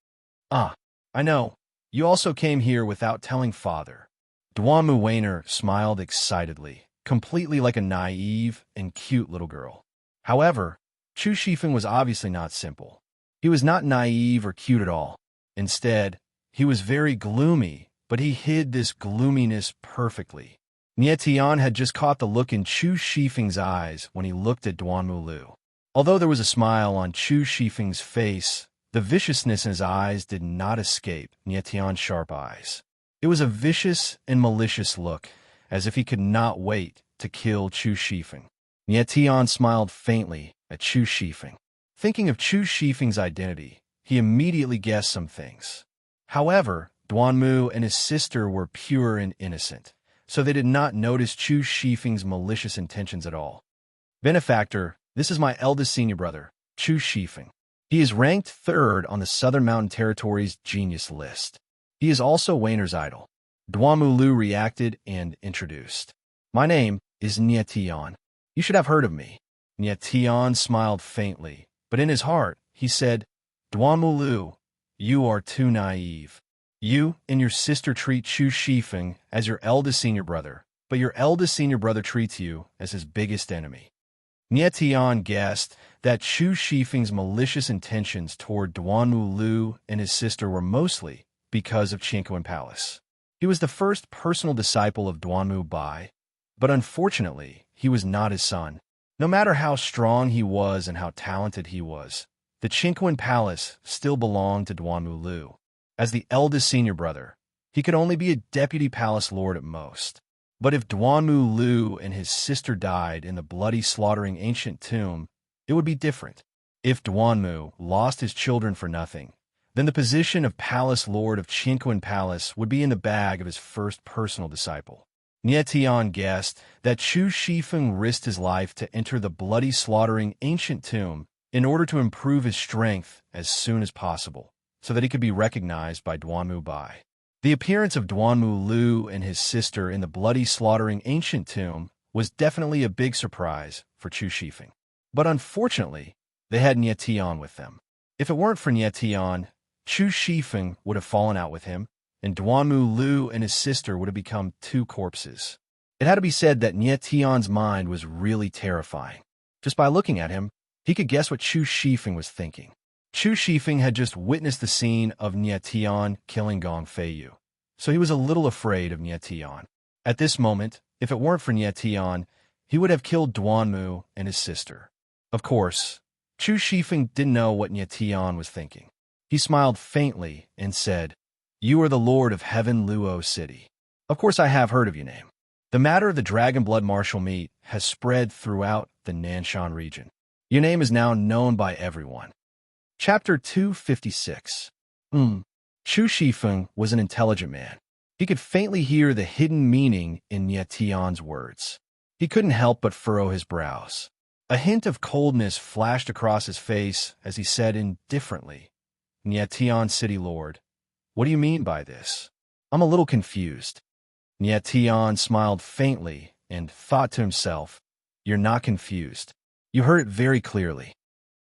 "Ah, I know. You also came here without telling father." Duanmu Weiner smiled excitedly, completely like a naive and cute little girl. However, Chu Shifeng was obviously not simple. He was not naive or cute at all. Instead, he was very gloomy, but he hid this gloominess perfectly. Nie Tian had just caught the look in Chu Shifeng's eyes when he looked at Duanmu Lu. Although there was a smile on Chu Shifeng's face, the viciousness in his eyes did not escape Nie Tian's sharp eyes. It was a vicious and malicious look, as if he could not wait to kill Chu Shifeng. Nie Tian smiled faintly at Chu Shifeng. Thinking of Chu Shifeng's identity, he immediately guessed some things. However, Duanmu and his sister were pure and innocent. so they did not notice Chu Shifeng's malicious intentions at all. Benefactor, this is my eldest senior brother, Chu Shifeng. He is ranked 3rd on the Southern Mountain Territory's genius list. He is also Wayner's idol. Duanmu Lu reacted and introduced. My name is Nie Tian. You should have heard of me. Nie Tian smiled faintly, but in his heart, he said, Duanmu Lu, you are too naive. You and your sister treat Chu Shifeng as your eldest senior brother, but your eldest senior brother treats you as his biggest enemy. Nie Tian guessed that Chu Shifeng's malicious intentions toward Duanmu Lu and his sister were mostly because of Tranquil Palace. He was the first personal disciple of Duanmu Bai, but unfortunately, he was not his son. No matter how strong he was and how talented he was, the Tranquil Palace still belonged to Duanmu Lu. As the eldest senior brother, he could only be a deputy palace lord at most. But if Duanmu Lu and his sister died in the bloody slaughtering ancient tomb, it would be different. If Duanmu lost his children for nothing, then the position of palace lord of Tranquil Palace would be in the bag of his first personal disciple. Nie Tian guessed that Chu Shifeng risked his life to enter the bloody slaughtering ancient tomb in order to improve his strength as soon as possible, so that he could be recognized by Duanmu Bai. The appearance of Duanmu Lu and his sister in the bloody slaughtering ancient tomb was definitely a big surprise for Chu Shifeng. But unfortunately, they had Nie Tian with them. If it weren't for Nie Tian, Chu Shifeng would have fallen out with him, and Duanmu Lu and his sister would have become 2 corpses. It had to be said that Nie Tian's mind was really terrifying. Just by looking at him, he could guess what Chu Shifeng was thinking. Chu Shifeng had just witnessed the scene of Nie Tian killing Gong Feiyu, so he was a little afraid of Nie Tian. At this moment, if it weren't for Nie Tian, he would have killed Duanmu and his sister. Of course, Chu Shifeng didn't know what Nie Tian was thinking. He smiled faintly and said, You are the Lord of Heaven Luo City. Of course I have heard of your name. The matter of the dragon blood martial meat has spread throughout the Nanshan region. Your name is now known by everyone. Chapter 256. Chu Shifeng was an intelligent man. He could faintly hear the hidden meaning in Nie Tian's words. He couldn't help but furrow his brows. A hint of coldness flashed across his face as he said indifferently, Nie Tian City Lord, what do you mean by this? I'm a little confused. Nie Tian smiled faintly and thought to himself, You're not confused. You heard it very clearly.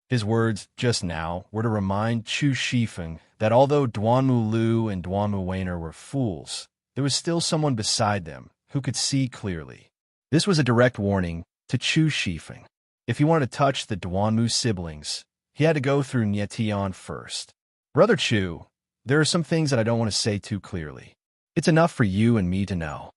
His words just now were to remind Chu Shifeng that although Duanmu Lu and Duanmu Wayner were fools, there was still someone beside them who could see clearly. This was a direct warning to Chu Shifeng. If he wanted to touch the Duanmu siblings, he had to go through Nie Tian first. Brother Chu, there are some things that I don't want to say too clearly. It's enough for you and me to know.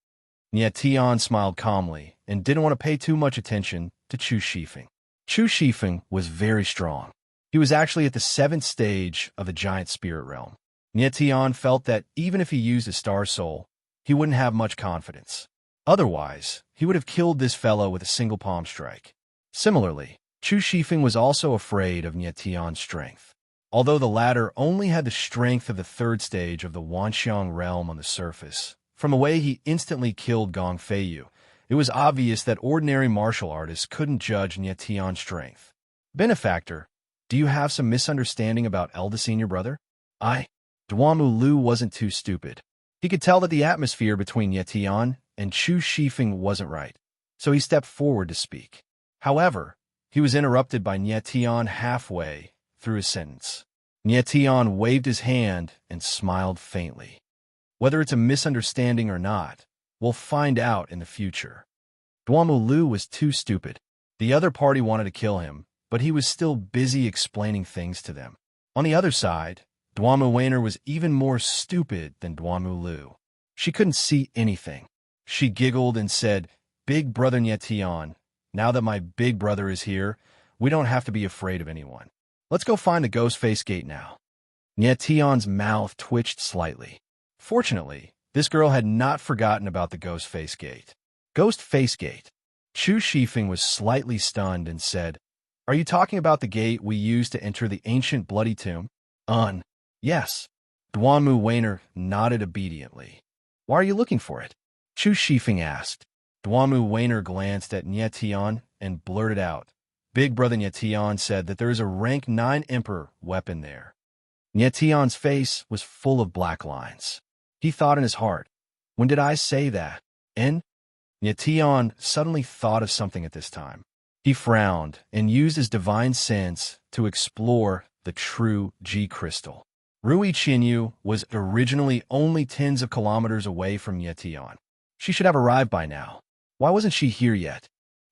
Nie Tian smiled calmly and didn't want to pay too much attention to Chu Shifeng. Chu Shifeng was very strong. He was actually at the 7th stage of the giant spirit realm. Nie Tian felt that even if he used his star soul, he wouldn't have much confidence. Otherwise, he would have killed this fellow with a single palm strike. Similarly, Chu Shifeng was also afraid of Nie Tian's strength. Although the latter only had the strength of the 3rd stage of the Wanxiang realm on the surface, from the way he instantly killed Gong Feiyu, it was obvious that ordinary martial artists couldn't judge Nie Tian's strength. Benefactor, do you have some misunderstanding about eldest senior brother? Duanmu Lu wasn't too stupid. He could tell that the atmosphere between Nie Tian and Chu Shifeng wasn't right, so he stepped forward to speak. However, he was interrupted by Nie Tian halfway through his sentence. Nie Tian waved his hand and smiled faintly. Whether it's a misunderstanding or not, we'll find out in the future. Duanmu Lu was too stupid. The other party wanted to kill him, but he was still busy explaining things to them. On the other side, Duanmu Wayner was even more stupid than Duanmu Lu. She couldn't see anything. She giggled and said, Big brother Nie Tian, now that my big brother is here, we don't have to be afraid of anyone. Let's go find the Ghost Face Gate now. Nie Tian's mouth twitched slightly. Fortunately, this girl had not forgotten about the Ghost Face Gate. Ghost Face Gate. Chu Shifeng was slightly stunned and said, Are you talking about the gate we used to enter the ancient bloody tomb? Yes. Duanmu Wayner nodded obediently. Why are you looking for it? Chu Shifeng asked. Duanmu Wainer glanced at Nyetian and blurted out. Big Brother Nyetian said that there is a rank 9 Emperor weapon there. Nyetian's face was full of black lines. He thought in his heart, when did I say that? And Nyetian suddenly thought of something at this time. He frowned and used his divine sense to explore the true G crystal. Rui Qinyu was originally only tens of kilometers away from Nyetian. She should have arrived by now. Why wasn't she here yet?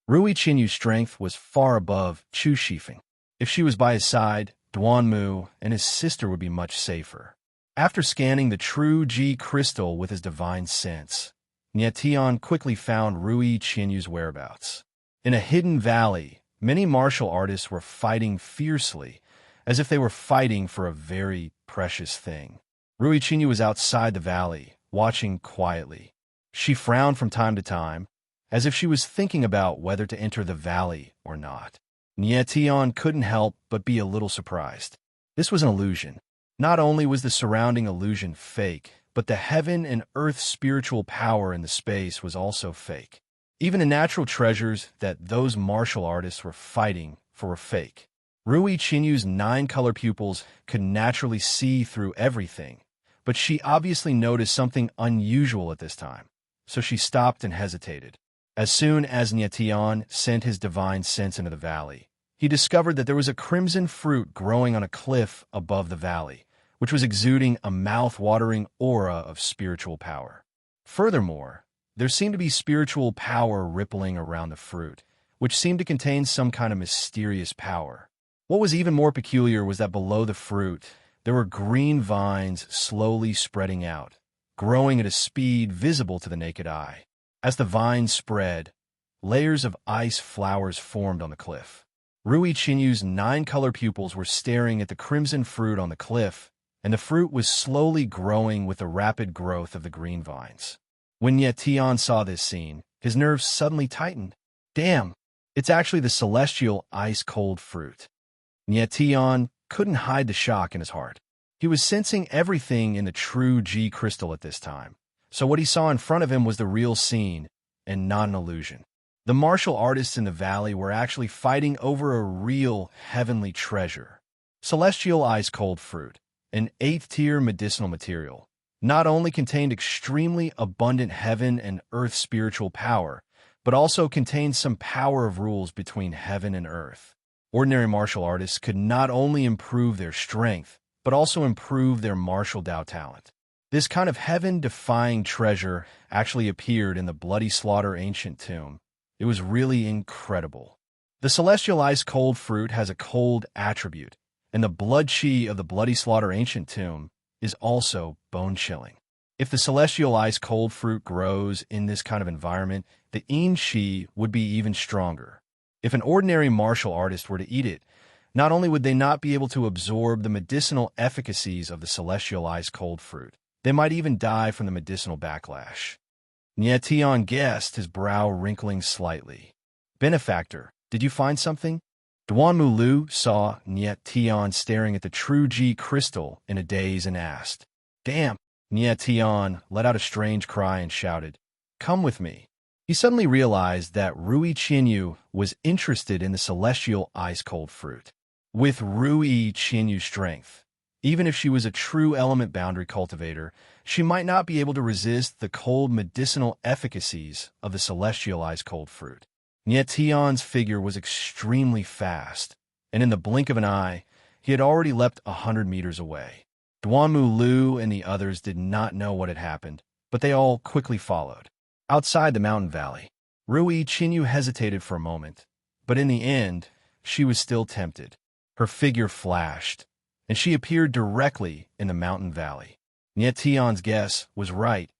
Rui Qinyu's strength was far above Chu Shifeng. If she was by his side, Duanmu and his sister would be much safer. After scanning the true G crystal with his divine sense, Nyetian quickly found Rui Qinyu's whereabouts. In a hidden valley, many martial artists were fighting fiercely, as if they were fighting for a very precious thing. Rui Qinyu was outside the valley, watching quietly. She frowned from time to time, as if she was thinking about whether to enter the valley or not. Nyetian couldn't help but be a little surprised. This was an illusion. Not only was the surrounding illusion fake, but the heaven and earth spiritual power in the space was also fake. Even the natural treasures that those martial artists were fighting for were fake. Rui Qinyu's 9 color pupils could naturally see through everything, but she obviously noticed something unusual at this time, so she stopped and hesitated. As soon as Nyetian sent his divine sense into the valley, he discovered that there was a crimson fruit growing on a cliff above the valley, which was exuding a mouth-watering aura of spiritual power. Furthermore, there seemed to be spiritual power rippling around the fruit, which seemed to contain some kind of mysterious power. What was even more peculiar was that below the fruit, there were green vines slowly spreading out, growing at a speed visible to the naked eye. As the vines spread, layers of ice flowers formed on the cliff. Rui Qinyu's 9 color pupils were staring at the crimson fruit on the cliff, and the fruit was slowly growing with the rapid growth of the green vines. When Nyetian saw this scene, his nerves suddenly tightened. Damn, it's actually the celestial ice-cold fruit. Nyetian couldn't hide the shock in his heart. He was sensing everything in the true G crystal at this time. So what he saw in front of him was the real scene, and not an illusion. The martial artists in the valley were actually fighting over a real heavenly treasure. Celestial ice-cold fruit, an 8th-tier medicinal material, not only contained extremely abundant heaven and earth spiritual power, but also contained some power of rules between heaven and earth. Ordinary martial artists could not only improve their strength, but also improve their martial Dao talent. This kind of heaven-defying treasure actually appeared in the Bloody Slaughter ancient tomb. It was really incredible. The celestial ice-cold fruit has a cold attribute, and the blood chi of the Bloody Slaughter ancient tomb is also bone-chilling. If the celestial ice-cold fruit grows in this kind of environment, the yin chi would be even stronger. If an ordinary martial artist were to eat it, not only would they not be able to absorb the medicinal efficacies of the celestial ice-cold fruit, they might even die from the medicinal backlash. Nyetian guessed, his brow wrinkling slightly. Benefactor, did you find something? Duanmu Lu saw Nyetian staring at the true G crystal in a daze and asked. Damn! Nyetian let out a strange cry and shouted, Come with me. He suddenly realized that Rui Qinyu was interested in the celestial ice-cold fruit. With Rui Qinyu's strength, even if she was a true element boundary cultivator, she might not be able to resist the cold medicinal efficacies of the celestial ice-cold fruit. Nyetian's figure was extremely fast, and in the blink of an eye, he had already leapt 100 meters away. Duanmu Lu and the others did not know what had happened, but they all quickly followed. Outside the mountain valley, Rui Qinyu hesitated for a moment, but in the end, she was still tempted. Her figure flashed, and she appeared directly in the mountain valley. Nyetian's guess was right.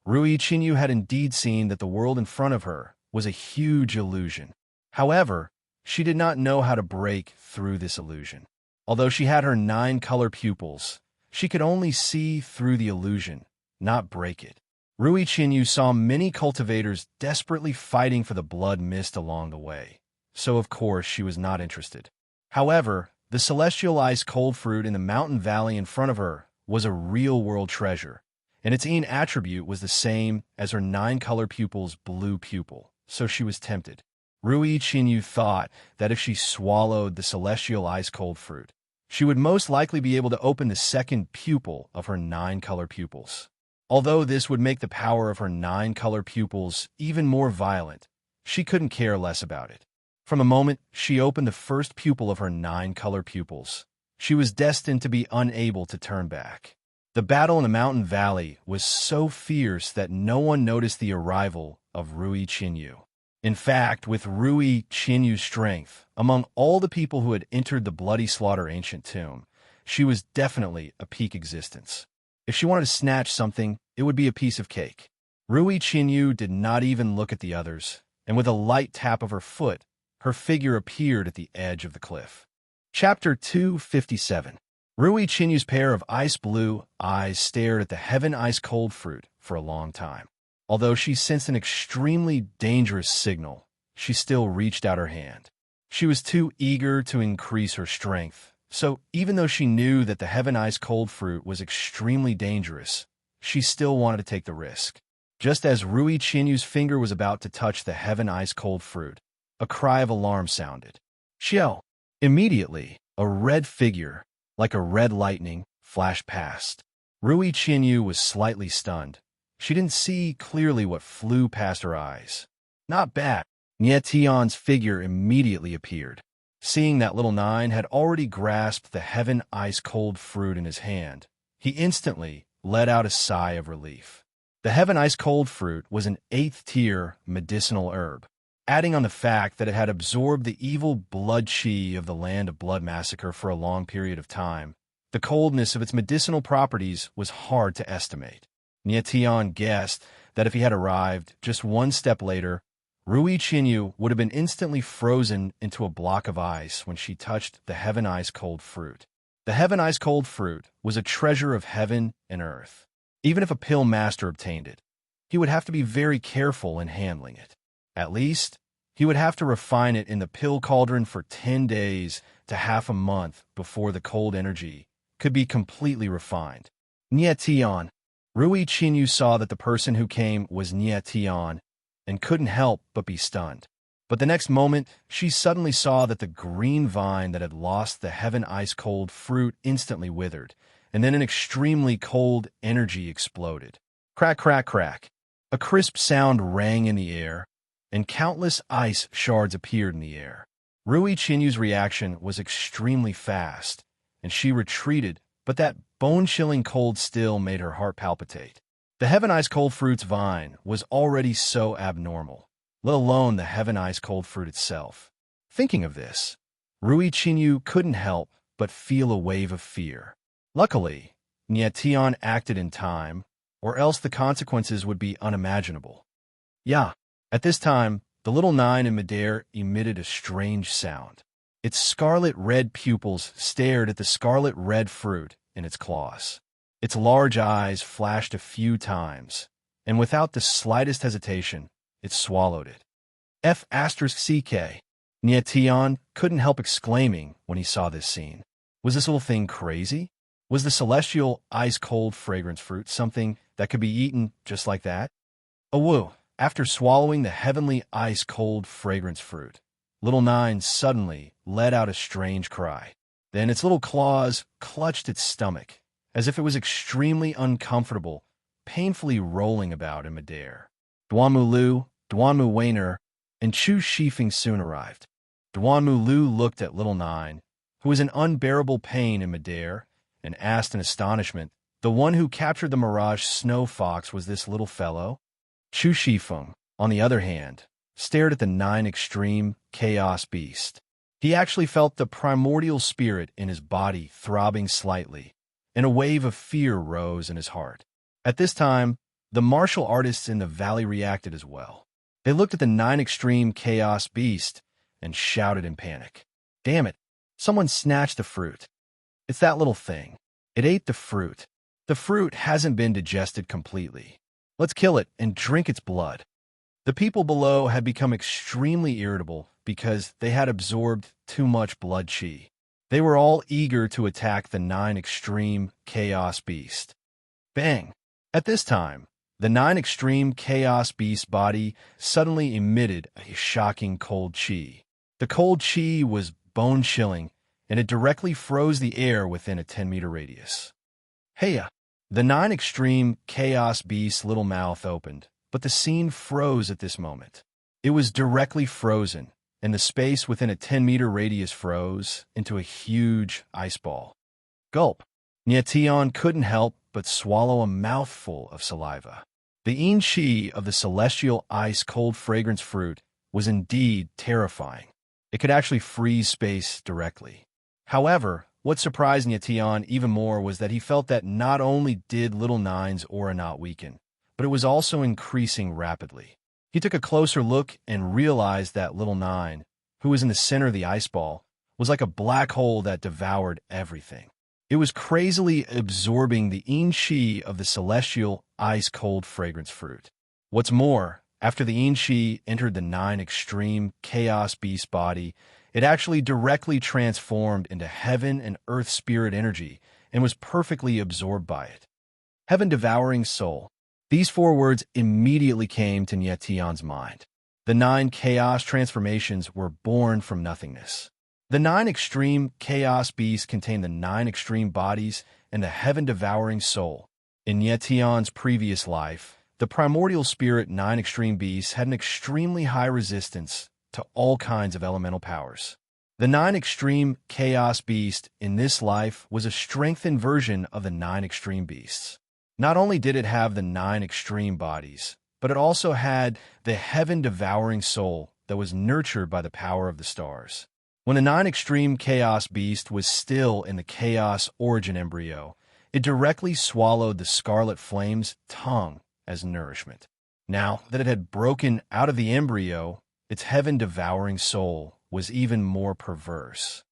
Rui Qinyu had indeed seen that the world in front of her was a huge illusion. However, she did not know how to break through this illusion. Although she had her 9 color pupils, she could only see through the illusion, not break it. Rui Qinyu saw many cultivators desperately fighting for the blood mist along the way, so of course she was not interested. However, the celestial ice-cold fruit in the mountain valley in front of her was a real-world treasure. and its Yin attribute was the same as her 9-color pupil's blue pupil, so she was tempted. Rui Qinyu thought that if she swallowed the celestial ice-cold fruit, she would most likely be able to open the second pupil of her 9-color pupils. Although this would make the power of her 9-color pupils even more violent, she couldn't care less about it. From the moment she opened the first pupil of her 9-color pupils, she was destined to be unable to turn back. The battle in the mountain valley was so fierce that no one noticed the arrival of Rui Qinyu. In fact, with Rui Qinyu's strength, among all the people who had entered the Bloody Slaughter ancient tomb, she was definitely a peak existence. If she wanted to snatch something, it would be a piece of cake. Rui Qinyu did not even look at the others, and with a light tap of her foot, her figure appeared at the edge of the cliff. Chapter 257. Rui Qinyu's pair of ice-blue eyes stared at the heaven ice-cold fruit for a long time. Although she sensed an extremely dangerous signal, she still reached out her hand. She was too eager to increase her strength, so even though she knew that the heaven ice-cold fruit was extremely dangerous, she still wanted to take the risk. Just as Rui Qinyu's finger was about to touch the heaven ice-cold fruit, a cry of alarm sounded. Xiao! Immediately, a red figure, like a red lightning, flashed past. Rui Qinyu was slightly stunned. She didn't see clearly what flew past her eyes. Not bad. Nie Tian's figure immediately appeared. Seeing that little nine had already grasped the heaven ice-cold fruit in his hand, he instantly let out a sigh of relief. The heaven ice-cold fruit was an 8th-tier medicinal herb. Adding on the fact that it had absorbed the evil blood chi of the land of blood massacre for a long period of time, the coldness of its medicinal properties was hard to estimate. Nie Tian guessed that if he had arrived just one step later, Rui Qinyu would have been instantly frozen into a block of ice when she touched the heaven ice-cold fruit. The heaven ice-cold fruit was a treasure of heaven and earth. Even if a pill master obtained it, he would have to be very careful in handling it. At least, he would have to refine it in the pill cauldron for 10 days to half a month before the cold energy could be completely refined. Nie Tian. Rui Qinyu saw that the person who came was Nie Tian and couldn't help but be stunned. But the next moment, she suddenly saw that the green vine that had lost the heaven ice-cold fruit instantly withered, and then an extremely cold energy exploded. Crack, crack, crack. A crisp sound rang in the air, and countless ice shards appeared in the air. Rui Qinyu's reaction was extremely fast, and she retreated, but that bone-chilling cold still made her heart palpitate. The heaven ice-cold fruit's vine was already so abnormal, let alone the heaven ice-cold fruit itself. Thinking of this, Rui Qinyu couldn't help but feel a wave of fear. Luckily, Nie Tian acted in time, or else the consequences would be unimaginable. Yeah. At this time, the little nine in midair emitted a strange sound. Its scarlet-red pupils stared at the scarlet-red fruit in its claws. Its large eyes flashed a few times, and without the slightest hesitation, it swallowed it. F***CK. Nie Tian couldn't help exclaiming when he saw this scene. Was this little thing crazy? Was the celestial ice-cold fragrance fruit something that could be eaten just like that? Awoo! After swallowing the heavenly ice-cold fragrance fruit, little nine suddenly let out a strange cry. Then its little claws clutched its stomach, as if it was extremely uncomfortable, painfully rolling about in midair. Duanmu Lu, Duanmu Weiner, and Chu Shifeng soon arrived. Duanmu Lu looked at little nine, who was in unbearable pain in midair, and asked in astonishment, the one who captured the Mirage Snow Fox was this little fellow? Chu Shifeng, on the other hand, stared at the 9 extreme chaos beast. He actually felt the primordial spirit in his body throbbing slightly, and a wave of fear rose in his heart. At this time, the martial artists in the valley reacted as well. They looked at the 9 extreme chaos beast and shouted in panic. Damn it, someone snatched the fruit. It's that little thing. It ate the fruit. The fruit hasn't been digested completely. Let's kill it and drink its blood. The people below had become extremely irritable because they had absorbed too much blood chi. They were all eager to attack the 9 extreme chaos beast. Bang! At this time, the 9 extreme chaos beast body suddenly emitted a shocking cold chi. The cold chi was bone-chilling, and it directly froze the air within a 10-meter radius. Heya! The 9 extreme chaos beast's little mouth opened, but the scene froze at this moment. It was directly frozen, and the space within a 10-meter radius froze into a huge ice ball. Gulp! Nietion couldn't help but swallow a mouthful of saliva. The inchi of the celestial ice-cold fragrance fruit was indeed terrifying. It could actually freeze space directly. However, what surprised Nietion even more was that he felt that not only did Little Nine's aura not weaken, but it was also increasing rapidly. He took a closer look and realized that Little Nine, who was in the center of the ice ball, was like a black hole that devoured everything. It was crazily absorbing the inchi of the celestial ice-cold fragrance fruit. What's more, after the inchi entered the 9 extreme chaos beast body, it actually directly transformed into heaven and earth spirit energy and was perfectly absorbed by it. Heaven-devouring soul. These 4 words immediately came to Nietion's mind. The 9 chaos transformations were born from nothingness. The 9 extreme chaos beasts contained the 9 extreme bodies and the heaven-devouring soul. In Nietion's previous life, the primordial spirit 9 extreme beasts had an extremely high resistance to all kinds of elemental powers. The 9 extreme chaos beast in this life was a strengthened version of the 9 extreme beasts. Not only did it have the 9 extreme bodies, but it also had the heaven-devouring soul that was nurtured by the power of the stars. When the 9 extreme chaos beast was still in the chaos origin embryo, it directly swallowed the scarlet flame's tongue as nourishment. Now that it had broken out of the embryo, its heaven-devouring soul was even more perverse.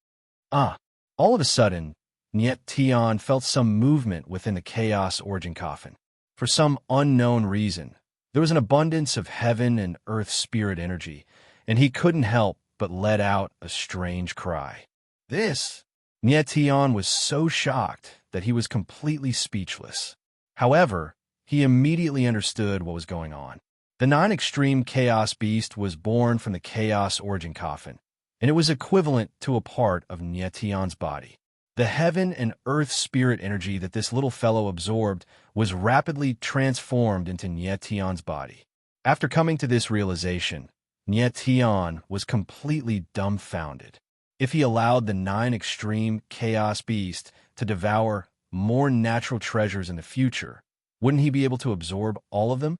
All of a sudden, Nietion felt some movement within the chaos origin coffin. For some unknown reason, there was an abundance of heaven and earth spirit energy, and he couldn't help but let out a strange cry. Nietion was so shocked that he was completely speechless. However, he immediately understood what was going on. The 9 extreme chaos beast was born from the chaos origin coffin, and it was equivalent to a part of Nietion's body. The heaven and earth spirit energy that this little fellow absorbed was rapidly transformed into Nietion's body. After coming to this realization, Nietion was completely dumbfounded. If he allowed the 9 extreme chaos beast to devour more natural treasures in the future, wouldn't he be able to absorb all of them?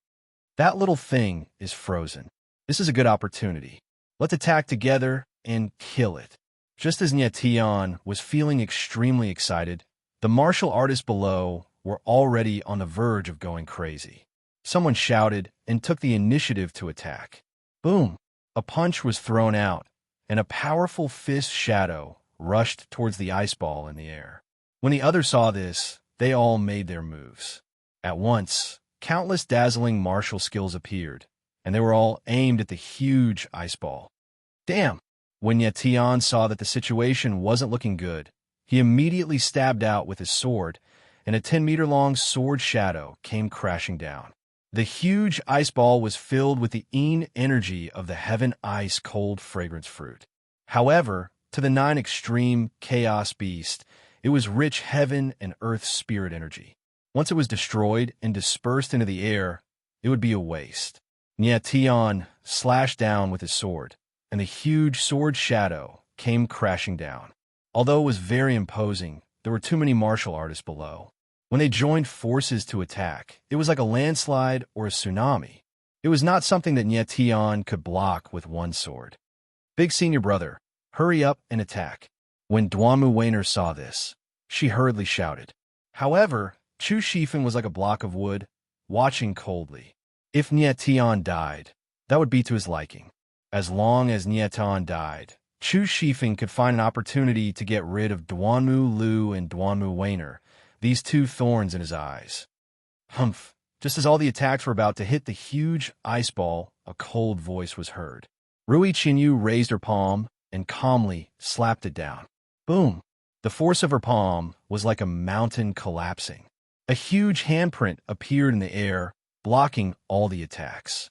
That little thing is frozen. This is a good opportunity. Let's attack together and kill it. Just as Nietion was feeling extremely excited, the martial artists below were already on the verge of going crazy. Someone shouted and took the initiative to attack. Boom! A punch was thrown out, and a powerful fist shadow rushed towards the ice ball in the air. When the others saw this, they all made their moves. At once, countless dazzling martial skills appeared, and they were all aimed at the huge ice ball. Damn! When Nietion saw that the situation wasn't looking good, he immediately stabbed out with his sword, and a 10-meter-long sword shadow came crashing down. The huge ice ball was filled with the energy of the heaven ice cold fragrance fruit. However, to the 9 extreme chaos beast, it was rich heaven and earth spirit energy. Once it was destroyed and dispersed into the air, it would be a waste. Nietion slashed down with his sword, and the huge sword shadow came crashing down. Although it was very imposing, there were too many martial artists below. When they joined forces to attack, it was like a landslide or a tsunami. It was not something that Nietion could block with one sword. Big senior brother, hurry up and attack. When Duanmu Weiner saw this, she hurriedly shouted. However, Chu Shifeng was like a block of wood, watching coldly. If Nietion died, that would be to his liking. As long as Nietion died, Chu Shifeng could find an opportunity to get rid of Duanmu Lu and Duanmu Weiner, these 2 thorns in his eyes. Humph! Just as all the attacks were about to hit the huge ice ball, a cold voice was heard. Rui Qinyu raised her palm and calmly slapped it down. Boom! The force of her palm was like a mountain collapsing. A huge handprint appeared in the air, blocking all the attacks.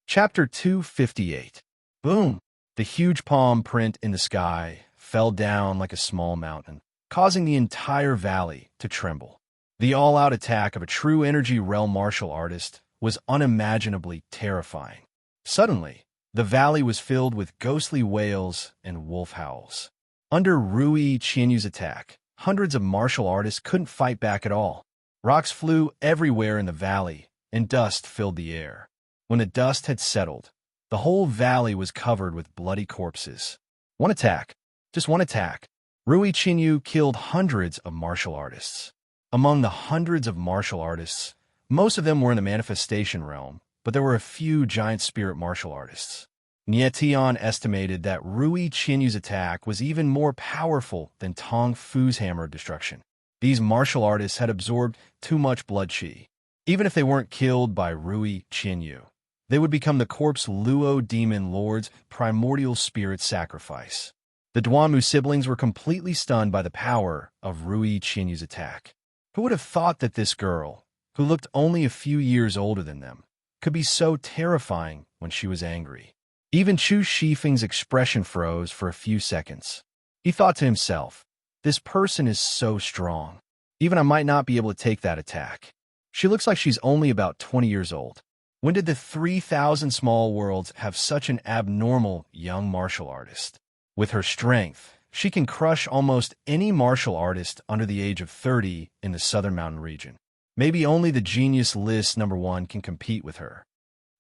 Chapter 258. Boom! The huge palm print in the sky fell down like a small mountain, causing the entire valley to tremble. The all-out attack of a true energy realm martial artist was unimaginably terrifying. Suddenly, the valley was filled with ghostly wails and wolf howls. Under Rui Qianyu's attack, hundreds of martial artists couldn't fight back at all. Rocks flew everywhere in the valley, and dust filled the air. When the dust had settled, the whole valley was covered with bloody corpses. One attack, just one attack, Rui Qianyu killed hundreds of martial artists. Among the hundreds of martial artists, most of them were in the manifestation realm, but there were a few giant spirit martial artists. Nietian estimated that Rui Qianyu's attack was even more powerful than Tong Fu's hammer of destruction. These martial artists had absorbed too much blood qi. Even if they weren't killed by Rui Qianyu, they would become the corpse Luo demon lord's primordial spirit sacrifice. The Duanmu siblings were completely stunned by the power of Rui Qianyu's attack. Who would have thought that this girl, who looked only a few years older than them, could be so terrifying when she was angry? Even Chu Shifeng's expression froze for a few seconds. He thought to himself, this person is so strong. Even I might not be able to take that attack. She looks like she's only about 20 years old. When did the 3,000 small worlds have such an abnormal young martial artist? With her strength, she can crush almost any martial artist under the age of 30 in the Southern Mountain region. Maybe only the Genius List #1 can compete with her.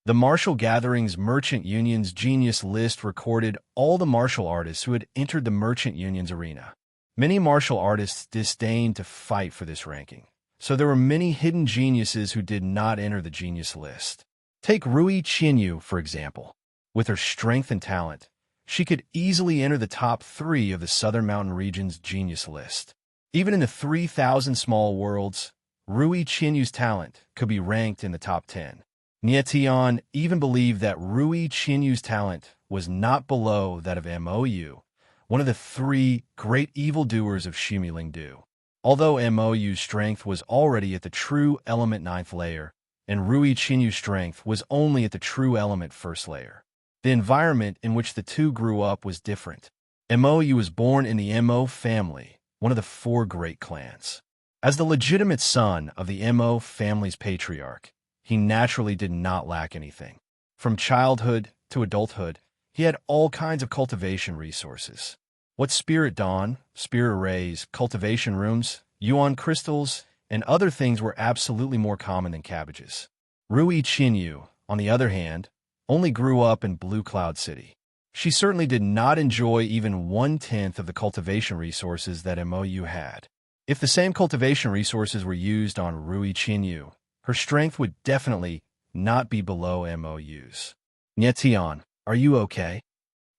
The Martial Gathering's Merchant Union's Genius List recorded all the martial artists who had entered the Merchant Union's arena. Many martial artists disdained to fight for this ranking, so there were many hidden geniuses who did not enter the Genius List. Take Rui Qianyu, for example. With her strength and talent, she could easily enter the top 3 of the Southern Mountain region's Genius List. Even in the 3,000 small worlds, Rui Qianyu's talent could be ranked in the top 10. Nietian even believed that Rui Qianyu's talent was not below that of Mou, one of the 3 great evildoers of Ximilingdu. Although Mou's strength was already at the true element 9th layer, and Rui Qianyu's strength was only at the true element 1st layer, the environment in which the two grew up was different. Mou was born in the Mo family, one of the 4 great clans. As the legitimate son of the Mo family's patriarch, he naturally did not lack anything. From childhood to adulthood, he had all kinds of cultivation resources. What spirit dawn, spirit arrays, cultivation rooms, yuan crystals, and other things were absolutely more common than cabbages. Rui Qianyu, on the other hand, only grew up in Blue Cloud City. She certainly did not enjoy even 1/10 of the cultivation resources that Mou had. If the same cultivation resources were used on Rui Qianyu, her strength would definitely not be below Mou's. Nietian, are you okay?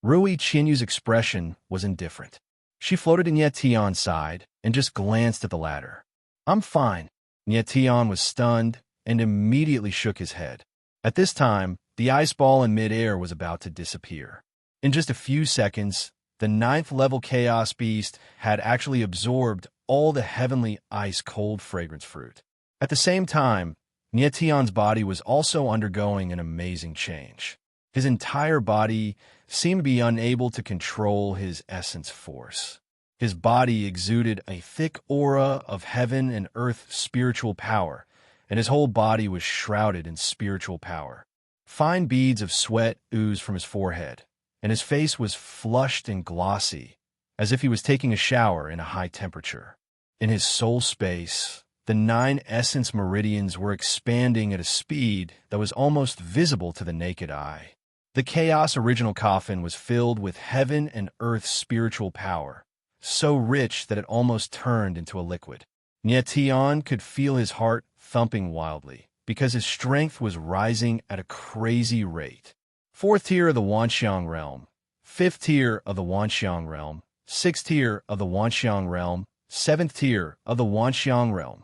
Rui Qianyu's expression was indifferent. She floated to Nietian's side and just glanced at the latter. I'm fine. Nietian was stunned and immediately shook his head. At this time, the ice ball in midair was about to disappear. In just a few seconds, the 9th level Chaos Beast had actually absorbed all the heavenly ice-cold fragrance fruit. At the same time, Nietian's body was also undergoing an amazing change. His entire body seemed to be unable to control his essence force. His body exuded a thick aura of heaven and earth spiritual power, and his whole body was shrouded in spiritual power. Fine beads of sweat oozed from his forehead, and his face was flushed and glossy, as if he was taking a shower in a high temperature. In his soul space, the 9 essence meridians were expanding at a speed that was almost visible to the naked eye. The Chaos Original Coffin was filled with heaven and earth spiritual power, so rich that it almost turned into a liquid. Nietian could feel his heart thumping wildly, because his strength was rising at a crazy rate. 4th tier of the Wanxiang realm, 5th tier of the Wanxiang realm, 6th tier of the Wanxiang realm, 7th tier of the Wanxiang realm.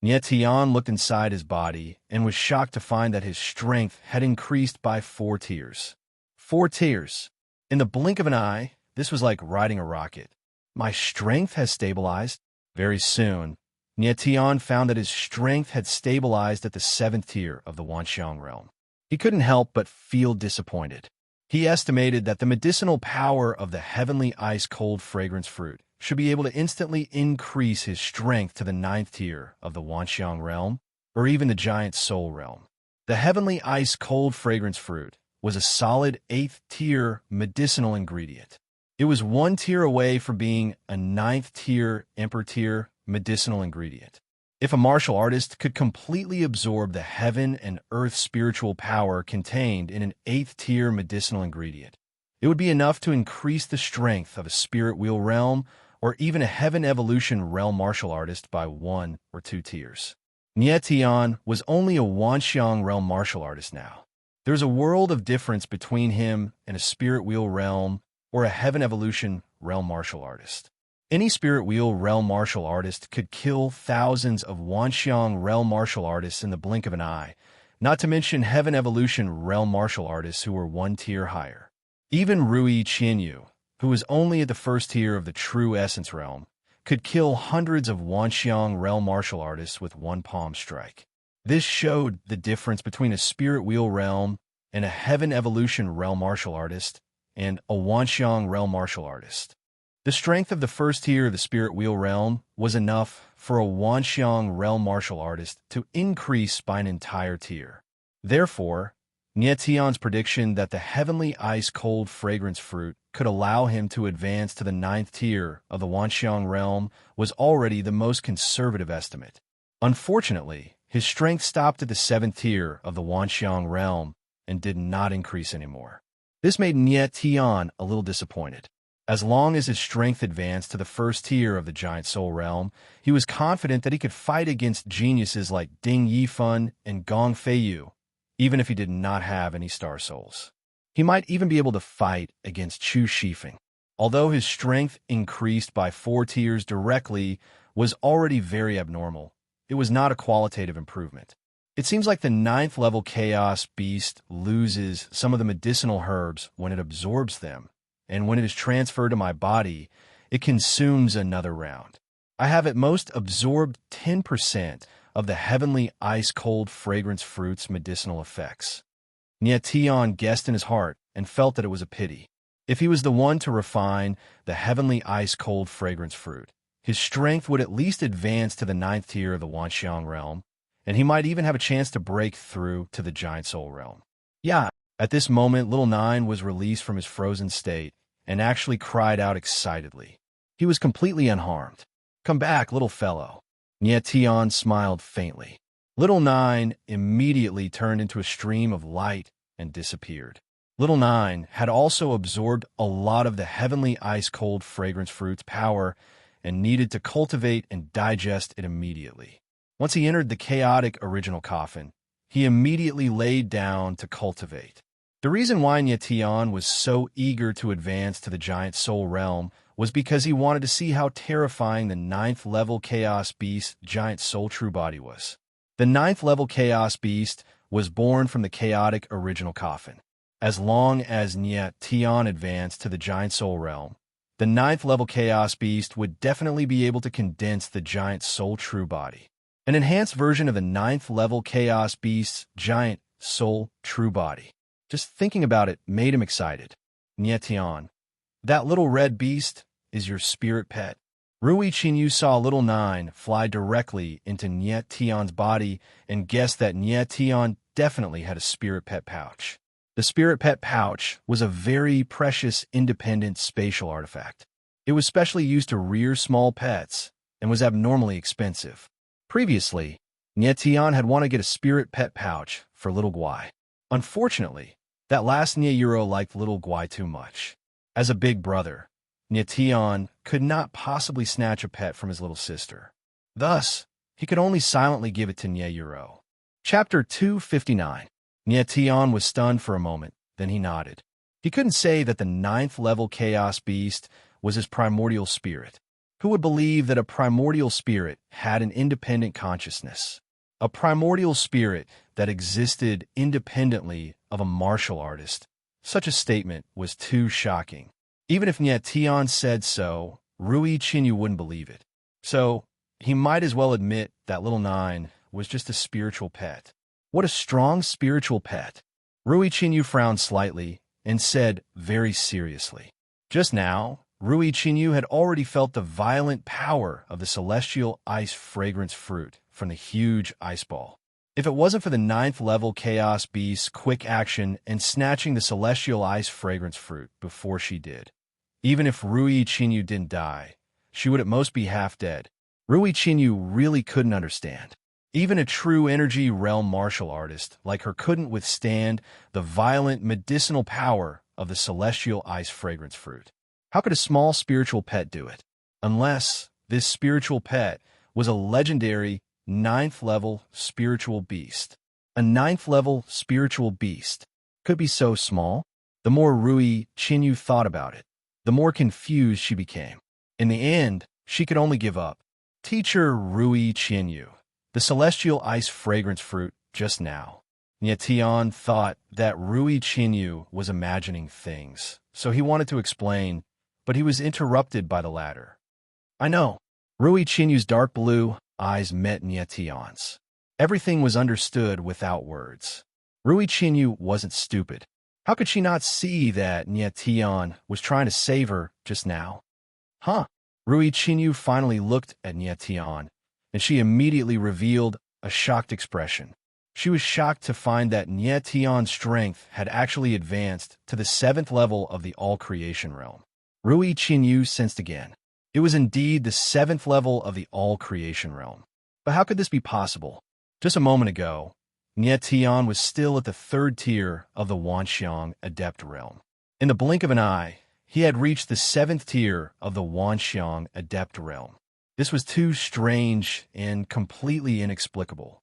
Nietian looked inside his body and was shocked to find that his strength had increased by 4 tiers. 4 tiers. In the blink of an eye, this was like riding a rocket. My strength has stabilized. Very soon, Tian found that his strength had stabilized at the 7th tier of the Wanxiang realm. He couldn't help but feel disappointed. He estimated that the medicinal power of the heavenly ice-cold fragrance fruit should be able to instantly increase his strength to the 9th tier of the Wanxiang realm, or even the giant soul realm. The heavenly ice-cold fragrance fruit was a solid 8th tier medicinal ingredient. It was 1 tier away from being a 9th tier emperor tier medicinal ingredient. If a martial artist could completely absorb the heaven and earth spiritual power contained in an 8th tier medicinal ingredient, it would be enough to increase the strength of a spirit wheel realm or even a heaven evolution realm martial artist by 1 or 2 tiers. Tian was only a Wanxiang realm martial artist now. There's a world of difference between him and a spirit wheel realm or a heaven evolution realm martial artist. Any spirit wheel realm martial artist could kill thousands of Wanxiang realm martial artists in the blink of an eye, not to mention heaven evolution realm martial artists who were 1 tier higher. Even Rui Qianyu, who was only at the 1st tier of the true essence realm, could kill hundreds of Wanxiang realm martial artists with 1 palm strike. This showed the difference between a spirit wheel realm and a heaven evolution realm martial artist and a Wanxiang realm martial artist. The strength of the 1st tier of the spirit wheel realm was enough for a Wanxiang realm martial artist to increase by an entire tier. Therefore, Tian's prediction that the heavenly ice-cold fragrance fruit could allow him to advance to the 9th tier of the Wanxiang realm was already the most conservative estimate. Unfortunately, his strength stopped at the 7th tier of the Wanxiang realm and did not increase anymore. This made Tian a little disappointed. As long as his strength advanced to the 1st tier of the giant soul realm, he was confident that he could fight against geniuses like Ding Yifan and Gong Feiyu, even if he did not have any star souls. He might even be able to fight against Chu Shifeng. Although his strength increased by 4 tiers directly was already very abnormal, it was not a qualitative improvement. It seems like the 9th level Chaos Beast loses some of the medicinal herbs when it absorbs them, and when it is transferred to my body, it consumes another round. I have at most absorbed 10% of the heavenly ice-cold fragrance fruit's medicinal effects. Tian guessed in his heart and felt that it was a pity. If he was the one to refine the heavenly ice-cold fragrance fruit, his strength would at least advance to the 9th tier of the Wanxiang realm, and he might even have a chance to break through to the giant soul realm. Yeah, at this moment, Little Nine was released from his frozen state and actually cried out excitedly. He was completely unharmed. "Come back, little fellow." Tian smiled faintly. Little Nine immediately turned into a stream of light and disappeared. Little Nine had also absorbed a lot of the heavenly ice-cold fragrance fruit's power and needed to cultivate and digest it immediately. Once he entered the chaotic original coffin, he immediately laid down to cultivate. The reason why Tian was so eager to advance to the giant soul realm was because he wanted to see how terrifying the 9th level Chaos Beast giant soul true body was. The 9th level Chaos Beast was born from the chaotic original coffin. As long as Tian advanced to the giant soul realm, the 9th level Chaos Beast would definitely be able to condense the giant soul true body. An enhanced version of the 9th level Chaos Beast's giant soul true body. Just thinking about it made him excited. Tian, that little red beast is your spirit pet. Rui Qinyu saw Little Nine fly directly into Tian's body and guessed that Tian definitely had a spirit pet pouch. The spirit pet pouch was a very precious independent spatial artifact. It was specially used to rear small pets and was abnormally expensive. Previously, Tian had wanted to get a spirit pet pouch for Little Guai. Unfortunately, that last Euro liked Little Guai too much. As a big brother, Tian could not possibly snatch a pet from his little sister. Thus, he could only silently give it to Euro. Chapter 259. Tian was stunned for a moment, then he nodded. He couldn't say that the 9th level Chaos Beast was his primordial spirit. Who would believe that a primordial spirit had an independent consciousness? A primordial spirit that existed independently of a martial artist. Such a statement was too shocking. Even if Tian said so, Rui Qinyu wouldn't believe it. So, he might as well admit that little nine was just a spiritual pet. What a strong spiritual pet. Rui Chinyu frowned slightly and said very seriously. Just now, Rui Chinyu had already felt the violent power of the celestial ice fragrance fruit from the huge ice ball. If it wasn't for the 9th level Chaos Beast's quick action and snatching the celestial ice fragrance fruit before she did, even if Rui Chinyu didn't die, she would at most be half dead. Rui Chinyu really couldn't understand. Even a true energy realm martial artist like her couldn't withstand the violent medicinal power of the celestial ice fragrance fruit. How could a small spiritual pet do it? Unless this spiritual pet was a legendary 9th level spiritual beast. A 9th level spiritual beast could be so small. The more Rui Chinyu thought about it, the more confused she became. In the end, she could only give up. Teacher Rui Chinyu, the celestial ice fragrance fruit just now. Tian thought that Rui Chinyu was imagining things, so he wanted to explain, but he was interrupted by the latter. I know. Rui Chinyu's dark blue eyes met Tian's. Everything was understood without words. Rui Chinyu wasn't stupid. How could she not see that Tian was trying to save her just now? Huh? Rui Chinyu finally looked at Tian, and she immediately revealed a shocked expression. She was shocked to find that Tian's strength had actually advanced to the 7th level of the all-creation realm. Rui Chinyu sensed again. It was indeed the 7th level of the all-creation realm. But how could this be possible? Just a moment ago, Tian was still at the 3rd tier of the Wanxiang Adept realm. In the blink of an eye, he had reached the 7th tier of the Wanxiang Adept realm. This was too strange and completely inexplicable.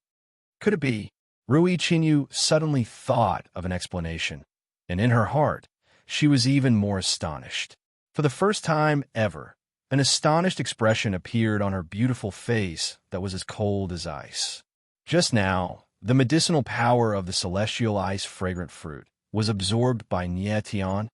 Could it be? Rui Chinyu suddenly thought of an explanation, and in her heart, she was even more astonished. For the first time ever, an astonished expression appeared on her beautiful face that was as cold as ice. Just now, the medicinal power of the celestial ice fragrant fruit was absorbed by Tian.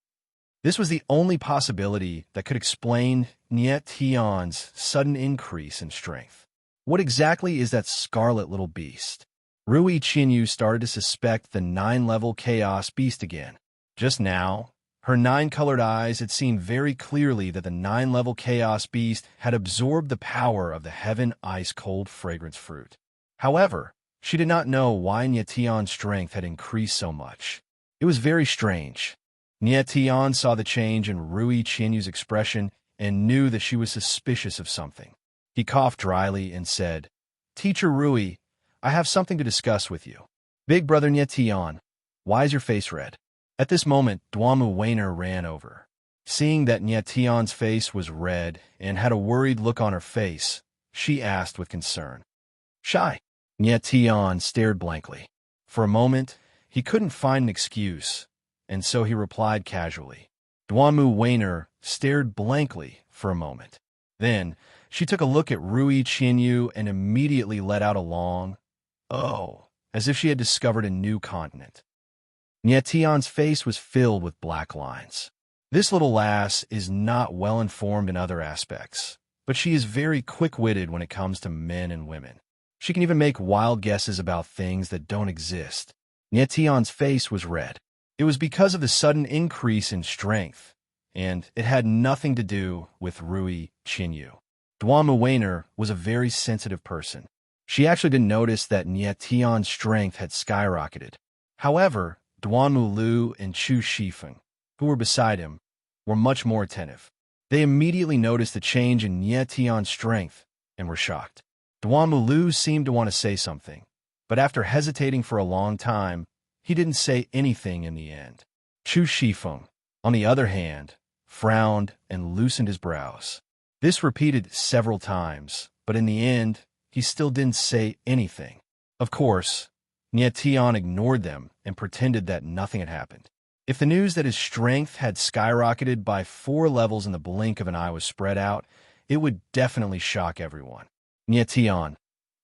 This was the only possibility that could explain Tian's sudden increase in strength. What exactly is that scarlet little beast? Rui Chinyu started to suspect the 9-level Chaos Beast again. Just now, her 9-colored eyes had seen very clearly that the 9-level Chaos Beast had absorbed the power of the Heaven Ice-Cold Fragrance Fruit. However, she did not know why Tian's strength had increased so much. It was very strange. Tian saw the change in Rui Chinyu's expression and knew that she was suspicious of something. He coughed dryly and said, "Teacher Rui, I have something to discuss with you." "Big brother Tian, why is your face red?" At this moment, Duamu Weiner ran over. Seeing that Tian's face was red and had a worried look on her face, she asked with concern. "Shy." Tian stared blankly. For a moment, he couldn't find an excuse, and so he replied casually. Duamu Weiner stared blankly for a moment. Then, she took a look at Rui Chinyu and immediately let out a long, "Oh," as if she had discovered a new continent. Tian's face was filled with black lines. This little lass is not well-informed in other aspects, but she is very quick-witted when it comes to men and women. She can even make wild guesses about things that don't exist. Tian's face was red. It was because of the sudden increase in strength, and it had nothing to do with Rui Chinyu. Duamu Weiner was a very sensitive person. She actually didn't notice that Tian's strength had skyrocketed. However, Duanmu Lu and Chu Shifeng, who were beside him, were much more attentive. They immediately noticed the change in Tian's strength and were shocked. Duanmu Lu seemed to want to say something, but after hesitating for a long time, he didn't say anything in the end. Chu Shifeng, on the other hand, frowned and loosened his brows. This repeated several times, but in the end, he still didn't say anything. Of course, Tian ignored them and pretended that nothing had happened. If the news that his strength had skyrocketed by 4 levels in the blink of an eye was spread out, it would definitely shock everyone. "Tian,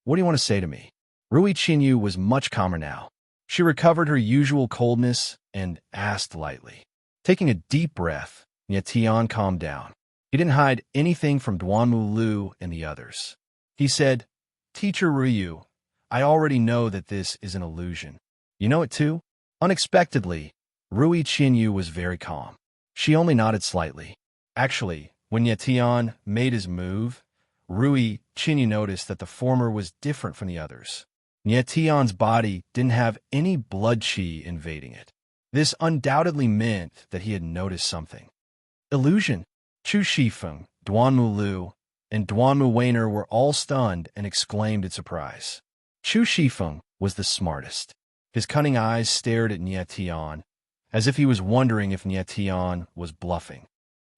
what do you want to say to me?" Rui Chinyu was much calmer now. She recovered her usual coldness and asked lightly. Taking a deep breath, Tian calmed down. He didn't hide anything from Duanmu Lu and the others. He said, "Teacher Ryu, I already know that this is an illusion. You know it too?" Unexpectedly, Rui Chinyu was very calm. She only nodded slightly. Actually, when Yetian made his move, Rui Chinyu noticed that the former was different from the others. Yetian's body didn't have any blood chi invading it. This undoubtedly meant that he had noticed something. Illusion. Chu Shifeng, Duanmu Lu, and Duanmu Weiner were all stunned and exclaimed in surprise. Chu Shifeng was the smartest. His cunning eyes stared at Nie Tian, as if he was wondering if Nie Tian was bluffing.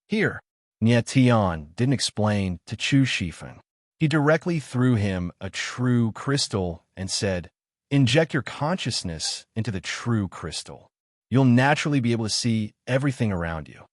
Here, Nie Tian didn't explain to Chu Shifeng. He directly threw him a true crystal and said, "Inject your consciousness into the true crystal. You'll naturally be able to see everything around you."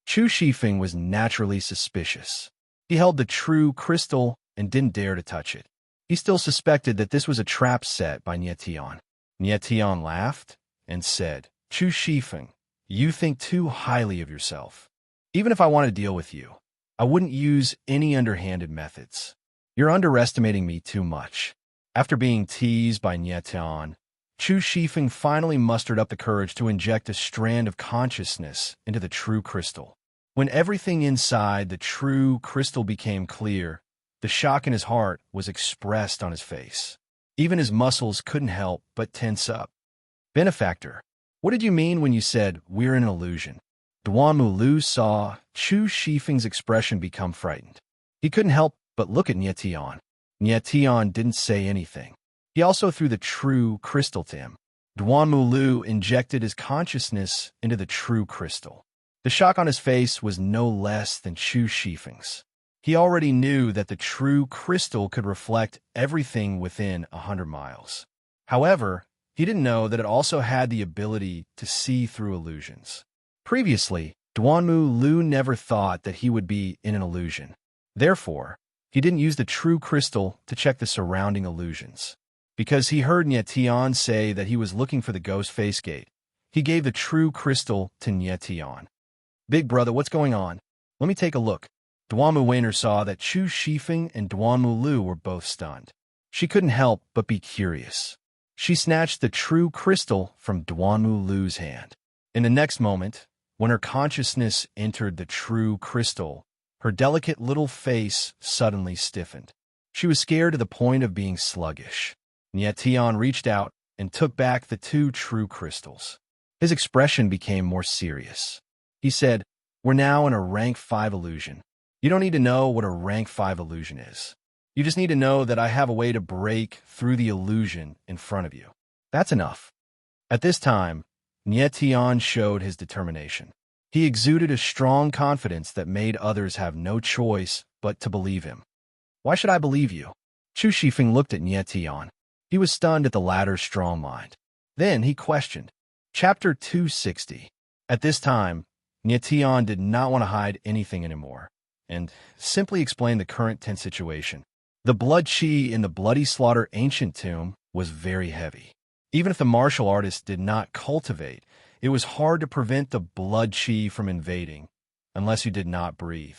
Chu Shifeng was naturally suspicious. He held the true crystal and didn't dare to touch it. He still suspected that this was a trap set by Nie Tian. Nie Tian laughed and said, "Chu Shifeng, you think too highly of yourself. Even if I want to deal with you, I wouldn't use any underhanded methods. You're underestimating me too much." After being teased by Nie Tian, Chu Shifeng finally mustered up the courage to inject a strand of consciousness into the true crystal. When everything inside the true crystal became clear, the shock in his heart was expressed on his face. Even his muscles couldn't help but tense up. "Benefactor, what did you mean when you said we're in an illusion?" Duanmu Lu saw Chu Shifeng's expression become frightened. He couldn't help but look at Nie Tian. Nie Tian didn't say anything. He also threw the true crystal to him. Duanmu Lu injected his consciousness into the true crystal. The shock on his face was no less than Chu Shifeng's. He already knew that the true crystal could reflect everything within 100 miles. However, he didn't know that it also had the ability to see through illusions. Previously, Duanmu Lu never thought that he would be in an illusion. Therefore, he didn't use the true crystal to check the surrounding illusions. Because he heard Nie Tian say that he was looking for the ghost face gate, he gave the true crystal to Nie Tian. "Big brother, what's going on? Let me take a look." Duanmu Weiner saw that Chu Shifeng and Duanmu Lu were both stunned. She couldn't help but be curious. She snatched the true crystal from Duanmu Lu's hand. In the next moment, when her consciousness entered the true crystal, her delicate little face suddenly stiffened. She was scared to the point of being sluggish. Nie Tian reached out and took back the two true crystals. His expression became more serious. He said, "We're now in a rank 5 illusion. You don't need to know what a rank 5 illusion is. You just need to know that I have a way to break through the illusion in front of you. That's enough." At this time, Nie Tian showed his determination. He exuded a strong confidence that made others have no choice but to believe him. "Why should I believe you?" Chu Shifeng looked at Nie Tian. He was stunned at the latter's strong mind. Then he questioned. Chapter 260. At this time, Nie Tian did not want to hide anything anymore, and simply explained the current tense situation. The blood chi in the Bloody Slaughter ancient tomb was very heavy. Even if the martial artist did not cultivate, it was hard to prevent the blood chi from invading, unless you did not breathe.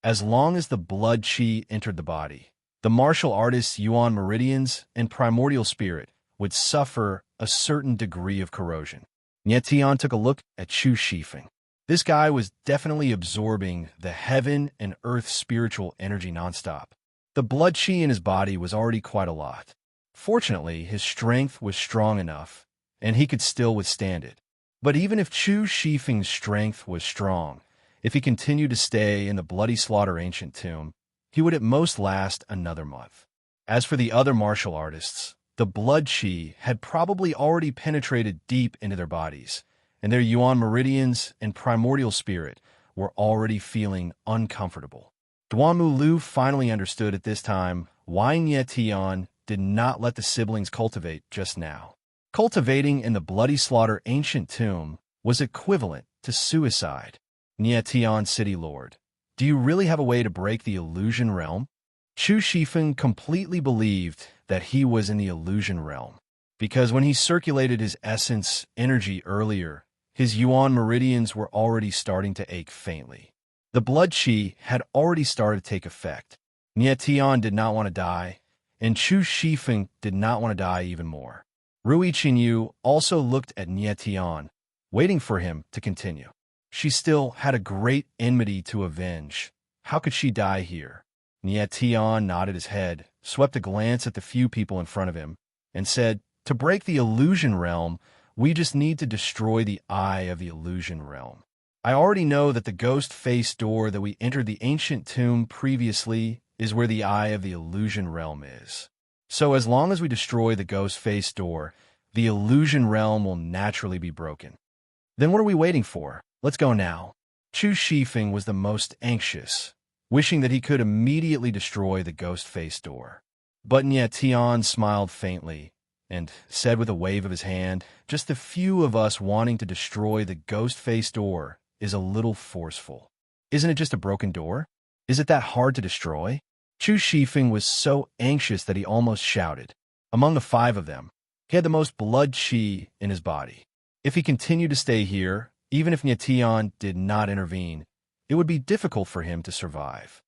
As long as the blood chi entered the body, the martial artist's yuan meridians and primordial spirit would suffer a certain degree of corrosion. Nie Tian took a look at Chu Shifeng. This guy was definitely absorbing the heaven and earth spiritual energy nonstop. The blood chi in his body was already quite a lot. Fortunately, his strength was strong enough, and he could still withstand it. But even if Chu Shifeng's strength was strong, if he continued to stay in the Bloody Slaughter ancient tomb, he would at most last another month. As for the other martial artists, the blood chi had probably already penetrated deep into their bodies, and their yuan meridians and primordial spirit were already feeling uncomfortable. Duanmu Lu finally understood at this time why Nie Tian did not let the siblings cultivate just now. Cultivating in the Bloody Slaughter ancient tomb was equivalent to suicide. Nie Tian City Lord, do you really have a way to break the illusion realm? Chu Shifeng completely believed that he was in the illusion realm, because when he circulated his essence energy earlier, his yuan meridians were already starting to ache faintly. The blood chi had already started to take effect. Nietian did not want to die, and Chu Shifeng did not want to die even more. Rui Qinyu also looked at Nietian, waiting for him to continue. She still had a great enmity to avenge. How could she die here? Nietian nodded his head, swept a glance at the few people in front of him, and said, "To break the illusion realm, we just need to destroy the eye of the illusion realm. I already know that the ghost face door that we entered the ancient tomb previously is where the eye of the illusion realm is. So as long as we destroy the ghost face door, the illusion realm will naturally be broken. Then what are we waiting for? Let's go now." Chu Shifeng was the most anxious, wishing that he could immediately destroy the ghost face door. But Nietian smiled faintly and said with a wave of his hand, "Just the few of us wanting to destroy the ghost face door is a little forceful. Isn't it just a broken door? Is it that hard to destroy?" Chu Shifeng was so anxious that he almost shouted. Among the five of them, he had the most blood qi in his body. If he continued to stay here, even if Nietian did not intervene, it would be difficult for him to survive.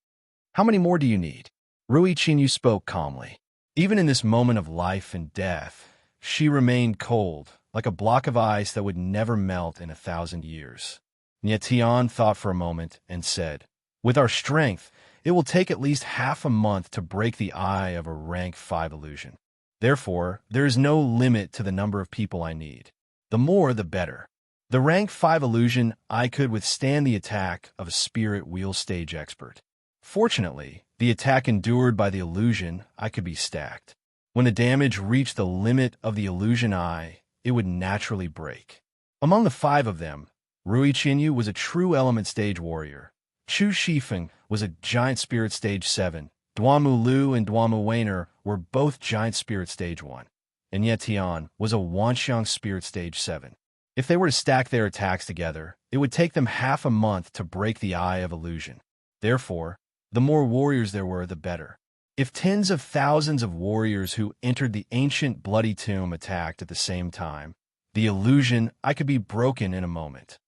"How many more do you need?" Rui Qinyu spoke calmly. Even in this moment of life and death, she remained cold, like a block of ice that would never melt in 1,000 years. Nietian thought for a moment and said, "With our strength, it will take at least half a month to break the eye of a rank 5 illusion. Therefore, there is no limit to the number of people I need. The more, the better. The rank 5 illusion, I could withstand the attack of a spirit wheel stage expert. Fortunately, the attack endured by the illusion, I could be stacked. When the damage reached the limit of the illusion eye, it would naturally break." Among the 5 of them, Rui Qinyu was a true element stage warrior. Chu Shifeng was a giant spirit stage 7. Duanmu Lu and Duanmu Weiner were both giant spirit stage 1. And Nietian was a Wanxiang spirit stage 7. If they were to stack their attacks together, it would take them half a month to break the eye of illusion. Therefore, the more warriors there were, the better. If tens of thousands of warriors who entered the ancient bloody tomb attacked at the same time, the illusion I could be broken in a moment.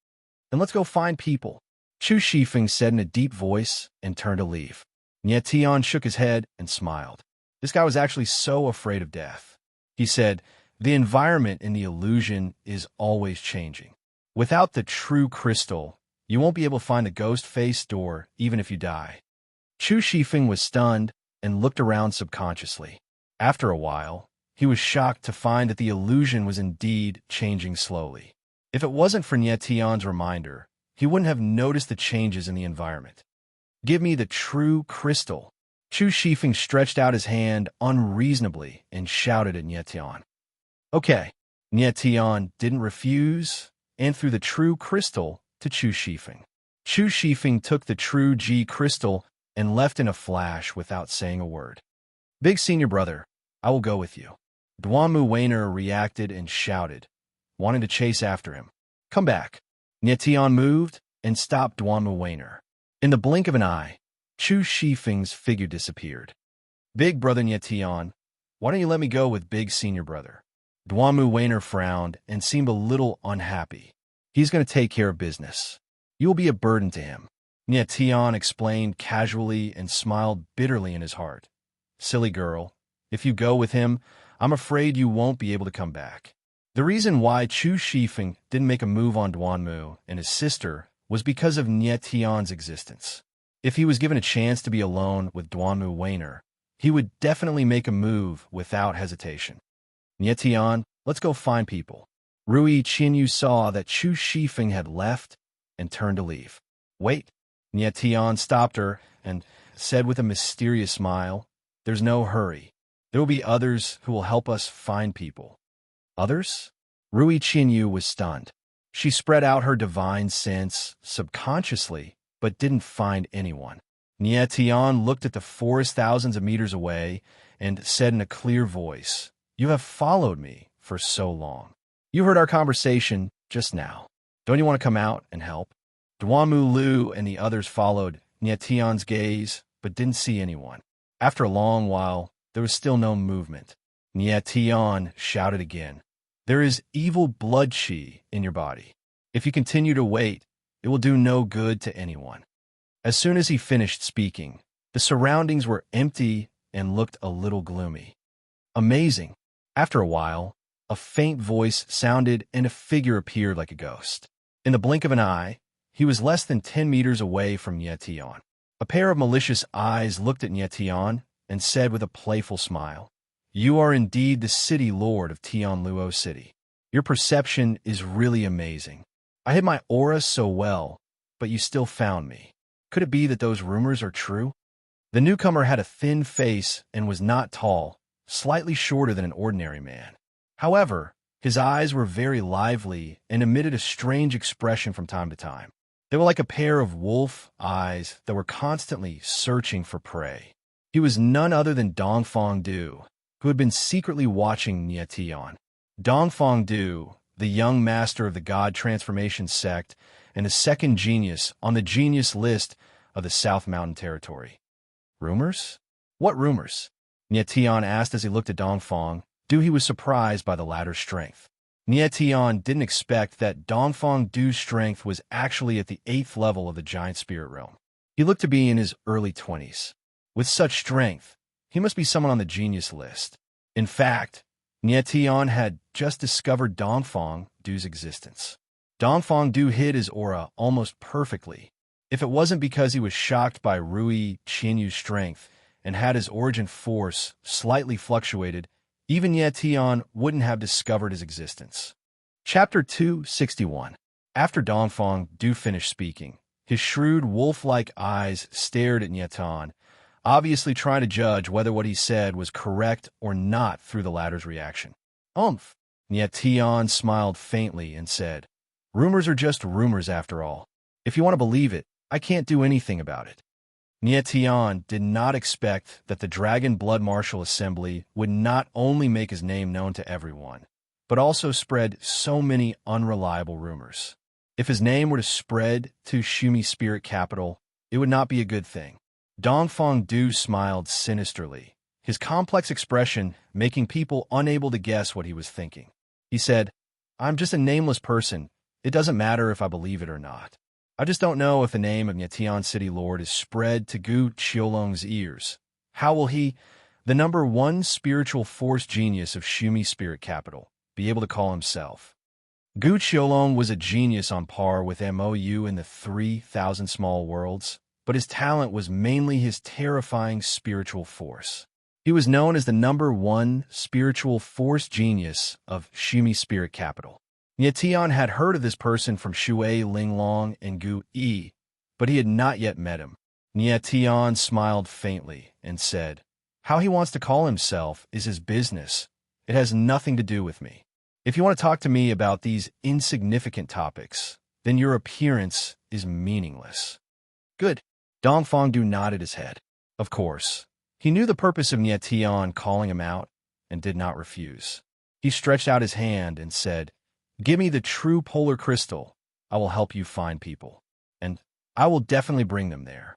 "Then let's go find people," Chu Shifeng said in a deep voice and turned to leave. Nietian shook his head and smiled. This guy was actually so afraid of death. He said, "The environment in the illusion is always changing. Without the true crystal, you won't be able to find the ghost face door even if you die." Chu Shifeng was stunned and looked around subconsciously. After a while, he was shocked to find that the illusion was indeed changing slowly. If it wasn't for Nietian's reminder, he wouldn't have noticed the changes in the environment. "Give me the true crystal." Chu Shifeng stretched out his hand unreasonably and shouted at Nietian. "Okay." Nietian didn't refuse and threw the true crystal to Chu Shifeng. Chu Shifeng took the true G crystal and left in a flash without saying a word. "Big senior brother, I will go with you." Duanmu Weiner reacted and shouted, wanting to chase after him. "Come back." Nietian moved and stopped Duanmu Weiner. In the blink of an eye, Chu Shifeng's figure disappeared. "Big brother Nietian, why don't you let me go with big senior brother?" Duanmu Weiner frowned and seemed a little unhappy. "He's going to take care of business. You will be a burden to him." Nietian explained casually and smiled bitterly in his heart. "Silly girl, if you go with him, I'm afraid you won't be able to come back." The reason why Chu Shifeng didn't make a move on Duanmu and his sister was because of Nietian's existence. If he was given a chance to be alone with Duanmu Weiner, he would definitely make a move without hesitation. "Nietian, let's go find people." Rui Qinyu saw that Chu Shifeng had left and turned to leave. "Wait." Nietian stopped her and said with a mysterious smile, "There's no hurry. There will be others who will help us find people." "Others?" Rui Qinyu was stunned. She spread out her divine sense subconsciously, but didn't find anyone. Nietian looked at the forest thousands of meters away and said in a clear voice, "You have followed me for so long. You heard our conversation just now. Don't you want to come out and help?" Duanmu Lu and the others followed Nietian's gaze, but didn't see anyone. After a long while, there was still no movement. Nietian shouted again, "There is evil blood qi in your body. If you continue to wait, it will do no good to anyone." As soon as he finished speaking, The surroundings were empty and looked a little gloomy. Amazing. After a while, a faint voice sounded and a figure appeared like a ghost. In the blink of an eye, he was less than 10 meters away from Nietion. A pair of malicious eyes looked at Nietion and said with a playful smile, "You are indeed the city lord of Tianluo City. Your perception is really amazing. I hid my aura so well, but you still found me. Could it be that those rumors are true?" The newcomer had a thin face and was not tall, slightly shorter than an ordinary man. However, his eyes were very lively and emitted a strange expression from time to time. They were like a pair of wolf eyes that were constantly searching for prey. He was none other than Dongfang Du, who had been secretly watching Nietion. Dongfang Du, the young master of the God Transformation sect and the second genius on the genius list of the South Mountain Territory. Rumors? What rumors? Nietion asked as he looked at Dongfang. He was surprised by the latter's strength. Nietion didn't expect that Dongfang Du's strength was actually at the 8th level of the giant spirit realm. He looked to be in his early 20s. With such strength, he must be someone on the genius list. In fact, Nietion had just discovered Dongfang Du's existence. Dongfang Du hid his aura almost perfectly. If it wasn't because he was shocked by Rui Qianyu's strength and had his origin force slightly fluctuated, even Nietion wouldn't have discovered his existence. Chapter 261. After Dongfang Du finished speaking, his shrewd wolf-like eyes stared at Nietion, obviously trying to judge whether what he said was correct or not through the latter's reaction. Nietion smiled faintly and said, "Rumors are just rumors after all. If you want to believe it, I can't do anything about it." Nietion did not expect that the Dragon Blood Martial Assembly would not only make his name known to everyone, but also spread so many unreliable rumors. If his name were to spread to Shumi Spirit Capital, it would not be a good thing. Dongfang Du smiled sinisterly, his complex expression making people unable to guess what he was thinking. He said, "I'm just a nameless person. It doesn't matter if I believe it or not. I just don't know if the name of Nietion City Lord is spread to Gu Qiulong's ears. How will he, the number one spiritual force genius of Shumi Spirit Capital, be able to call himself?" Gu Qiulong was a genius on par with MOU in the 3,000 small worlds, but his talent was mainly his terrifying spiritual force. He was known as the number one spiritual force genius of Shumi Spirit Capital. Nietion had heard of this person from Shui Linglong and Gu Yi, but he had not yet met him. Nietion smiled faintly and said, "How he wants to call himself is his business. It has nothing to do with me. If you want to talk to me about these insignificant topics, then your appearance is meaningless." Good. Dongfang Du nodded his head. Of course, he knew the purpose of Nietion calling him out and did not refuse. He stretched out his hand and said, "Give me the true polar crystal. I will help you find people, and I will definitely bring them there."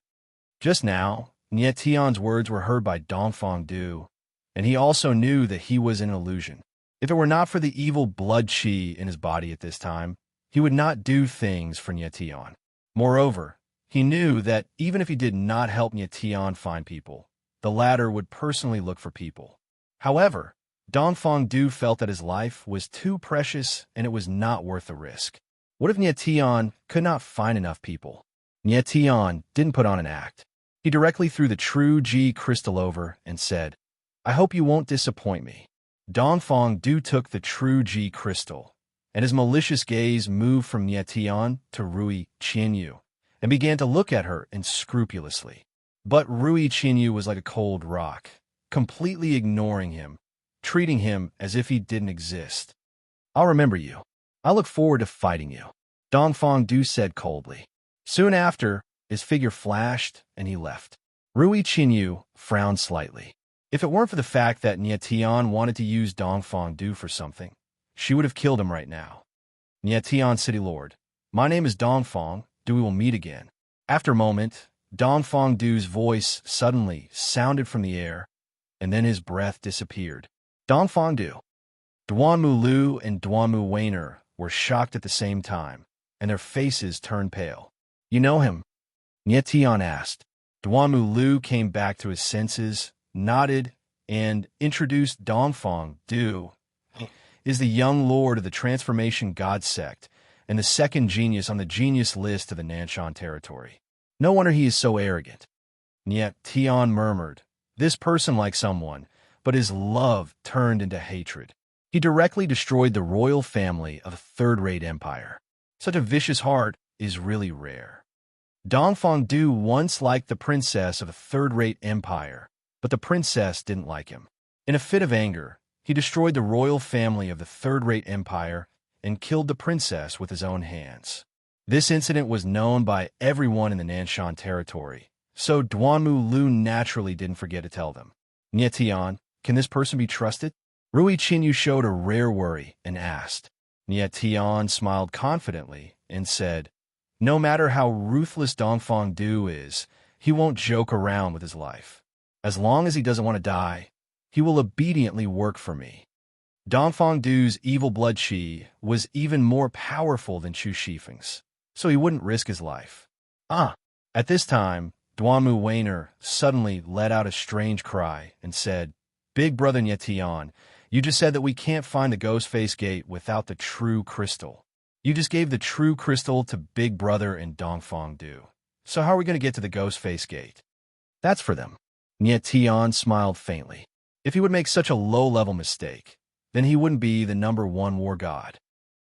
Just now, Nietion's words were heard by Dongfang Du, and he also knew that he was an illusion. If it were not for the evil blood chi in his body at this time, he would not do things for Nietion. Moreover, he knew that even if he did not help Nietion find people, the latter would personally look for people. However, Dongfang Du felt that his life was too precious and it was not worth the risk. What if Nietion could not find enough people? Nietion didn't put on an act. He directly threw the true G crystal over and said, "I hope you won't disappoint me." Dongfang Du took the true G crystal, and his malicious gaze moved from Nietion to Rui Qianyu and began to look at her unscrupulously. But Rui Qianyu was like a cold rock, completely ignoring him, treating him as if he didn't exist. "I'll remember you. I look forward to fighting you," Dongfang Du said coldly. Soon after, his figure flashed and he left. Rui Qianyu frowned slightly. If it weren't for the fact that Nietion wanted to use Dongfang Du for something, she would have killed him right now. "Nietion City Lord, my name is Dongfang Du. We will meet again." After a moment, Dongfang Du's voice suddenly sounded from the air, and then his breath disappeared. Dongfang Du. Duanmu Lu and Duanmu Weiner were shocked at the same time, and their faces turned pale. "You know him?" Nietion asked. Duanmu Lu came back to his senses, nodded, and introduced Dongfang Du, is the young lord of the Transformation God sect and the second genius on the genius list of the Nanshan territory. No wonder he is so arrogant. Niet Tian murmured, this person like someone, but his love turned into hatred. He directly destroyed the royal family of a third-rate empire. Such a vicious heart is really rare. Dongfang Du once liked the princess of a third-rate empire, but the princess didn't like him. In a fit of anger, he destroyed the royal family of the third-rate empire and killed the princess with his own hands. This incident was known by everyone in the Nanshan territory, so Duanmu Lu naturally didn't forget to tell them. Nietian, can this person be trusted? Rui Qinyu showed a rare worry and asked. Nietian smiled confidently and said, no matter how ruthless Dongfang Du is, he won't joke around with his life. As long as he doesn't want to die, he will obediently work for me. Dongfang Du's evil blood qi was even more powerful than Chu Shifeng's, so he wouldn't risk his life. At this time, Duanmu Weiner suddenly let out a strange cry and said, Big Brother Nietian, you just said that we can't find the Ghost Face Gate without the true crystal. You just gave the true crystal to Big Brother and Dongfang Du. So how are we going to get to the Ghost Face Gate? That's for them. Nietian smiled faintly. If he would make such a low-level mistake, then he wouldn't be the #1 war god.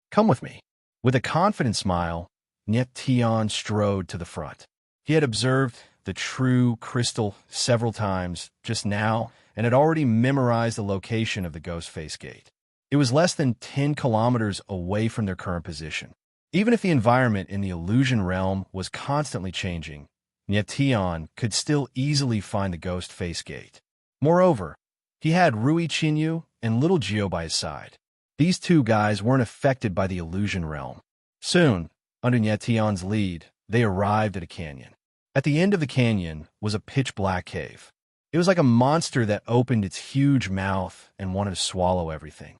Come with me. With a confident smile, Nietian strode to the front. He had observed the true crystal several times just now and had already memorized the location of the Ghost Face Gate. It was less than 10 kilometers away from their current position. Even if the environment in the illusion realm was constantly changing, Nietian could still easily find the Ghost Face Gate. Moreover, he had Rui Qinyu and Little Geo by his side. These two guys weren't affected by the illusion realm. Soon, under Nietian's lead, they arrived at a canyon. At the end of the canyon was a pitch-black cave. It was like a monster that opened its huge mouth and wanted to swallow everything.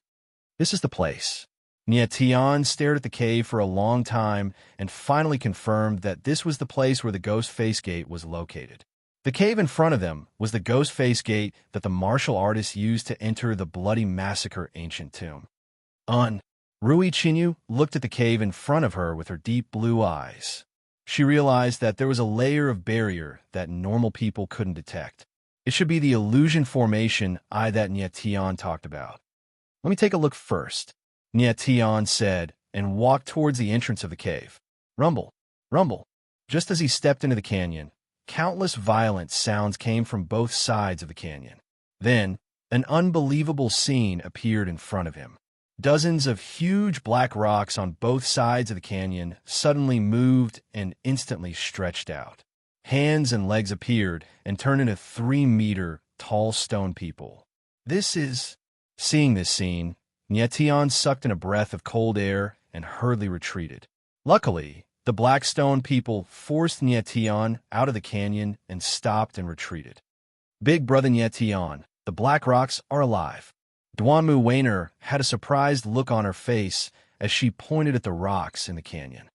This is the place. Nietian stared at the cave for a long time and finally confirmed that this was the place where the Ghost Face Gate was located. The cave in front of them was the Ghost Face Gate that the martial artists used to enter the Bloody Massacre ancient tomb. Rui Qinyu looked at the cave in front of her with her deep blue eyes. She realized that there was a layer of barrier that normal people couldn't detect. It should be the illusion formation that Nietian talked about. Let me take a look first, Nietian said, and walked towards the entrance of the cave. Rumble, rumble. Just as he stepped into the canyon, countless violent sounds came from both sides of the canyon. Then, an unbelievable scene appeared in front of him. Dozens of huge black rocks on both sides of the canyon suddenly moved and instantly stretched out. Hands and legs appeared and turned into 3-meter tall stone people. Seeing this scene, Nietian sucked in a breath of cold air and hurriedly retreated. Luckily, the black stone people forced Nietian out of the canyon and stopped and retreated. Big Brother Nietian, the black rocks are alive. Duanmu Weiner had a surprised look on her face as she pointed at the rocks in the canyon.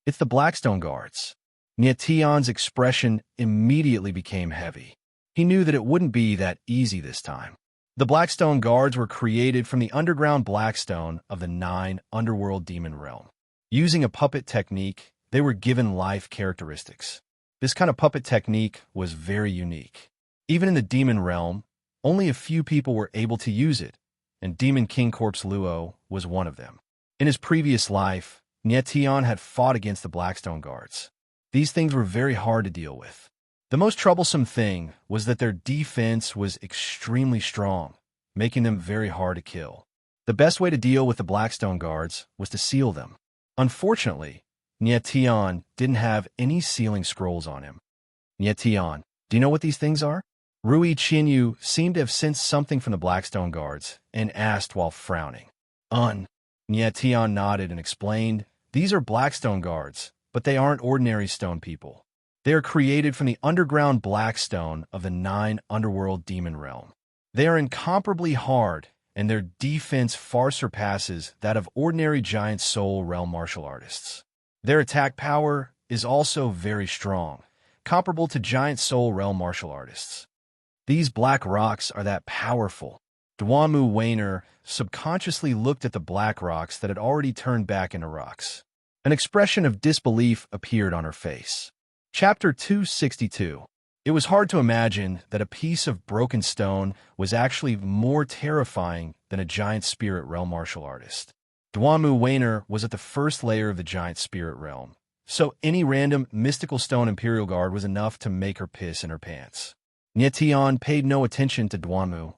It's the Blackstone Guards. Nietian's expression immediately became heavy. He knew that it wouldn't be that easy this time. The Blackstone Guards were created from the underground Blackstone of the 9 underworld demon realm. Using a puppet technique, they were given life characteristics. This kind of puppet technique was very unique. Even in the demon realm, only a few people were able to use it, and Demon King Corpse Luo was one of them. In his previous life, Nietian had fought against the Blackstone Guards. These things were very hard to deal with. The most troublesome thing was that their defense was extremely strong, making them very hard to kill. The best way to deal with the Blackstone Guards was to seal them. Unfortunately, Nietian didn't have any sealing scrolls on him. Nietian, do you know what these things are? Rui Qinyu seemed to have sensed something from the Blackstone Guards and asked while frowning. Nietian nodded and explained, these are Blackstone Guards, but they aren't ordinary stone people. They are created from the underground Blackstone of the 9 underworld demon realm. They are incomparably hard, and their defense far surpasses that of ordinary giant soul realm martial artists. Their attack power is also very strong, comparable to giant soul realm martial artists. These black rocks are that powerful. Dwanu Wainer subconsciously looked at the black rocks that had already turned back into rocks. An expression of disbelief appeared on her face. Chapter 262. It was hard to imagine that a piece of broken stone was actually more terrifying than a giant spirit realm martial artist. Dwanu Wainer was at the first layer of the giant spirit realm, so any random mystical stone Imperial Guard was enough to make her piss in her pants. Nyetian paid no attention to Dwanu.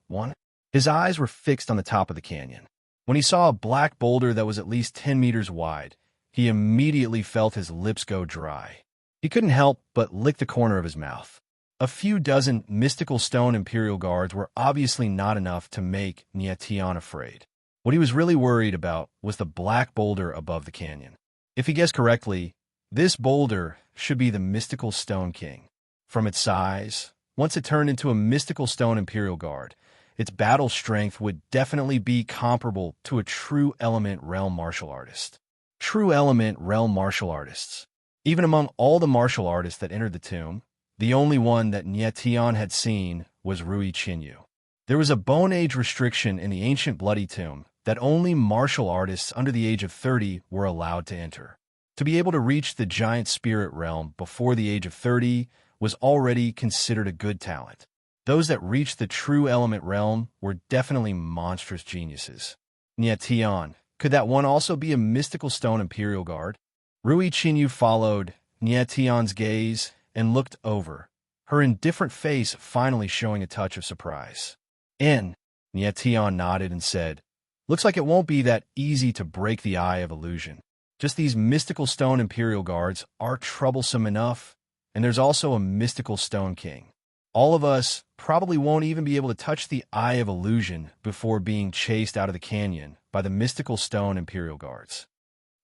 His eyes were fixed on the top of the canyon. When he saw a black boulder that was at least 10 meters wide, he immediately felt his lips go dry. He couldn't help but lick the corner of his mouth. A few dozen mystical stone Imperial Guards were obviously not enough to make Nyetian afraid. What he was really worried about was the black boulder above the canyon. If he guessed correctly, this boulder should be the mystical Stone King. From its size, once it turned into a mystical stone Imperial Guard, its battle strength would definitely be comparable to a true element realm martial artist. True element realm martial artists. Even among all the martial artists that entered the tomb, the only one that Nyetian had seen was Rui Qinyu. There was a bone age restriction in the ancient Bloody Tomb that only martial artists under the age of 30 were allowed to enter. To be able to reach the giant spirit realm before the age of 30 was already considered a good talent. Those that reached the true element realm were definitely monstrous geniuses. Nyetian, could that one also be a mystical stone Imperial Guard? Rui Qinyu followed Nyetian's gaze and looked over, her indifferent face finally showing a touch of surprise. Nyetian nodded and said, "Looks like it won't be that easy to break the eye of illusion. Just these mystical stone Imperial Guards are troublesome enough, and there's also a mystical Stone King. All of us probably won't even be able to touch the Eye of Illusion before being chased out of the canyon by the mystical stone Imperial Guards."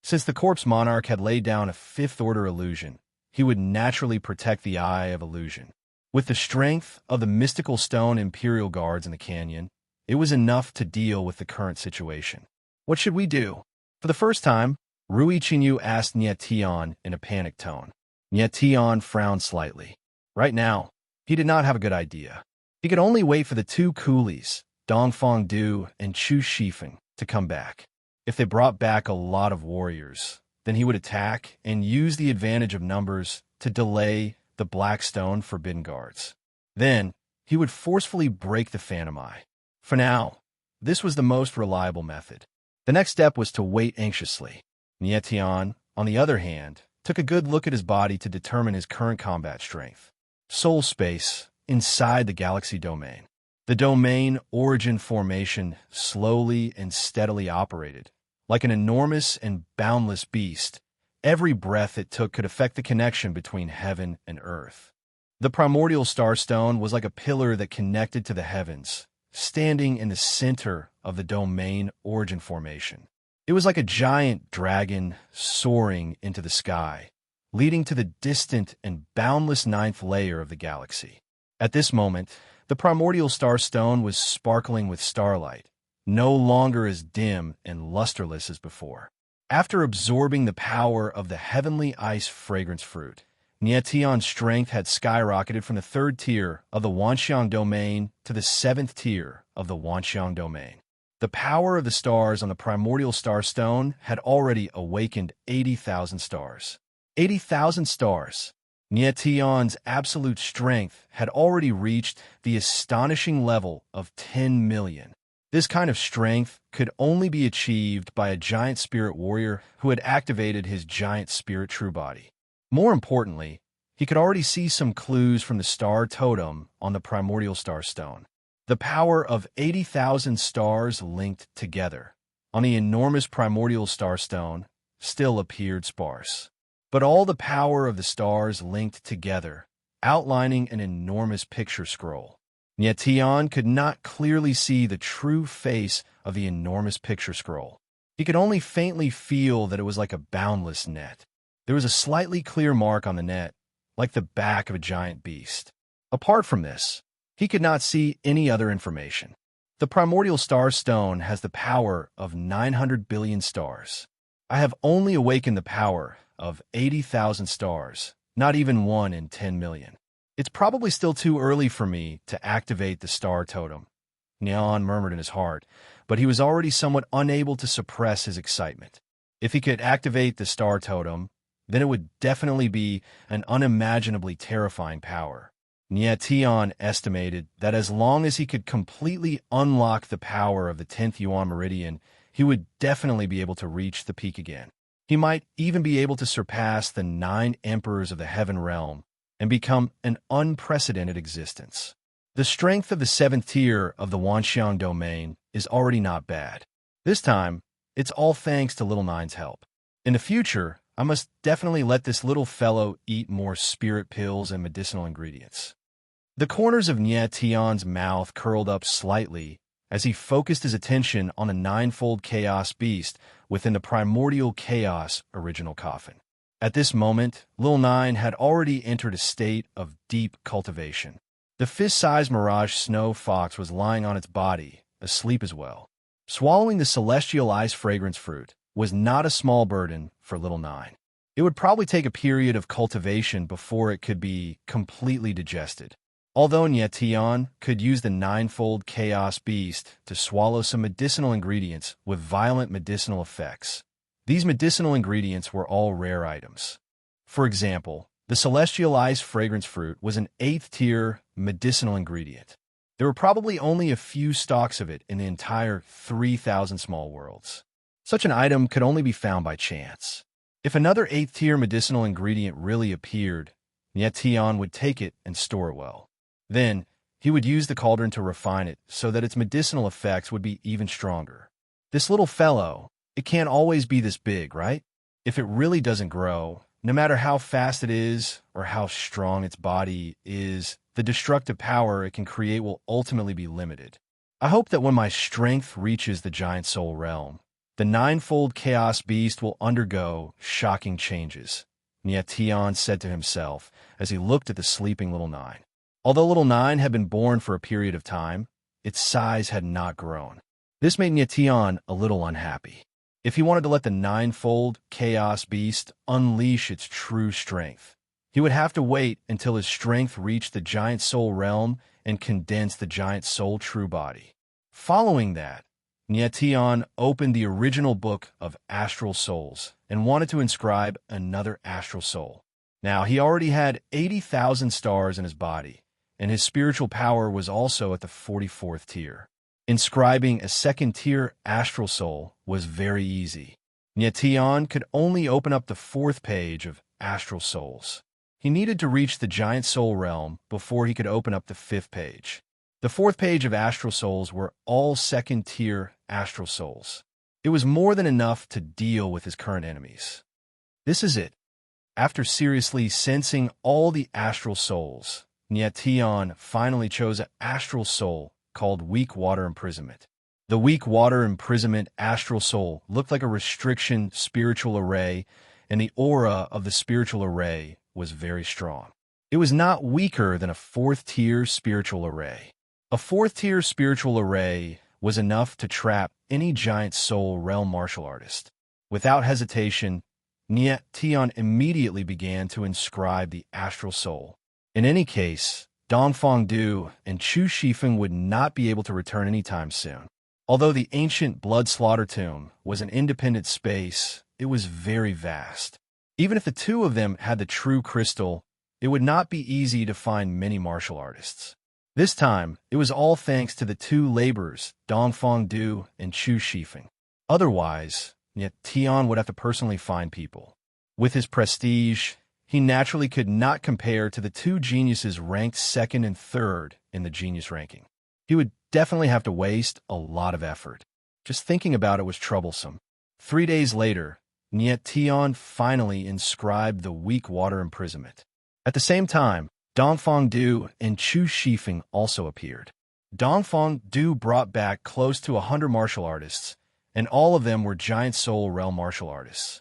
Since the corpse Monarch had laid down a fifth-order illusion, he would naturally protect the Eye of Illusion. With the strength of the mystical stone Imperial Guards in the canyon, it was enough to deal with the current situation. What should we do? For the first time, Rui Qinyu asked Nyetian in a panicked tone. Nyetian frowned slightly. Right now, he did not have a good idea. He could only wait for the two coolies, Dongfang Du and Chu Shifen, to come back. If they brought back a lot of warriors, then he would attack and use the advantage of numbers to delay the Black Stone Forbidden Guards. Then, he would forcefully break the Phantom Eye. For now, this was the most reliable method. The next step was to wait anxiously. Nyetian, on the other hand, took a good look at his body to determine his current combat strength. Soul space inside the galaxy domain. The domain origin formation slowly and steadily operated. Like an enormous and boundless beast, every breath it took could affect the connection between heaven and earth. The primordial starstone was like a pillar that connected to the heavens, standing in the center of the domain origin formation. It was like a giant dragon soaring into the sky, leading to the distant and boundless ninth layer of the galaxy. At this moment, the primordial starstone was sparkling with starlight, no longer as dim and lusterless as before. After absorbing the power of the heavenly ice fragrance fruit, Nyetian's strength had skyrocketed from the 3rd tier of the Wanxiang domain to the 7th tier of the Wanxiang domain. The power of the stars on the primordial starstone had already awakened 80,000 stars. 80,000 stars. Nyetian's absolute strength had already reached the astonishing level of 10 million. This kind of strength could only be achieved by a giant spirit warrior who had activated his giant spirit true body. More importantly, he could already see some clues from the star totem on the primordial starstone. The power of 80,000 stars linked together on the enormous primordial starstone still appeared sparse. But all the power of the stars linked together, outlining an enormous picture scroll. Nyetian could not clearly see the true face of the enormous picture scroll. He could only faintly feel that it was like a boundless net. There was a slightly clear mark on the net, like the back of a giant beast. Apart from this, he could not see any other information. The primordial star stone has the power of 900 billion stars. I have only awakened the power of 80,000 stars, not even 1 in 10 million. It's probably still too early for me to activate the star totem, Neon murmured in his heart, but he was already somewhat unable to suppress his excitement. If he could activate the star totem, then it would definitely be an unimaginably terrifying power. Neon estimated that as long as he could completely unlock the power of the 10th Yuan Meridian, he would definitely be able to reach the peak again. He might even be able to surpass the 9 emperors of the Heaven Realm and become an unprecedented existence. The strength of the 7th tier of the Wanxiang domain is already not bad. This time, it's all thanks to Little Nine's help. In the future, I must definitely let this little fellow eat more spirit pills and medicinal ingredients. The corners of Tion's mouth curled up slightly as he focused his attention on a 9-fold chaos beast within the primordial chaos original coffin. At this moment, Lil Nine had already entered a state of deep cultivation. The fist-sized mirage snow fox was lying on its body, asleep as well. Swallowing the celestial ice fragrance fruit was not a small burden for Little Nine. It would probably take a period of cultivation before it could be completely digested. Although Tion could use the 9-fold chaos beast to swallow some medicinal ingredients with violent medicinal effects, these medicinal ingredients were all rare items. For example, the celestial ice fragrance fruit was an 8th tier medicinal ingredient. There were probably only a few stalks of it in the entire 3,000 small worlds. Such an item could only be found by chance. If another 8th tier medicinal ingredient really appeared, Tion would take it and store it well. Then, he would use the cauldron to refine it so that its medicinal effects would be even stronger. This little fellow, it can't always be this big, right? If it really doesn't grow, no matter how fast it is or how strong its body is, the destructive power it can create will ultimately be limited. I hope that when my strength reaches the giant soul realm, the 9-fold chaos beast will undergo shocking changes, Tion said to himself as he looked at the sleeping Little Nine. Although Little Nine had been born for a period of time, its size had not grown. This made Tion a little unhappy. If he wanted to let the 9-fold chaos beast unleash its true strength, he would have to wait until his strength reached the giant soul realm and condense the giant soul true body. Following that, Tion opened the original book of astral souls and wanted to inscribe another astral soul. Now, he already had 80,000 stars in his body, and his spiritual power was also at the 44th tier. Inscribing a 2nd tier astral soul was very easy. Tion could only open up the 4th page of astral souls. He needed to reach the giant soul realm before he could open up the 5th page. The 4th page of astral souls were all 2nd tier astral souls. It was more than enough to deal with his current enemies. This is it. After seriously sensing all the astral souls, Tion finally chose an astral soul called Weak Water Imprisonment. The Weak Water Imprisonment astral soul looked like a restriction spiritual array, and the aura of the spiritual array was very strong. It was not weaker than a 4th tier spiritual array. A 4th tier spiritual array was enough to trap any giant soul realm martial artist. Without hesitation, Tion immediately began to inscribe the astral soul. In any case, Dongfang Du and Chu Shifeng would not be able to return anytime soon. Although the ancient blood slaughter tomb was an independent space, it was very vast. Even if the two of them had the true crystal, it would not be easy to find many martial artists. This time, it was all thanks to the two laborers, Dongfang Du and Chu Shifeng. Otherwise, Tion would have to personally find people. With his prestige, he naturally could not compare to the two geniuses ranked 2nd and 3rd in the genius ranking. He would definitely have to waste a lot of effort. Just thinking about it was troublesome. 3 days later, Tion finally inscribed the Weak Water Imprisonment. At the same time, Dongfang Du and Chu Shifeng also appeared. Dongfang Du brought back close to 100 martial artists, and all of them were giant soul realm martial artists.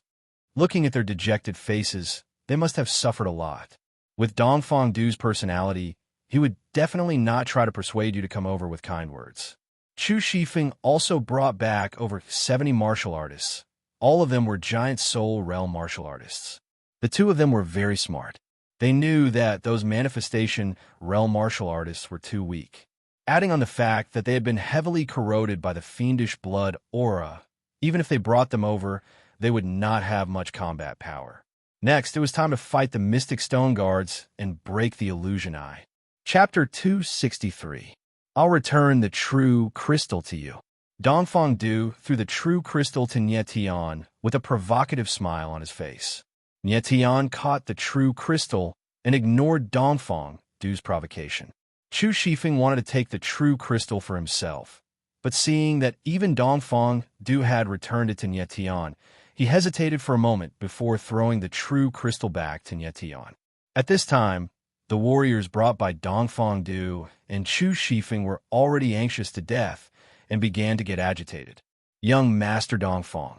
Looking at their dejected faces, they must have suffered a lot. With Dongfang Du's personality, he would definitely not try to persuade you to come over with kind words. Chu Shifeng also brought back over 70 martial artists. All of them were giant soul realm martial artists. The two of them were very smart. They knew that those manifestation realm martial artists were too weak. Adding on the fact that they had been heavily corroded by the fiendish blood aura, even if they brought them over, they would not have much combat power. Next, it was time to fight the Mystic Stone Guards and break the illusion eye. Chapter 263. I'll return the true crystal to you. Dongfang Du threw the true crystal to Nie Tian with a provocative smile on his face. Nie Tian caught the true crystal and ignored Dongfang Du's provocation. Chu Shifeng wanted to take the true crystal for himself, but seeing that even Dongfang Du had returned it to Nie Tian, he hesitated for a moment before throwing the true crystal back to Nie Tian. At this time, the warriors brought by Dongfang Du and Chu Shifeng were already anxious to death and began to get agitated. Young Master Dongfang,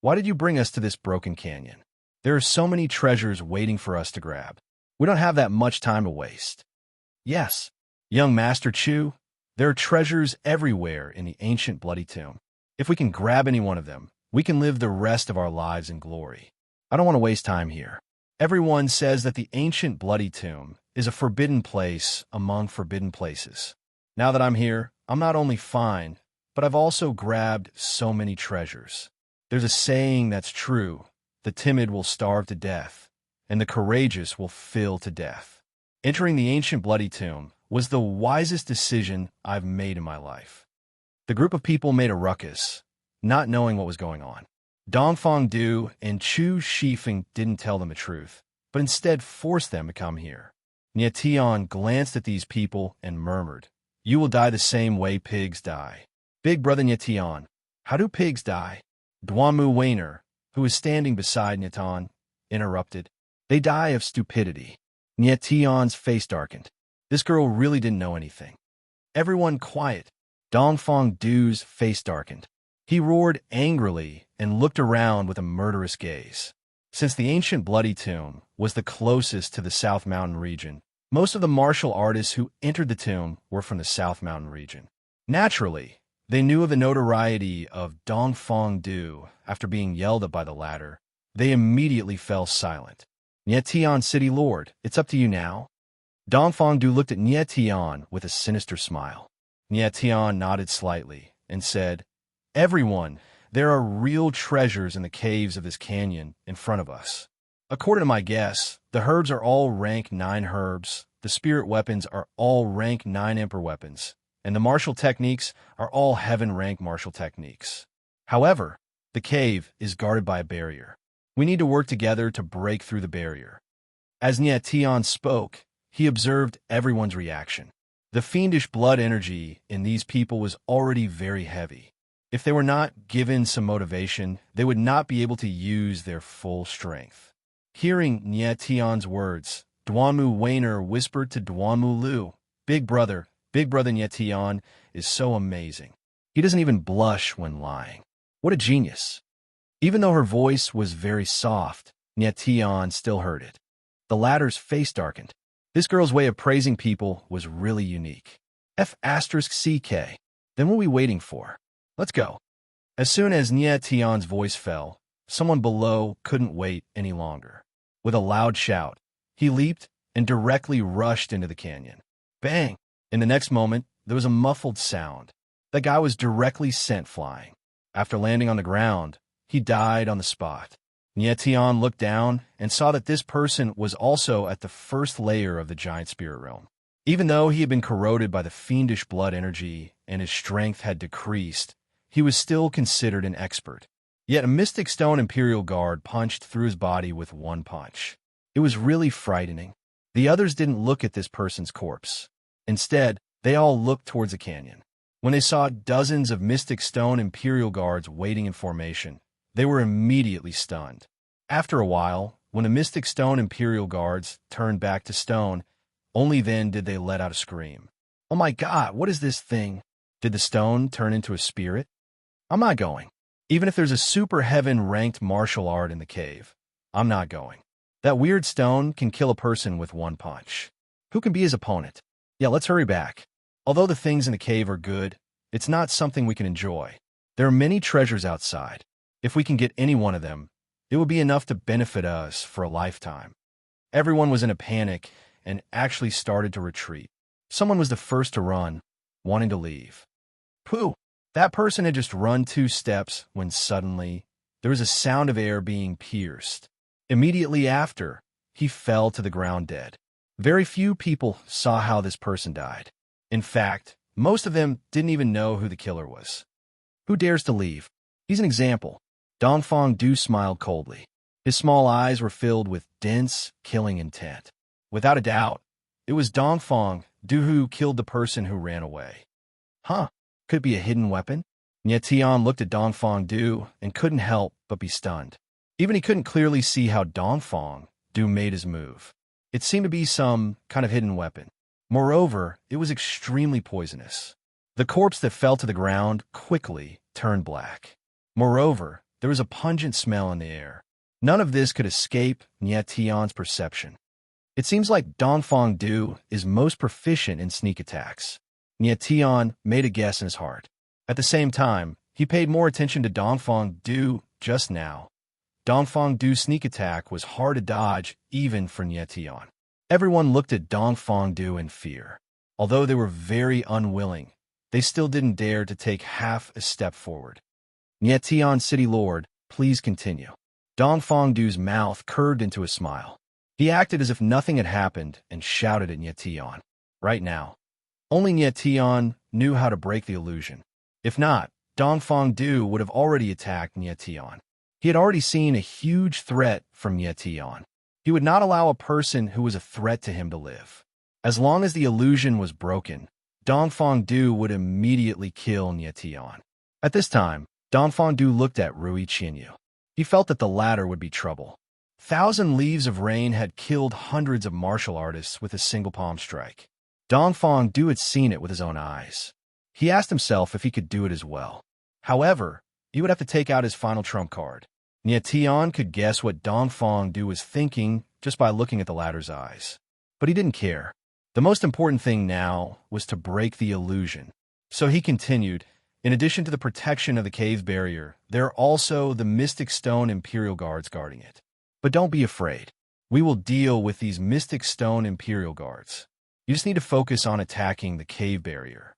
why did you bring us to this broken canyon? There are so many treasures waiting for us to grab. We don't have that much time to waste. Yes, young Master Chu, there are treasures everywhere in the ancient bloody tomb. If we can grab any one of them, we can live the rest of our lives in glory. I don't want to waste time here. Everyone says that the ancient bloody tomb is a forbidden place among forbidden places. Now that I'm here, I'm not only fine, but I've also grabbed so many treasures. There's a saying that's true: the timid will starve to death, and the courageous will fill to death. Entering the ancient bloody tomb was the wisest decision I've made in my life. The group of people made a ruckus, not knowing what was going on. Dongfang Du and Chu Shifeng didn't tell them the truth, but instead forced them to come here. Nie Tian glanced at these people and murmured, "You will die the same way pigs die." Big brother Nie Tian, how do pigs die? Duanmu Weiner, who was standing beside Nie Tian, interrupted. They die of stupidity. Nie Tian's face darkened. This girl really didn't know anything. Everyone quiet. Dongfang Du's face darkened. He roared angrily and looked around with a murderous gaze. Since the ancient bloody tomb was the closest to the South Mountain region, most of the martial artists who entered the tomb were from the South Mountain region. Naturally, they knew of the notoriety of Dongfang Du. After being yelled at by the latter, they immediately fell silent. Nie Tian, City Lord, it's up to you now. Dongfang Du looked at Nie Tian with a sinister smile. Nie Tian nodded slightly and said, "Everyone, there are real treasures in the caves of this canyon in front of us. According to my guess, the herbs are all rank 9 herbs, the spirit weapons are all rank 9 emperor weapons, and the martial techniques are all heaven rank martial techniques. However, the cave is guarded by a barrier. We need to work together to break through the barrier." As Nie Tian spoke, he observed everyone's reaction. The fiendish blood energy in these people was already very heavy. If they were not given some motivation, they would not be able to use their full strength. Hearing Nie Tian's words, Duanmu Weiner whispered to Duanmu Lu, Big brother Nie Tian is so amazing. He doesn't even blush when lying. What a genius." Even though her voice was very soft, Nie Tian still heard it. The latter's face darkened. This girl's way of praising people was really unique. F***CK. Then what are we waiting for? Let's go. As soon as Nie Tian's voice fell, someone below couldn't wait any longer. With a loud shout, he leaped and directly rushed into the canyon. Bang! In the next moment, there was a muffled sound. The guy was directly sent flying. After landing on the ground, he died on the spot. Nie Tian looked down and saw that this person was also at the first layer of the giant spirit realm. Even though he had been corroded by the fiendish blood energy and his strength had decreased, he was still considered an expert. Yet a mystic stone imperial guard punched through his body with one punch. It was really frightening. The others didn't look at this person's corpse. Instead, they all looked towards the canyon. When they saw dozens of mystic stone imperial guards waiting in formation, they were immediately stunned. After a while, when the mystic stone imperial guards turned back to stone, only then did they let out a scream. "Oh my God, what is this thing? Did the stone turn into a spirit? I'm not going. Even if there's a super heaven-ranked martial art in the cave, I'm not going. That weird stone can kill a person with one punch. Who can be his opponent? Yeah, let's hurry back. Although the things in the cave are good, it's not something we can enjoy. There are many treasures outside. If we can get any one of them, it will be enough to benefit us for a lifetime." Everyone was in a panic and actually started to retreat. Someone was the first to run, wanting to leave. Pooh! That person had just run 2 steps when suddenly there was a sound of air being pierced. Immediately after, he fell to the ground dead. Very few people saw how this person died. In fact, most of them didn't even know who the killer was. Who dares to leave? He's an example. Dongfang Du smiled coldly. His small eyes were filled with dense, killing intent. Without a doubt, it was Dongfang Du who killed the person who ran away. Huh? Could it be a hidden weapon? Nie Tian looked at Dongfang Du and couldn't help but be stunned. Even he couldn't clearly see how Dongfang Du made his move. It seemed to be some kind of hidden weapon. Moreover, it was extremely poisonous. The corpse that fell to the ground quickly turned black. Moreover, there was a pungent smell in the air. None of this could escape Nie Tian's perception. It seems like Dongfang Du is most proficient in sneak attacks. Nie Tian made a guess in his heart. At the same time, he paid more attention to Dongfang Du just now. Dongfang Du's sneak attack was hard to dodge even for Nie Tian. Everyone looked at Dongfang Du in fear. Although they were very unwilling, they still didn't dare to take half a step forward. Nie Tian, City Lord, please continue. Dongfang Du's mouth curved into a smile. He acted as if nothing had happened and shouted at Nie Tian. Right now, only Nie Tian knew how to break the illusion. If not, Dongfang Du would have already attacked Nie Tian. He had already seen a huge threat from Nie Tian. He would not allow a person who was a threat to him to live. As long as the illusion was broken, Dongfang Du would immediately kill Nie Tian. At this time, Dongfang Du looked at Rui Qianyu. He felt that the latter would be trouble. 1,000 Leaves of Rain had killed hundreds of martial artists with a single palm strike. Dongfang Du had seen it with his own eyes. He asked himself if he could do it as well. However, he would have to take out his final trump card. Nie Tian could guess what Dongfang Du was thinking just by looking at the latter's eyes. But he didn't care. The most important thing now was to break the illusion. So he continued, in addition to the protection of the cave barrier, there are also the Mystic Stone Imperial Guards guarding it. But don't be afraid. We will deal with these Mystic Stone Imperial Guards. You just need to focus on attacking the cave barrier.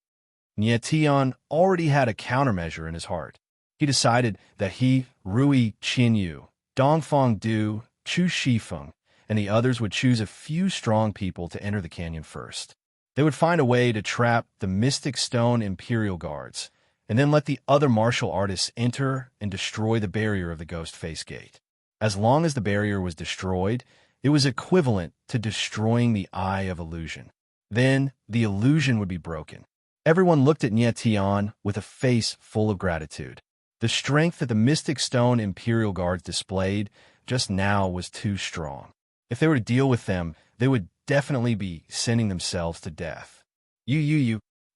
Nie Tian already had a countermeasure in his heart. He decided that he, Rui Qianyu, Dongfang Du, Chu Shifeng, and the others would choose a few strong people to enter the canyon first. They would find a way to trap the Mystic Stone Imperial Guards, and then let the other martial artists enter and destroy the barrier of the Ghost Face Gate. As long as the barrier was destroyed, it was equivalent to destroying the Eye of Illusion. Then the illusion would be broken. Everyone looked at Nie Tian with a face full of gratitude. The strength that the Mystic Stone Imperial Guards displayed just now was too strong. If they were to deal with them, they would definitely be sending themselves to death.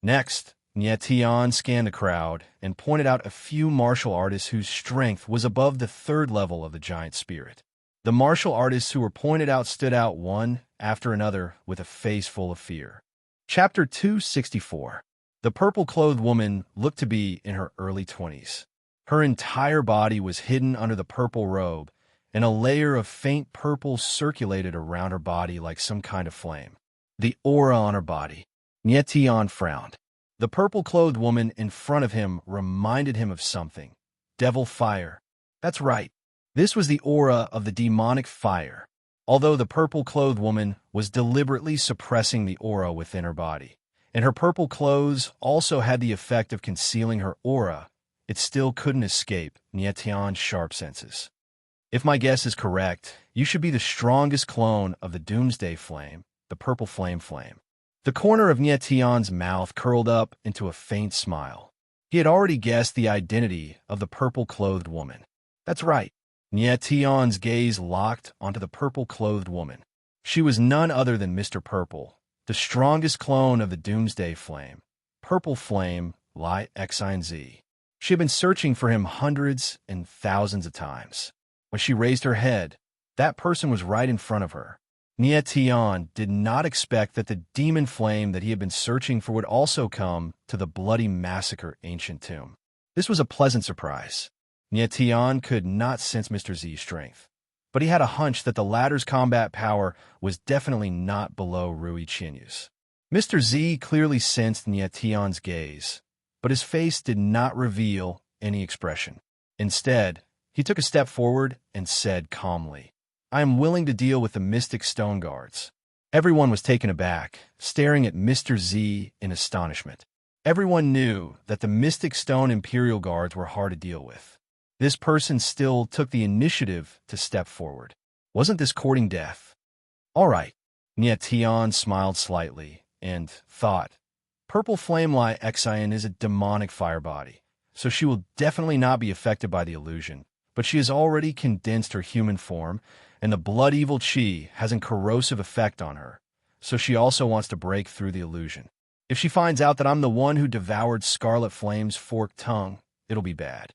Next, Nie Tian scanned the crowd and pointed out a few martial artists whose strength was above the 3rd level of the giant spirit. The martial artists who were pointed out stood out one after another with a face full of fear. Chapter 264. The purple-clothed woman looked to be in her early 20s. Her entire body was hidden under the purple robe, and a layer of faint purple circulated around her body like some kind of flame. The aura on her body. Nie Tian frowned. The purple-clothed woman in front of him reminded him of something. Devil fire. That's right. This was the aura of the demonic fire, although the purple-clothed woman was deliberately suppressing the aura within her body, and her purple clothes also had the effect of concealing her aura. It still couldn't escape Nie Tian's sharp senses. If my guess is correct, you should be the strongest clone of the Doomsday Flame, the Purple Flame. The corner of Nie Tian's mouth curled up into a faint smile. He had already guessed the identity of the purple-clothed woman. That's right. Nie Tian's gaze locked onto the purple-clothed woman. She was none other than Mr. Purple, the strongest clone of the Doomsday Flame, Purple Flame, Li Xin. She had been searching for him hundreds and thousands of times. When she raised her head, that person was right in front of her. Nie Tian did not expect that the demon flame that he had been searching for would also come to the bloody massacre ancient tomb. This was a pleasant surprise. Nie Tian could not sense Mr. Z's strength. but he had a hunch that the latter's combat power was definitely not below Rui Qinyu's. Mr. Z clearly sensed Nietion's gaze, but his face did not reveal any expression. Instead, he took a step forward and said calmly, "I am willing to deal with the Mystic Stone Guards." Everyone was taken aback, staring at Mr. Z in astonishment. Everyone knew that the Mystic Stone Imperial Guards were hard to deal with. This person still took the initiative to step forward. Wasn't this courting death? All right. Nietion smiled slightly and thought, Purple Flamelight Exion is a demonic fire body, so she will definitely not be affected by the illusion, but she has already condensed her human form, and the blood evil chi has a corrosive effect on her, so she also wants to break through the illusion. If she finds out that I'm the one who devoured Scarlet Flame's forked tongue, it'll be bad.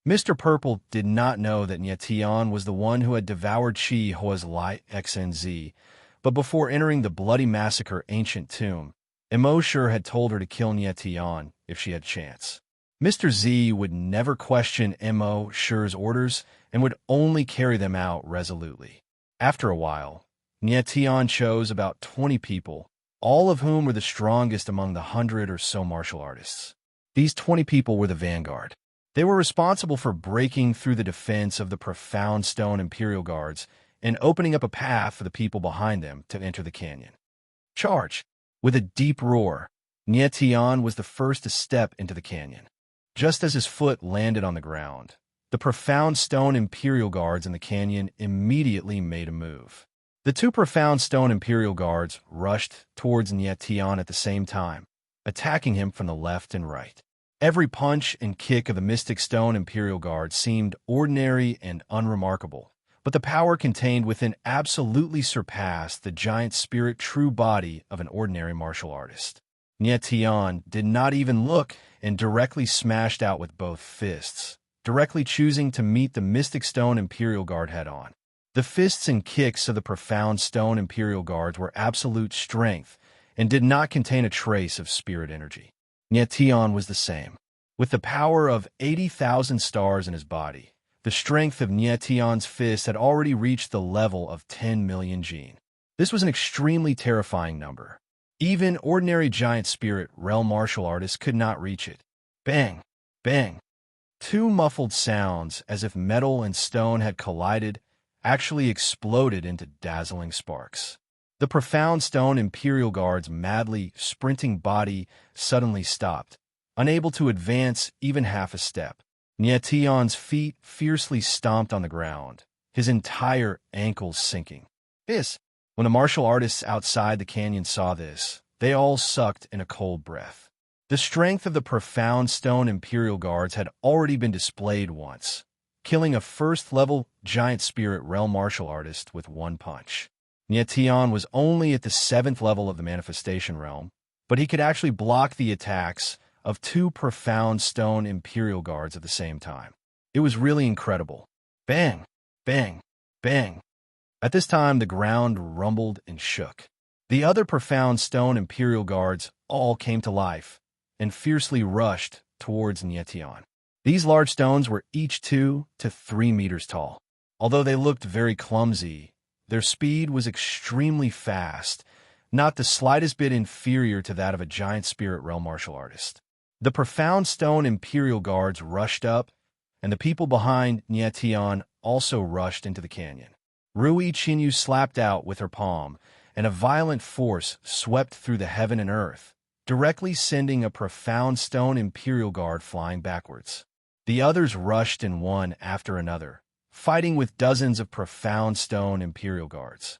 Mr. Purple did not know that Nietion was the one who had devoured Chi Hoa's Light XNZ, but before entering the bloody massacre ancient tomb, Mo Sure had told her to kill Nietion if she had a chance. Mr. Z would never question Mo Sure's orders and would only carry them out resolutely. After a while, Nietion chose about 20 people, all of whom were the strongest among the 100 or so martial artists. These 20 people were the vanguard. They were responsible for breaking through the defense of the Profound Stone Imperial Guards and opening up a path for the people behind them to enter the canyon. Charge! With a deep roar, Nietion was the first to step into the canyon. Just as his foot landed on the ground, the Profound Stone Imperial Guards in the canyon immediately made a move. The two Profound Stone Imperial Guards rushed towards Nietion at the same time, attacking him from the left and right. Every punch and kick of the Mystic Stone Imperial Guard seemed ordinary and unremarkable, but the power contained within absolutely surpassed the giant spirit true body of an ordinary martial artist. Nietion did not even look and directly smashed out with both fists, directly choosing to meet the Mystic Stone Imperial Guard head-on. The fists and kicks of the Profound Stone Imperial Guards were absolute strength and did not contain a trace of spirit energy. Nietion was the same. With the power of 80,000 stars in his body, the strength of Nietion's fist had already reached the level of 10 million Jin. This was an extremely terrifying number. Even ordinary giant spirit realm martial artists could not reach it. Bang! Bang! Two muffled sounds, as if metal and stone had collided, actually exploded into dazzling sparks. The Profound Stone Imperial Guard's madly sprinting body suddenly stopped, unable to advance even half a step. Nietion's feet fiercely stomped on the ground, his entire ankles sinking. When the martial artists outside the canyon saw this, they all sucked in a cold breath. The strength of the Profound Stone Imperial Guards had already been displayed once, killing a first-level giant spirit realm martial artist with one punch. Nietion was only at the 7th level of the manifestation realm, but he could actually block the attacks of two Profound Stone Imperial Guards at the same time. It was really incredible. Bang! Bang! Bang! At this time, the ground rumbled and shook. The other Profound Stone Imperial Guards all came to life and fiercely rushed towards Nietion. These large stones were each 2 to 3 meters tall. Although they looked very clumsy, their speed was extremely fast, not the slightest bit inferior to that of a giant spirit realm martial artist. The Profound Stone Imperial Guards rushed up, and the people behind Nietion also rushed into the canyon. Rui Qinyu slapped out with her palm, and a violent force swept through the heaven and earth, directly sending a Profound Stone Imperial Guard flying backwards. The others rushed in one after another, fighting with dozens of Profound Stone Imperial Guards.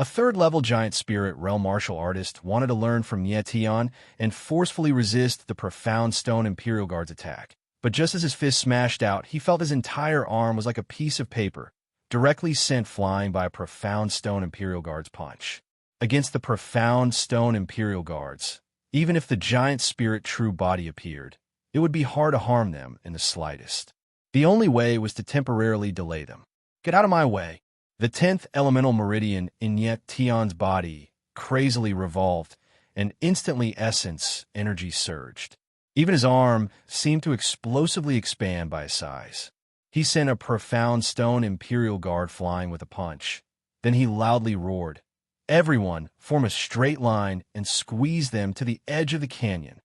A third-level giant spirit realm martial artist wanted to learn from Nietion and forcefully resist the Profound Stone Imperial Guard's attack. But just as his fist smashed out, he felt his entire arm was like a piece of paper, directly sent flying by a Profound Stone Imperial Guard's punch. Against the Profound Stone Imperial Guards, even if the giant spirit true body appeared, it would be hard to harm them in the slightest. The only way was to temporarily delay them. Get out of my way! The 10th elemental meridian in Nietion's body crazily revolved, and instantly essence energy surged. Even his arm seemed to explosively expand by his size. He sent a profound stone imperial guard flying with a punch. Then he loudly roared, "Everyone, form a straight line and squeeze them to the edge of the canyon."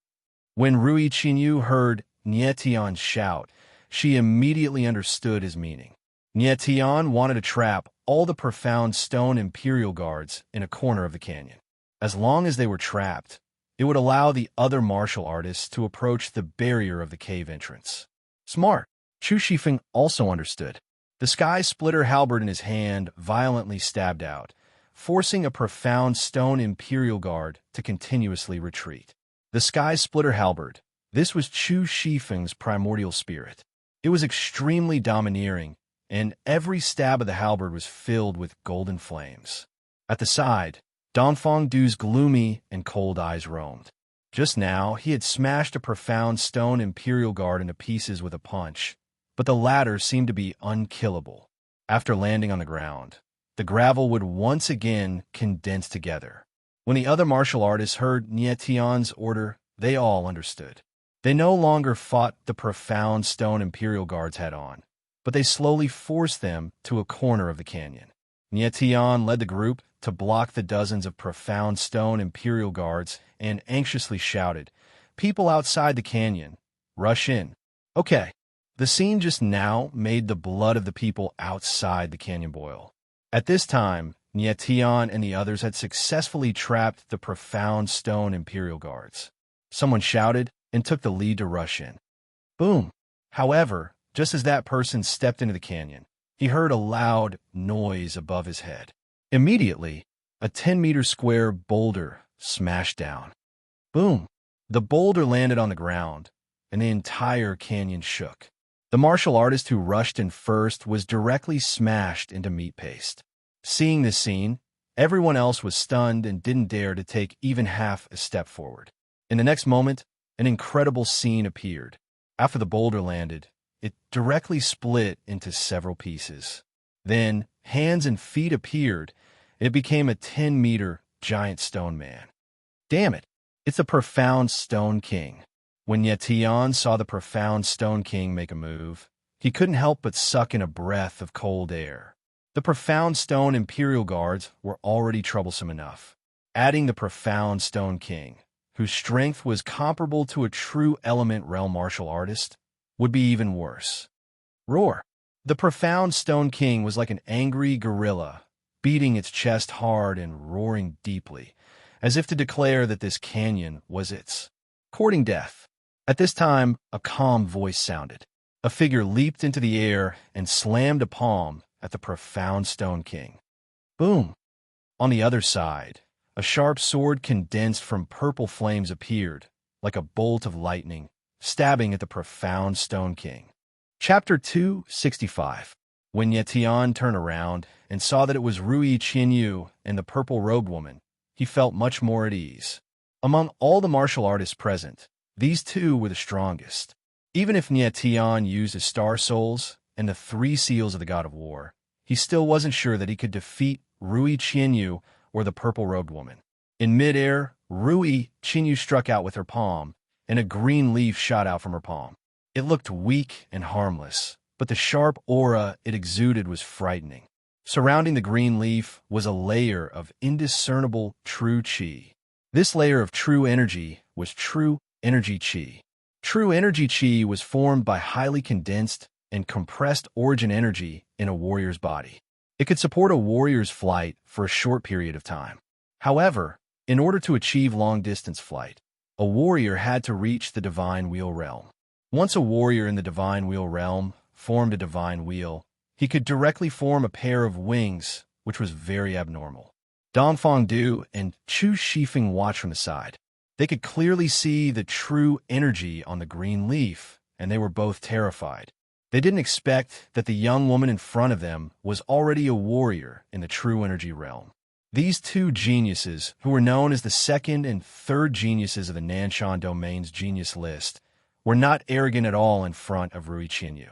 When Rui Qinyu heard Nietian's shout, she immediately understood his meaning. Nietian wanted to trap all the profound stone imperial guards in a corner of the canyon. As long as they were trapped, it would allow the other martial artists to approach the barrier of the cave entrance. Smart. Chu Shifeng also understood. The sky splitter halberd in his hand violently stabbed out, forcing a profound stone imperial guard to continuously retreat. The sky splitter halberd. This was Chu Shifeng's primordial spirit. It was extremely domineering, and every stab of the halberd was filled with golden flames. At the side, Donfang Du's gloomy and cold eyes roamed. Just now, he had smashed a profound stone imperial guard into pieces with a punch, but the latter seemed to be unkillable. After landing on the ground, the gravel would once again condense together. When the other martial artists heard Nietian's order, they all understood. They no longer fought the profound stone imperial guards head-on, but they slowly forced them to a corner of the canyon. Nietian led the group to block the dozens of profound stone imperial guards and anxiously shouted, "People outside the canyon, rush in." Okay. The scene just now made the blood of the people outside the canyon boil. At this time, Nietian and the others had successfully trapped the profound stone imperial guards. Someone shouted and took the lead to rush in. Boom! However, just as that person stepped into the canyon, he heard a loud noise above his head. Immediately, a 10-meter square boulder smashed down. Boom! The boulder landed on the ground, and the entire canyon shook. The martial artist who rushed in first was directly smashed into meat paste. Seeing this scene, everyone else was stunned and didn't dare to take even half a step forward. In the next moment, an incredible scene appeared. After the boulder landed, it directly split into several pieces. Then, hands and feet appeared, and it became a 10-meter giant stone man. Damn it, it's the profound Stone King. When Yetian saw the profound Stone King make a move, he couldn't help but suck in a breath of cold air. The profound Stone Imperial Guards were already troublesome enough. Adding the profound Stone King, whose strength was comparable to a true element realm martial artist, would be even worse. Roar! The profound Stone King was like an angry gorilla, beating its chest hard and roaring deeply, as if to declare that this canyon was its. Courting death. At this time, a calm voice sounded. A figure leaped into the air and slammed a palm at the profound Stone King. Boom! On the other side, a sharp sword condensed from purple flames appeared, like a bolt of lightning, stabbing at the profound Stone King. Chapter 265. When Yetian turned around and saw that it was Rui Qinyu and the purple-robed woman, he felt much more at ease. Among all the martial artists present, these two were the strongest. Even if Nietian used his Star Souls and the 3 seals of the God of War, he still wasn't sure that he could defeat Rui Qinyu or the purple-robed woman. In midair, Rui Qinyu struck out with her palm, and a green leaf shot out from her palm. It looked weak and harmless, but the sharp aura it exuded was frightening. Surrounding the green leaf was a layer of indiscernible true qi. This layer of true energy was true energy qi. True energy qi was formed by highly condensed and compressed origin energy in a warrior's body. It could support a warrior's flight for a short period of time. However, in order to achieve long-distance flight, a warrior had to reach the Divine Wheel realm. Once a warrior in the Divine Wheel realm formed a Divine Wheel, he could directly form a pair of wings, which was very abnormal. Donfang Du and Chu Shifeng watched from the side. They could clearly see the true energy on the green leaf, and they were both terrified. They didn't expect that the young woman in front of them was already a warrior in the true energy realm. These two geniuses, who were known as the second and third geniuses of the Nanshan Domain's genius list, were not arrogant at all in front of Rui Qinyu.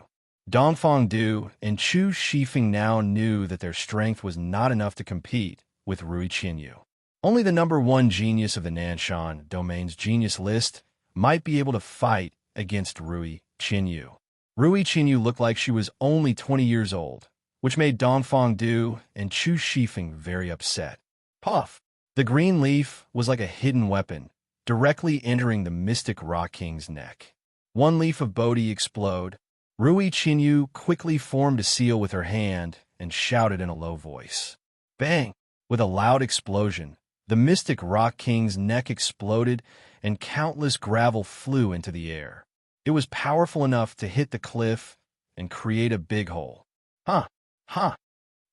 Donfang Du and Chu Shifeng now knew that their strength was not enough to compete with Rui Qinyu. Only the number 1 genius of the Nanshan Domain's genius list might be able to fight against Rui Qinyu. Rui Qinyu looked like she was only 20 years old, which made Dongfang Du and Chu Shifeng very upset. Puff! The green leaf was like a hidden weapon, directly entering the mystic Rock King's neck. One leaf of Bodhi explode. Rui Qinyu quickly formed a seal with her hand and shouted in a low voice. Bang! With a loud explosion, the mystic Rock King's neck exploded and countless gravel flew into the air. It was powerful enough to hit the cliff and create a big hole. Huh! Huh!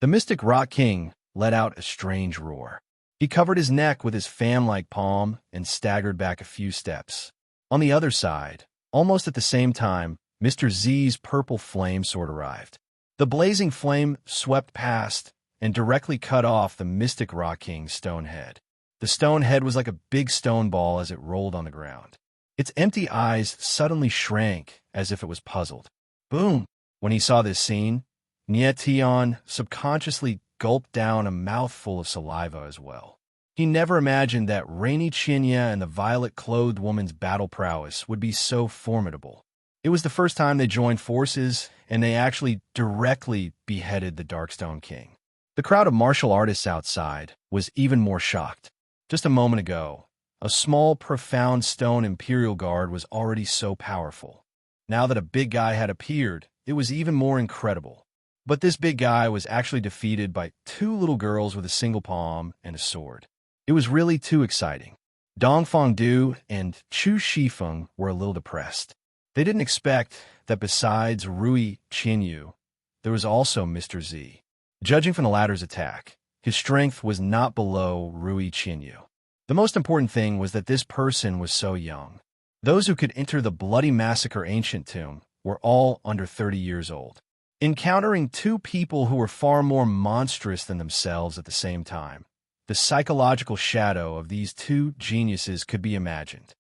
The mystic Rock King let out a strange roar. He covered his neck with his fan-like palm and staggered back a few steps. On the other side, almost at the same time, Mr. Z's purple flame sword arrived. The blazing flame swept past and directly cut off the mystic Rock King's stone head. The stone head was like a big stone ball as it rolled on the ground. Its empty eyes suddenly shrank as if it was puzzled. Boom! When he saw this scene, Nie Tian subconsciously gulped down a mouthful of saliva as well. He never imagined that Rainy Chinya and the violet-clothed woman's battle prowess would be so formidable. It was the first time they joined forces, and they actually directly beheaded the Darkstone King. The crowd of martial artists outside was even more shocked. Just a moment ago, a small, profound stone Imperial Guard was already so powerful. Now that a big guy had appeared, it was even more incredible. But this big guy was actually defeated by two little girls with a single palm and a sword. It was really too exciting. Dongfang Du and Chu Shifeng were a little depressed. They didn't expect that besides Rui Qinyu, there was also Mr. Z. Judging from the latter's attack, his strength was not below Rui Qinyu. The most important thing was that this person was so young. Those who could enter the Bloody Massacre ancient tomb were all under 30 years old. Encountering two people who were far more monstrous than themselves at the same time, the psychological shadow of these two geniuses could be imagined.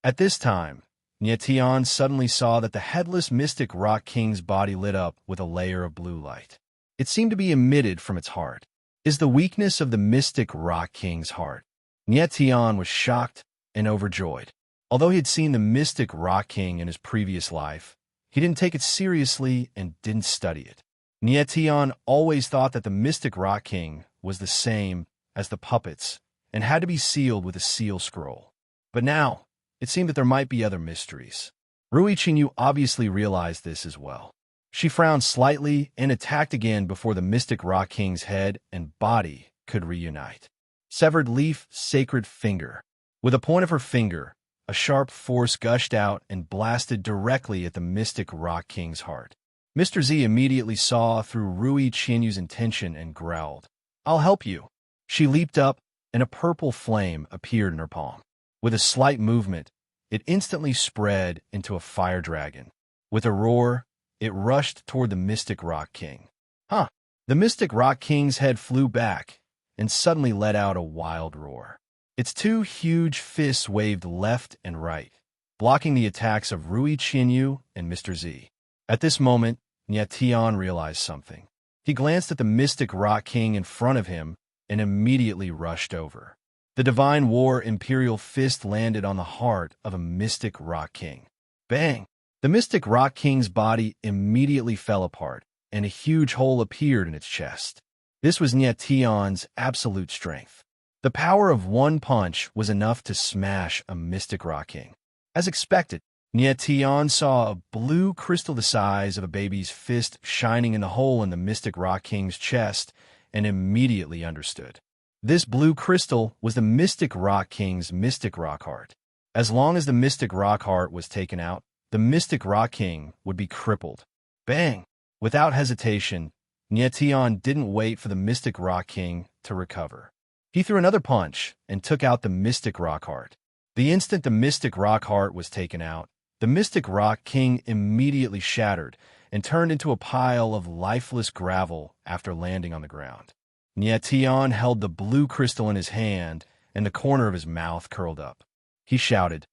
At this time, Nie Tian suddenly saw that the headless mystic Rock King's body lit up with a layer of blue light. It seemed to be emitted from its heart. Is the weakness of the mystic Rock King's heart? Nie Tian was shocked and overjoyed. Although he had seen the mystic Rock King in his previous life, he didn't take it seriously and didn't study it. Nie Tian always thought that the mystic Rock King was the same as the puppets and had to be sealed with a seal scroll. But now, it seemed that there might be other mysteries. Rui Qinyu obviously realized this as well. She frowned slightly and attacked again before the mystic Rock King's head and body could reunite. Severed leaf, sacred finger. With the point of her finger, a sharp force gushed out and blasted directly at the mystic Rock King's heart. Mr. Z immediately saw through Rui Qinyu's intention and growled, "I'll help you." She leaped up, and a purple flame appeared in her palm. With a slight movement, it instantly spread into a fire dragon. With a roar, it rushed toward the mystic Rock King. Huh! The mystic Rock King's head flew back and suddenly let out a wild roar. Its two huge fists waved left and right, blocking the attacks of Rui Qinyu and Mr. Z. At this moment, Nie Tian realized something. He glanced at the mystic Rock King in front of him and immediately rushed over. The Divine War Imperial Fist landed on the heart of a mystic Rock King. Bang! The mystic Rock King's body immediately fell apart, and a huge hole appeared in its chest. This was Nie Tian's absolute strength. The power of one punch was enough to smash a mystic Rock King. As expected, Nie Tian saw a blue crystal the size of a baby's fist shining in the hole in the mystic Rock King's chest and immediately understood. This blue crystal was the mystic Rock King's mystic rock heart. As long as the mystic rock heart was taken out, the mystic Rock King would be crippled. Bang! Without hesitation, Nie Tian didn't wait for the mystic Rock King to recover. He threw another punch and took out the mystic rock heart. The instant the mystic rock heart was taken out, the mystic Rock King immediately shattered and turned into a pile of lifeless gravel after landing on the ground. Nie Tian held the blue crystal in his hand, and the corner of his mouth curled up. He shouted,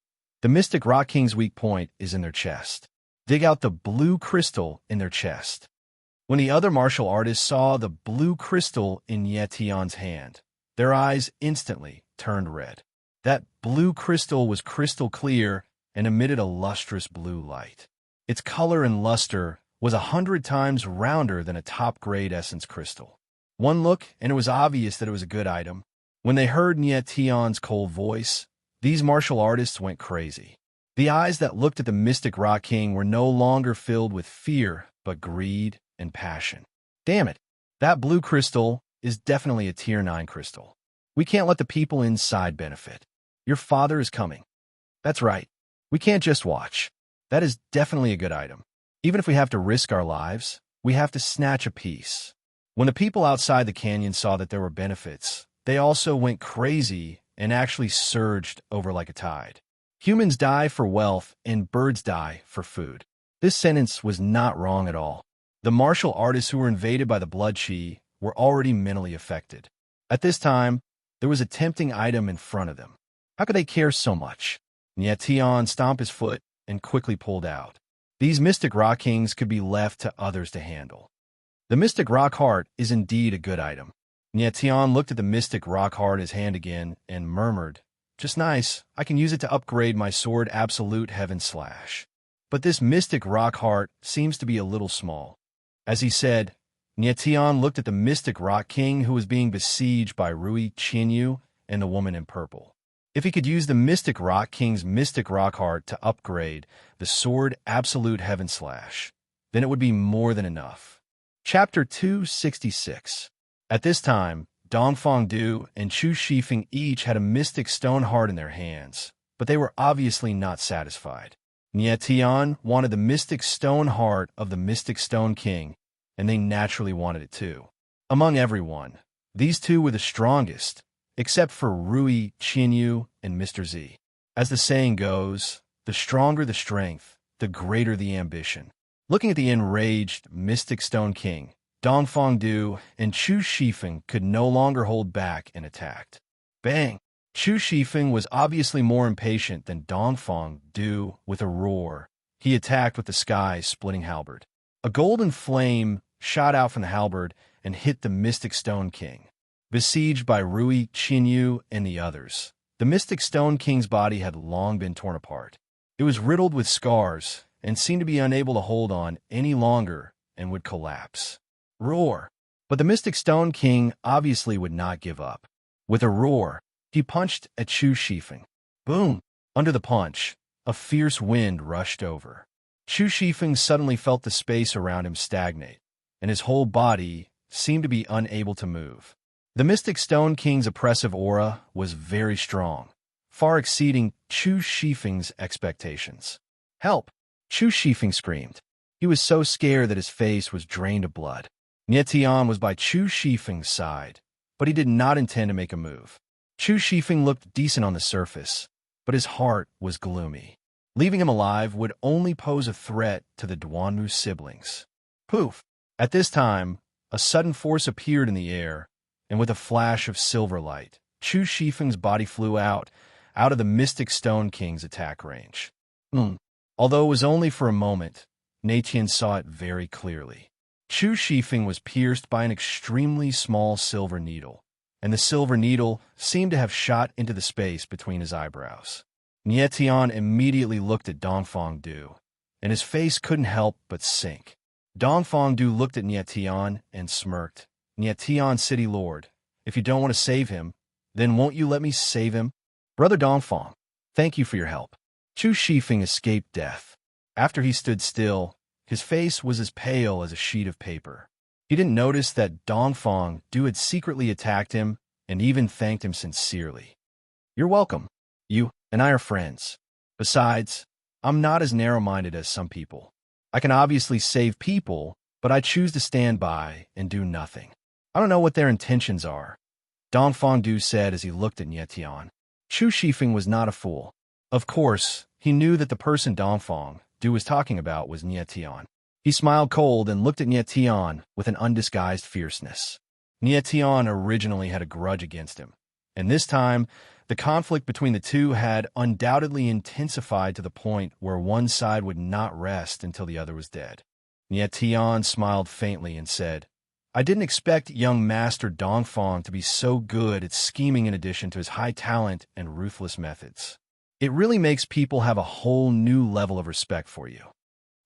"The mystic Rock King's weak point is in their chest. Dig out the blue crystal in their chest." When the other martial artists saw the blue crystal in Nie Tian's hand, their eyes instantly turned red. That blue crystal was crystal clear and emitted a lustrous blue light. Its color and luster was 100 times rounder than a top-grade essence crystal. One look, and it was obvious that it was a good item. When they heard Nye Tion's cold voice, these martial artists went crazy. The eyes that looked at the mystic rock king were no longer filled with fear, but greed and passion. Damn it, that blue crystal is definitely a tier 9 crystal. We can't let the people inside benefit. Your father is coming. That's right. We can't just watch. That is definitely a good item. Even if we have to risk our lives, we have to snatch a piece. When the people outside the canyon saw that there were benefits, they also went crazy and actually surged over like a tide. Humans die for wealth and birds die for food. This sentence was not wrong at all. The martial artists who were invaded by the blood chi were already mentally affected. At this time, there was a tempting item in front of them. How could they care so much? Nye Tion stomped his foot and quickly pulled out. These mystic rock kings could be left to others to handle. The mystic rock heart is indeed a good item. Nye Tion looked at the mystic rock heart in his hand again and murmured, "Just nice. I can use it to upgrade my sword absolute heaven slash." But this mystic rock heart seems to be a little small. As he said, Nye Tion looked at the mystic rock king who was being besieged by Rui Chinyu and the woman in purple. If he could use the mystic rock king's mystic rock heart to upgrade the sword absolute heaven slash, then it would be more than enough. Chapter 266. At this time, Dongfang Du and Chu Shifeng each had a mystic stone heart in their hands, but they were obviously not satisfied. Nye Tion wanted the mystic stone heart of the mystic stone king, and they naturally wanted it too. Among everyone, these two were the strongest, except for Rui Chinyu and Mr. Z. As the saying goes, the stronger the strength, the greater the ambition. Looking at the enraged mystic stone king, Dongfang Du and Chu Shifeng could no longer hold back and attacked. Bang! Chu Shifeng was obviously more impatient than Dongfang Du. With a roar, he attacked with the sky-splitting halberd. A golden flame shot out from the halberd and hit the mystic stone king. Besieged by Rui Chinyu and the others, the mystic stone king's body had long been torn apart. It was riddled with scars and seemed to be unable to hold on any longer and would collapse. Roar! But the mystic stone king obviously would not give up. With a roar, he punched at Chu Shifeng. Boom! Under the punch, a fierce wind rushed over. Chu Shifeng suddenly felt the space around him stagnate, and his whole body seemed to be unable to move. The mystic stone king's oppressive aura was very strong, far exceeding Chu Shifeng's expectations. Help! Chu Shifeng screamed. He was so scared that his face was drained of blood. Nye Tion was by Chu Shifeng's side, but he did not intend to make a move. Chu Shifeng looked decent on the surface, but his heart was gloomy. Leaving him alive would only pose a threat to the Duanmu siblings. Poof! At this time, a sudden force appeared in the air, and with a flash of silver light, Chu Shifeng's body flew out of the Mystic Stone King's attack range. Although it was only for a moment, Nye Tion saw it very clearly. Chu Shifeng was pierced by an extremely small silver needle, and the silver needle seemed to have shot into the space between his eyebrows. Nye Tion immediately looked at Dongfang Du, and his face couldn't help but sink. Dongfang Du looked at Nye Tion and smirked. Nye Tion, City Lord, if you don't want to save him, then won't you let me save him? Brother Dongfang, thank you for your help. Chu Shifeng escaped death. After he stood still, his face was as pale as a sheet of paper. He didn't notice that Dongfang Du had secretly attacked him and even thanked him sincerely. You're welcome. You and I are friends. Besides, I'm not as narrow-minded as some people. I can obviously save people, but I choose to stand by and do nothing. I don't know what their intentions are, Dongfang Du said as he looked at Nye Tion. Chu Shifeng was not a fool. Of course, he knew that the person Dongfang Du was talking about was Nye Tion. He smiled cold and looked at Nye Tion with an undisguised fierceness. Nye Tion originally had a grudge against him, and this time, the conflict between the two had undoubtedly intensified to the point where one side would not rest until the other was dead. Nye Tion smiled faintly and said, I didn't expect young Master Dongfang to be so good at scheming in addition to his high talent and ruthless methods. It really makes people have a whole new level of respect for you.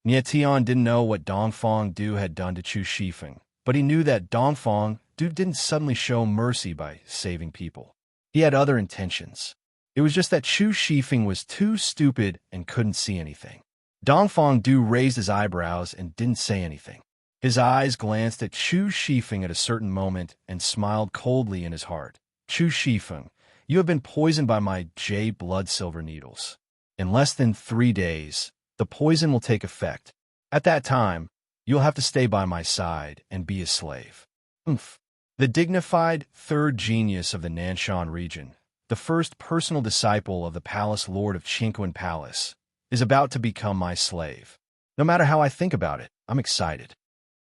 Tian didn't know what Dongfang Du had done to Chu Shifeng, but he knew that Dongfang Du didn't suddenly show mercy by saving people. He had other intentions. It was just that Chu Shifeng was too stupid and couldn't see anything. Dongfang Du raised his eyebrows and didn't say anything. His eyes glanced at Chu Shifeng at a certain moment and smiled coldly in his heart. Chu Shifeng, you have been poisoned by my jade blood silver needles. In less than 3 days, the poison will take effect. At that time, you'll have to stay by my side and be a slave. Oomph. The dignified third genius of the Nanshan region, the first personal disciple of the Palace Lord of Qingquan Palace, is about to become my slave. No matter how I think about it, I'm excited.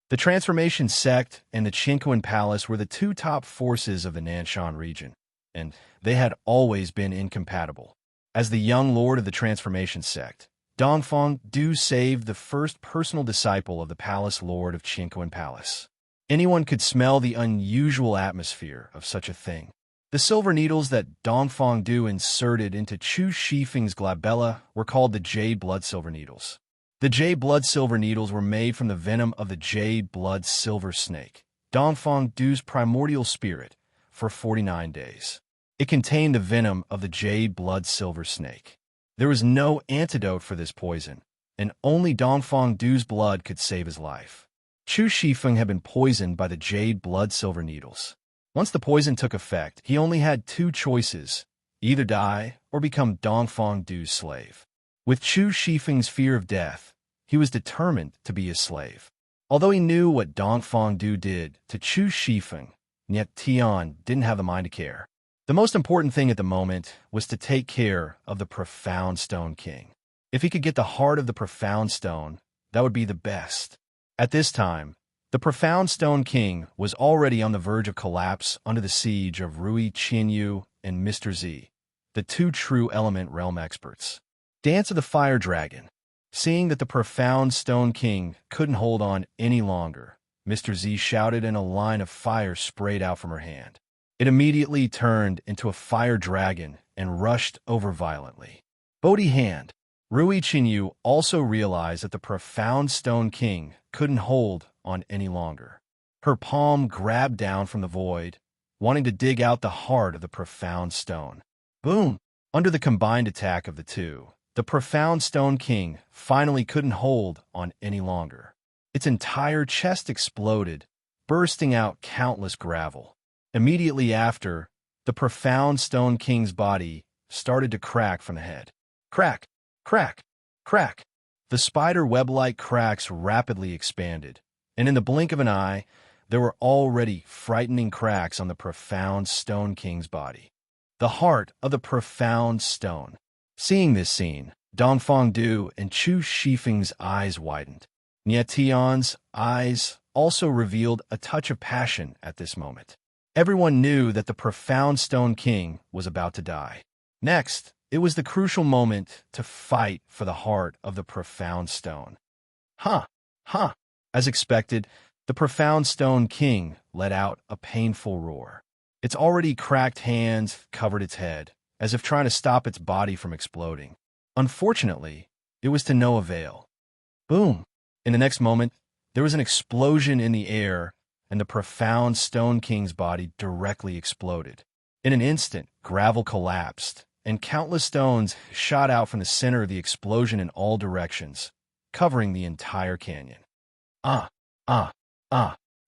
The Transformation Sect and the Qingquan Palace were the two top forces of the Nanshan region, and they had always been incompatible. As the young lord of the Transformation Sect, Dongfang Du saved the first personal disciple of the Palace Lord of Qingquan Palace. Anyone could smell the unusual atmosphere of such a thing. The silver needles that Dongfang Du inserted into Chu Shifeng's glabella were called the jade blood silver needles. The jade blood silver needles were made from the venom of the jade blood silver snake, Dongfang Du's primordial spirit, for 49 days. It contained the venom of the jade blood silver snake. There was no antidote for this poison, and only Dongfang Du's blood could save his life. Chu Shifeng had been poisoned by the jade blood silver needles. Once the poison took effect, he only had 2 choices, either die or become Dongfang Du's slave. With Chu Shifeng's fear of death, he was determined to be his slave. Although he knew what Dongfang Du did to Chu Shifeng, yet Tian didn't have the mind to care. The most important thing at the moment was to take care of the Profound Stone King. If he could get the heart of the Profound Stone, that would be the best. At this time, the Profound Stone King was already on the verge of collapse under the siege of Rui Qianyu and Mr. Z, the 2 true element realm experts. Dance of the Fire Dragon. Seeing that the Profound Stone King couldn't hold on any longer, Mr. Z shouted and a line of fire sprayed out from her hand. It immediately turned into a fire dragon and rushed over violently. Bodhi hand. Rui Qianyu also realized that the Profound Stone King couldn't hold on any longer. Her palm grabbed down from the void, wanting to dig out the heart of the Profound Stone. Boom! Under the combined attack of the two, the Profound Stone King finally couldn't hold on any longer. Its entire chest exploded, bursting out countless gravel. Immediately after, the Profound Stone King's body started to crack from the head. Crack! Crack! Crack! The spider web-like cracks rapidly expanded, and in the blink of an eye, there were already frightening cracks on the Profound Stone King's body. The heart of the Profound Stone. Seeing this scene, Dongfang Du and Chu Shifeng's eyes widened. Tian's eyes also revealed a touch of passion at this moment. Everyone knew that the Profound Stone King was about to die. Next, it was the crucial moment to fight for the heart of the Profound Stone. Huh! As expected, the Profound Stone King let out a painful roar. Its already cracked hands covered its head, as if trying to stop its body from exploding. Unfortunately, it was to no avail. Boom! In the next moment, there was an explosion in the air, and the Profound Stone King's body directly exploded. In an instant, gravel collapsed, and countless stones shot out from the center of the explosion in all directions, covering the entire canyon. All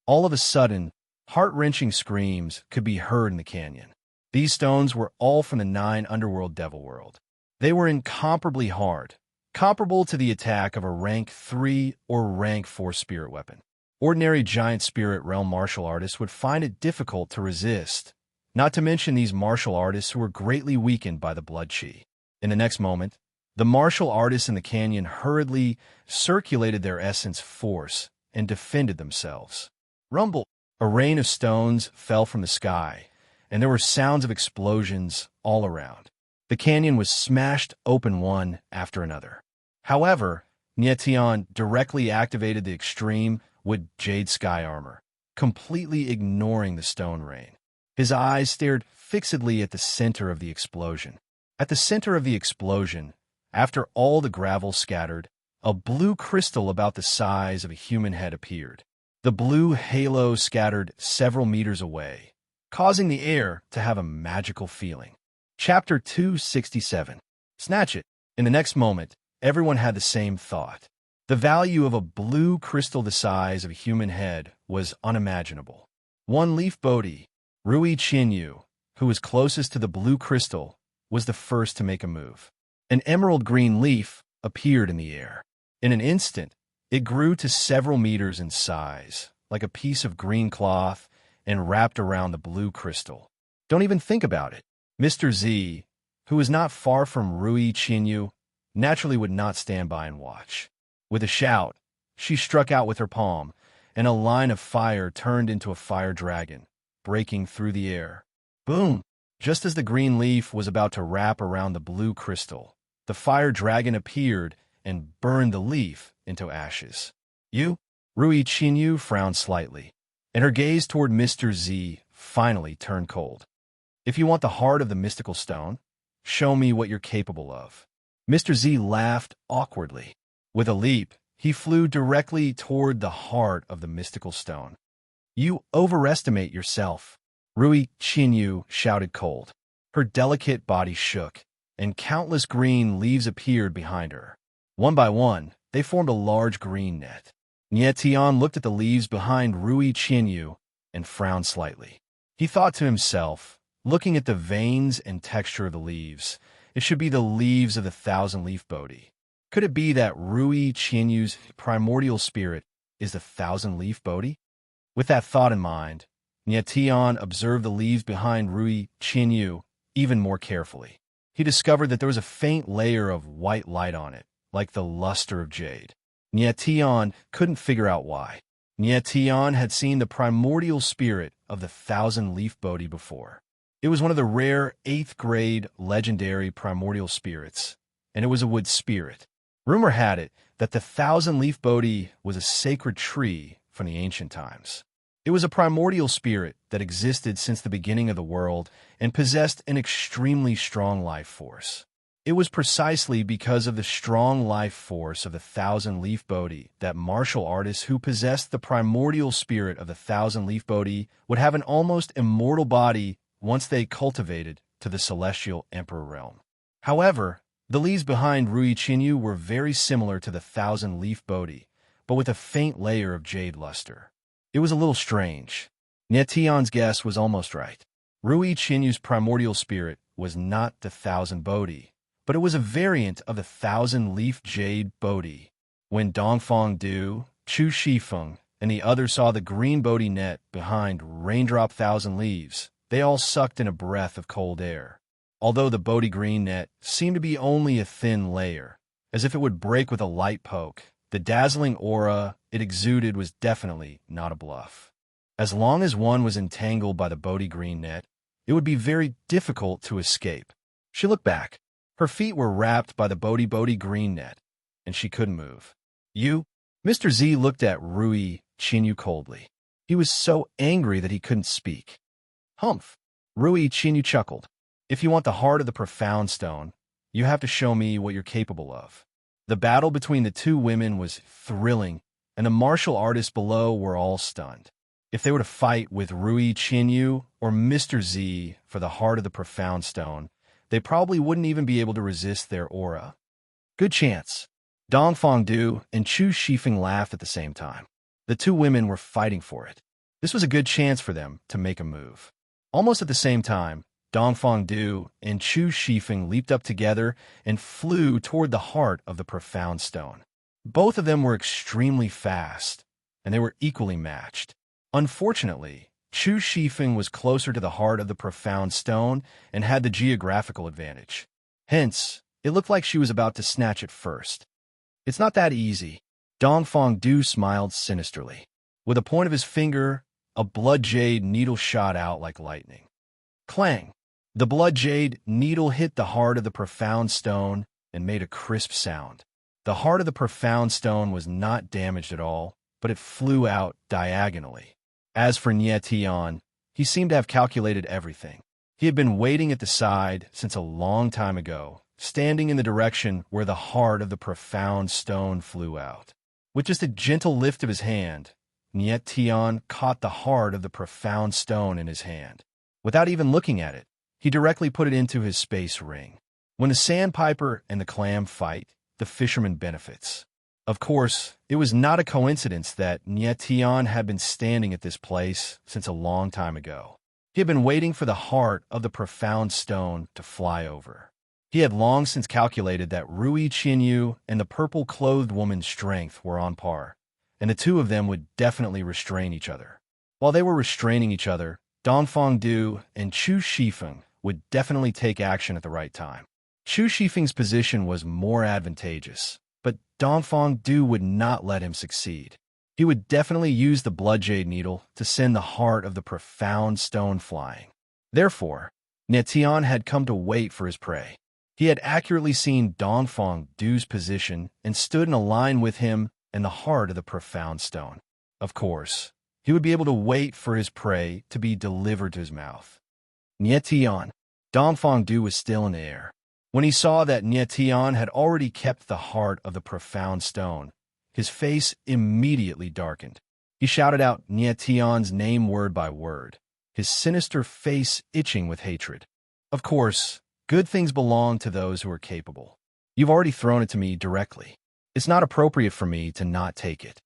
of a sudden, heart-wrenching screams could be heard in the canyon. These stones were all from the 9 Underworld Devil World. They were incomparably hard, comparable to the attack of a rank 3 or rank 4 spirit weapon. Ordinary giant spirit realm martial artists would find it difficult to resist, not to mention these martial artists who were greatly weakened by the blood chi. In the next moment, the martial artists in the canyon hurriedly circulated their essence force and defended themselves. Rumble! A rain of stones fell from the sky, and there were sounds of explosions all around. The canyon was smashed open one after another. However, Tian directly activated the extreme with Jade Sky Armor, completely ignoring the stone rain. His eyes stared fixedly at the center of the explosion. At the center of the explosion, after all the gravel scattered, a blue crystal about the size of a human head appeared. The blue halo scattered several meters away, causing the air to have a magical feeling. Chapter 267. Snatch it. In the next moment, everyone had the same thought. The value of a blue crystal the size of a human head was unimaginable. One leaf Bodhi, Rui Chinyu, who was closest to the blue crystal, was the first to make a move. An emerald green leaf appeared in the air. In an instant, it grew to several meters in size, like a piece of green cloth, and wrapped around the blue crystal. Don't even think about it. Mr. Z, who was not far from Rui Chinyu, naturally would not stand by and watch. With a shout, she struck out with her palm, and a line of fire turned into a fire dragon, breaking through the air. Boom! Just as the green leaf was about to wrap around the blue crystal, the fire dragon appeared and burned the leaf into ashes. You? Rui Chinyu frowned slightly, and her gaze toward Mr. Z finally turned cold. If you want the heart of the mystical stone, show me what you're capable of. Mr. Z laughed awkwardly. With a leap, he flew directly toward the heart of the mystical stone. You overestimate yourself, Rui Chinyu shouted cold. Her delicate body shook, and countless green leaves appeared behind her. One by one, they formed a large green net. Nie Tian looked at the leaves behind Rui Chinyu and frowned slightly. He thought to himself, looking at the veins and texture of the leaves, it should be the leaves of the thousand-leaf Bodhi. Could it be that Rui Chinyu's primordial spirit is the thousand-leaf Bodhi? With that thought in mind, Nie Tian observed the leaves behind Rui Chinyu even more carefully. He discovered that there was a faint layer of white light on it, like the luster of jade. Nie Tian couldn't figure out why. Nie Tian had seen the primordial spirit of the thousand-leaf Bodhi before. It was one of the rare 8th-grade legendary primordial spirits, and it was a wood spirit. Rumor had it that the thousand-leaf Bodhi was a sacred tree from the ancient times. It was a primordial spirit that existed since the beginning of the world and possessed an extremely strong life force. It was precisely because of the strong life force of the thousand-leaf Bodhi that martial artists who possessed the primordial spirit of the thousand-leaf Bodhi would have an almost immortal body once they cultivated to the celestial emperor realm. However, the leaves behind Rui Chinyu were very similar to the thousand-leaf Bodhi, but with a faint layer of jade luster. It was a little strange. Nie Tian's guess was almost right. Rui Chinyu's primordial spirit was not the thousand Bodhi, but it was a variant of the thousand-leaf jade Bodhi. When Dongfang Du, Chu Shifeng, and the others saw the green Bodhi net behind Raindrop Thousand Leaves, they all sucked in a breath of cold air. Although the Bodhi green net seemed to be only a thin layer, as if it would break with a light poke, the dazzling aura it exuded was definitely not a bluff. As long as one was entangled by the Bodhi green net, it would be very difficult to escape. She looked back. Her feet were wrapped by the Bodhi green net, and she couldn't move. You? Mr. Z looked at Rui Chinyu coldly. He was so angry that he couldn't speak. Humph! Rui Chinyu chuckled. If you want the heart of the profound stone, you have to show me what you're capable of. The battle between the two women was thrilling, and the martial artists below were all stunned. If they were to fight with Rui Chinyu or Mr. Z for the heart of the profound stone, they probably wouldn't even be able to resist their aura. Good chance. Dongfang Du and Chu Shifeng laughed at the same time. The two women were fighting for it. This was a good chance for them to make a move. Almost at the same time, Dongfang Du and Chu Shifeng leaped up together and flew toward the heart of the profound stone. Both of them were extremely fast, and they were equally matched. Unfortunately, Chu Shifeng was closer to the heart of the profound stone and had the geographical advantage. Hence, it looked like she was about to snatch it first. It's not that easy. Dongfang Du smiled sinisterly. With a point of his finger, a blood jade needle shot out like lightning. Clang! The blood jade needle hit the heart of the profound stone and made a crisp sound. The heart of the profound stone was not damaged at all, but it flew out diagonally. As for Nie Tian, he seemed to have calculated everything. He had been waiting at the side since a long time ago, standing in the direction where the heart of the profound stone flew out. With just a gentle lift of his hand, Niet Tian caught the heart of the profound stone in his hand. Without even looking at it, he directly put it into his space ring. When the sandpiper and the clam fight, the fisherman benefits. Of course, it was not a coincidence that Niet Tian had been standing at this place since a long time ago. He had been waiting for the heart of the profound stone to fly over. He had long since calculated that Rui Qianyu and the purple-clothed woman's strength were on par, and the two of them would definitely restrain each other. While they were restraining each other, Dongfang Du and Chu Shifeng would definitely take action at the right time. Chu Shifeng's position was more advantageous, but Dongfang Du would not let him succeed. He would definitely use the blood jade needle to send the heart of the profound stone flying. Therefore, Niet Tian had come to wait for his prey. He had accurately seen Dongfang Du's position and stood in a line with him and the heart of the profound stone. Of course, he would be able to wait for his prey to be delivered to his mouth. Niet Tian. Dongfang Du was still in the air. When he saw that Niet Tian had already kept the heart of the profound stone, his face immediately darkened. He shouted out Niet Tian's name word by word, his sinister face itching with hatred. Of course, good things belong to those who are capable. You've already thrown it to me directly. It's not appropriate for me to not take it.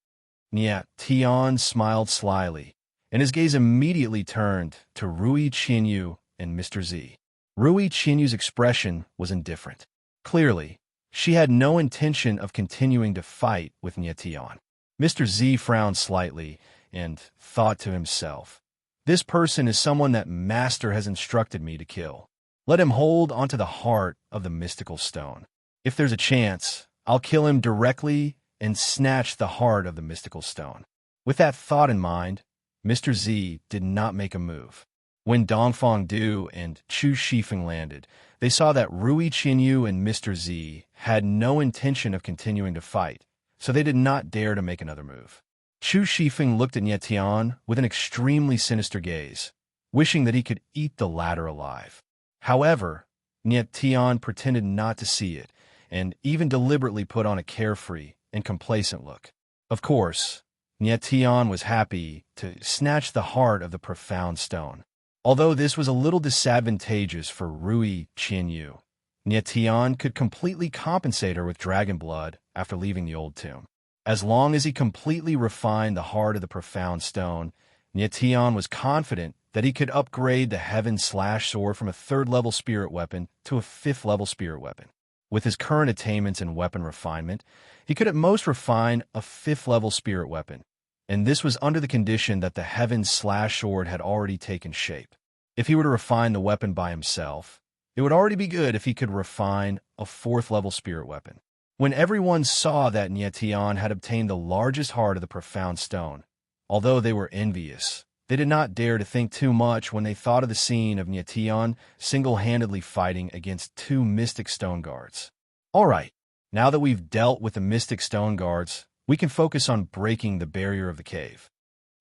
Niet Tian smiled slyly, and his gaze immediately turned to Rui Qianyu and Mr. Z. Rui Qianyu's expression was indifferent. Clearly, she had no intention of continuing to fight with Niet Tian. Mr. Z frowned slightly and thought to himself, "This person is someone that Master has instructed me to kill. Let him hold onto the heart of the mystical stone. If there's a chance, I'll kill him directly and snatch the heart of the mystical stone." With that thought in mind, Mr. Z did not make a move. When Dongfang Du and Chu Shifeng landed, they saw that Rui Qianyu and Mr. Z had no intention of continuing to fight, so they did not dare to make another move. Chu Shifeng looked at Niet Tian with an extremely sinister gaze, wishing that he could eat the latter alive. However, Niet Tian pretended not to see it, and even deliberately put on a carefree and complacent look. Of course, Niet Tian was happy to snatch the heart of the profound stone. Although this was a little disadvantageous for Rui Qianyu, Niet Tian could completely compensate her with dragon blood after leaving the old tomb. As long as he completely refined the heart of the profound stone, Niet Tian was confident that he could upgrade the Heaven Slash Sword from a 3rd-level spirit weapon to a 5th-level spirit weapon. With his current attainments in weapon refinement, he could at most refine a 5th-level spirit weapon, and this was under the condition that the Heaven Slash Sword had already taken shape. If he were to refine the weapon by himself, it would already be good if he could refine a 4th-level spirit weapon. When everyone saw that Niet Tian had obtained the largest heart of the profound stone, although they were envious, they did not dare to think too much when they thought of the scene of Niet Tian single-handedly fighting against 2 mystic stone guards. All right, now that we've dealt with the mystic stone guards, we can focus on breaking the barrier of the cave.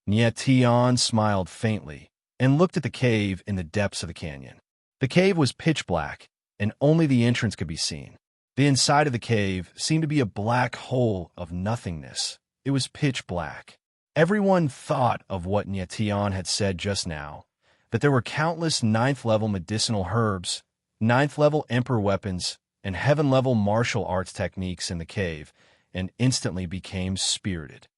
Niet Tian smiled faintly and looked at the cave in the depths of the canyon. The cave was pitch black, and only the entrance could be seen. The inside of the cave seemed to be a black hole of nothingness. It was pitch black. Everyone thought of what Niet Tian had said just now, that there were countless 9th-level medicinal herbs, 9th-level emperor weapons, and 7th-level martial arts techniques in the cave, and instantly became spirited.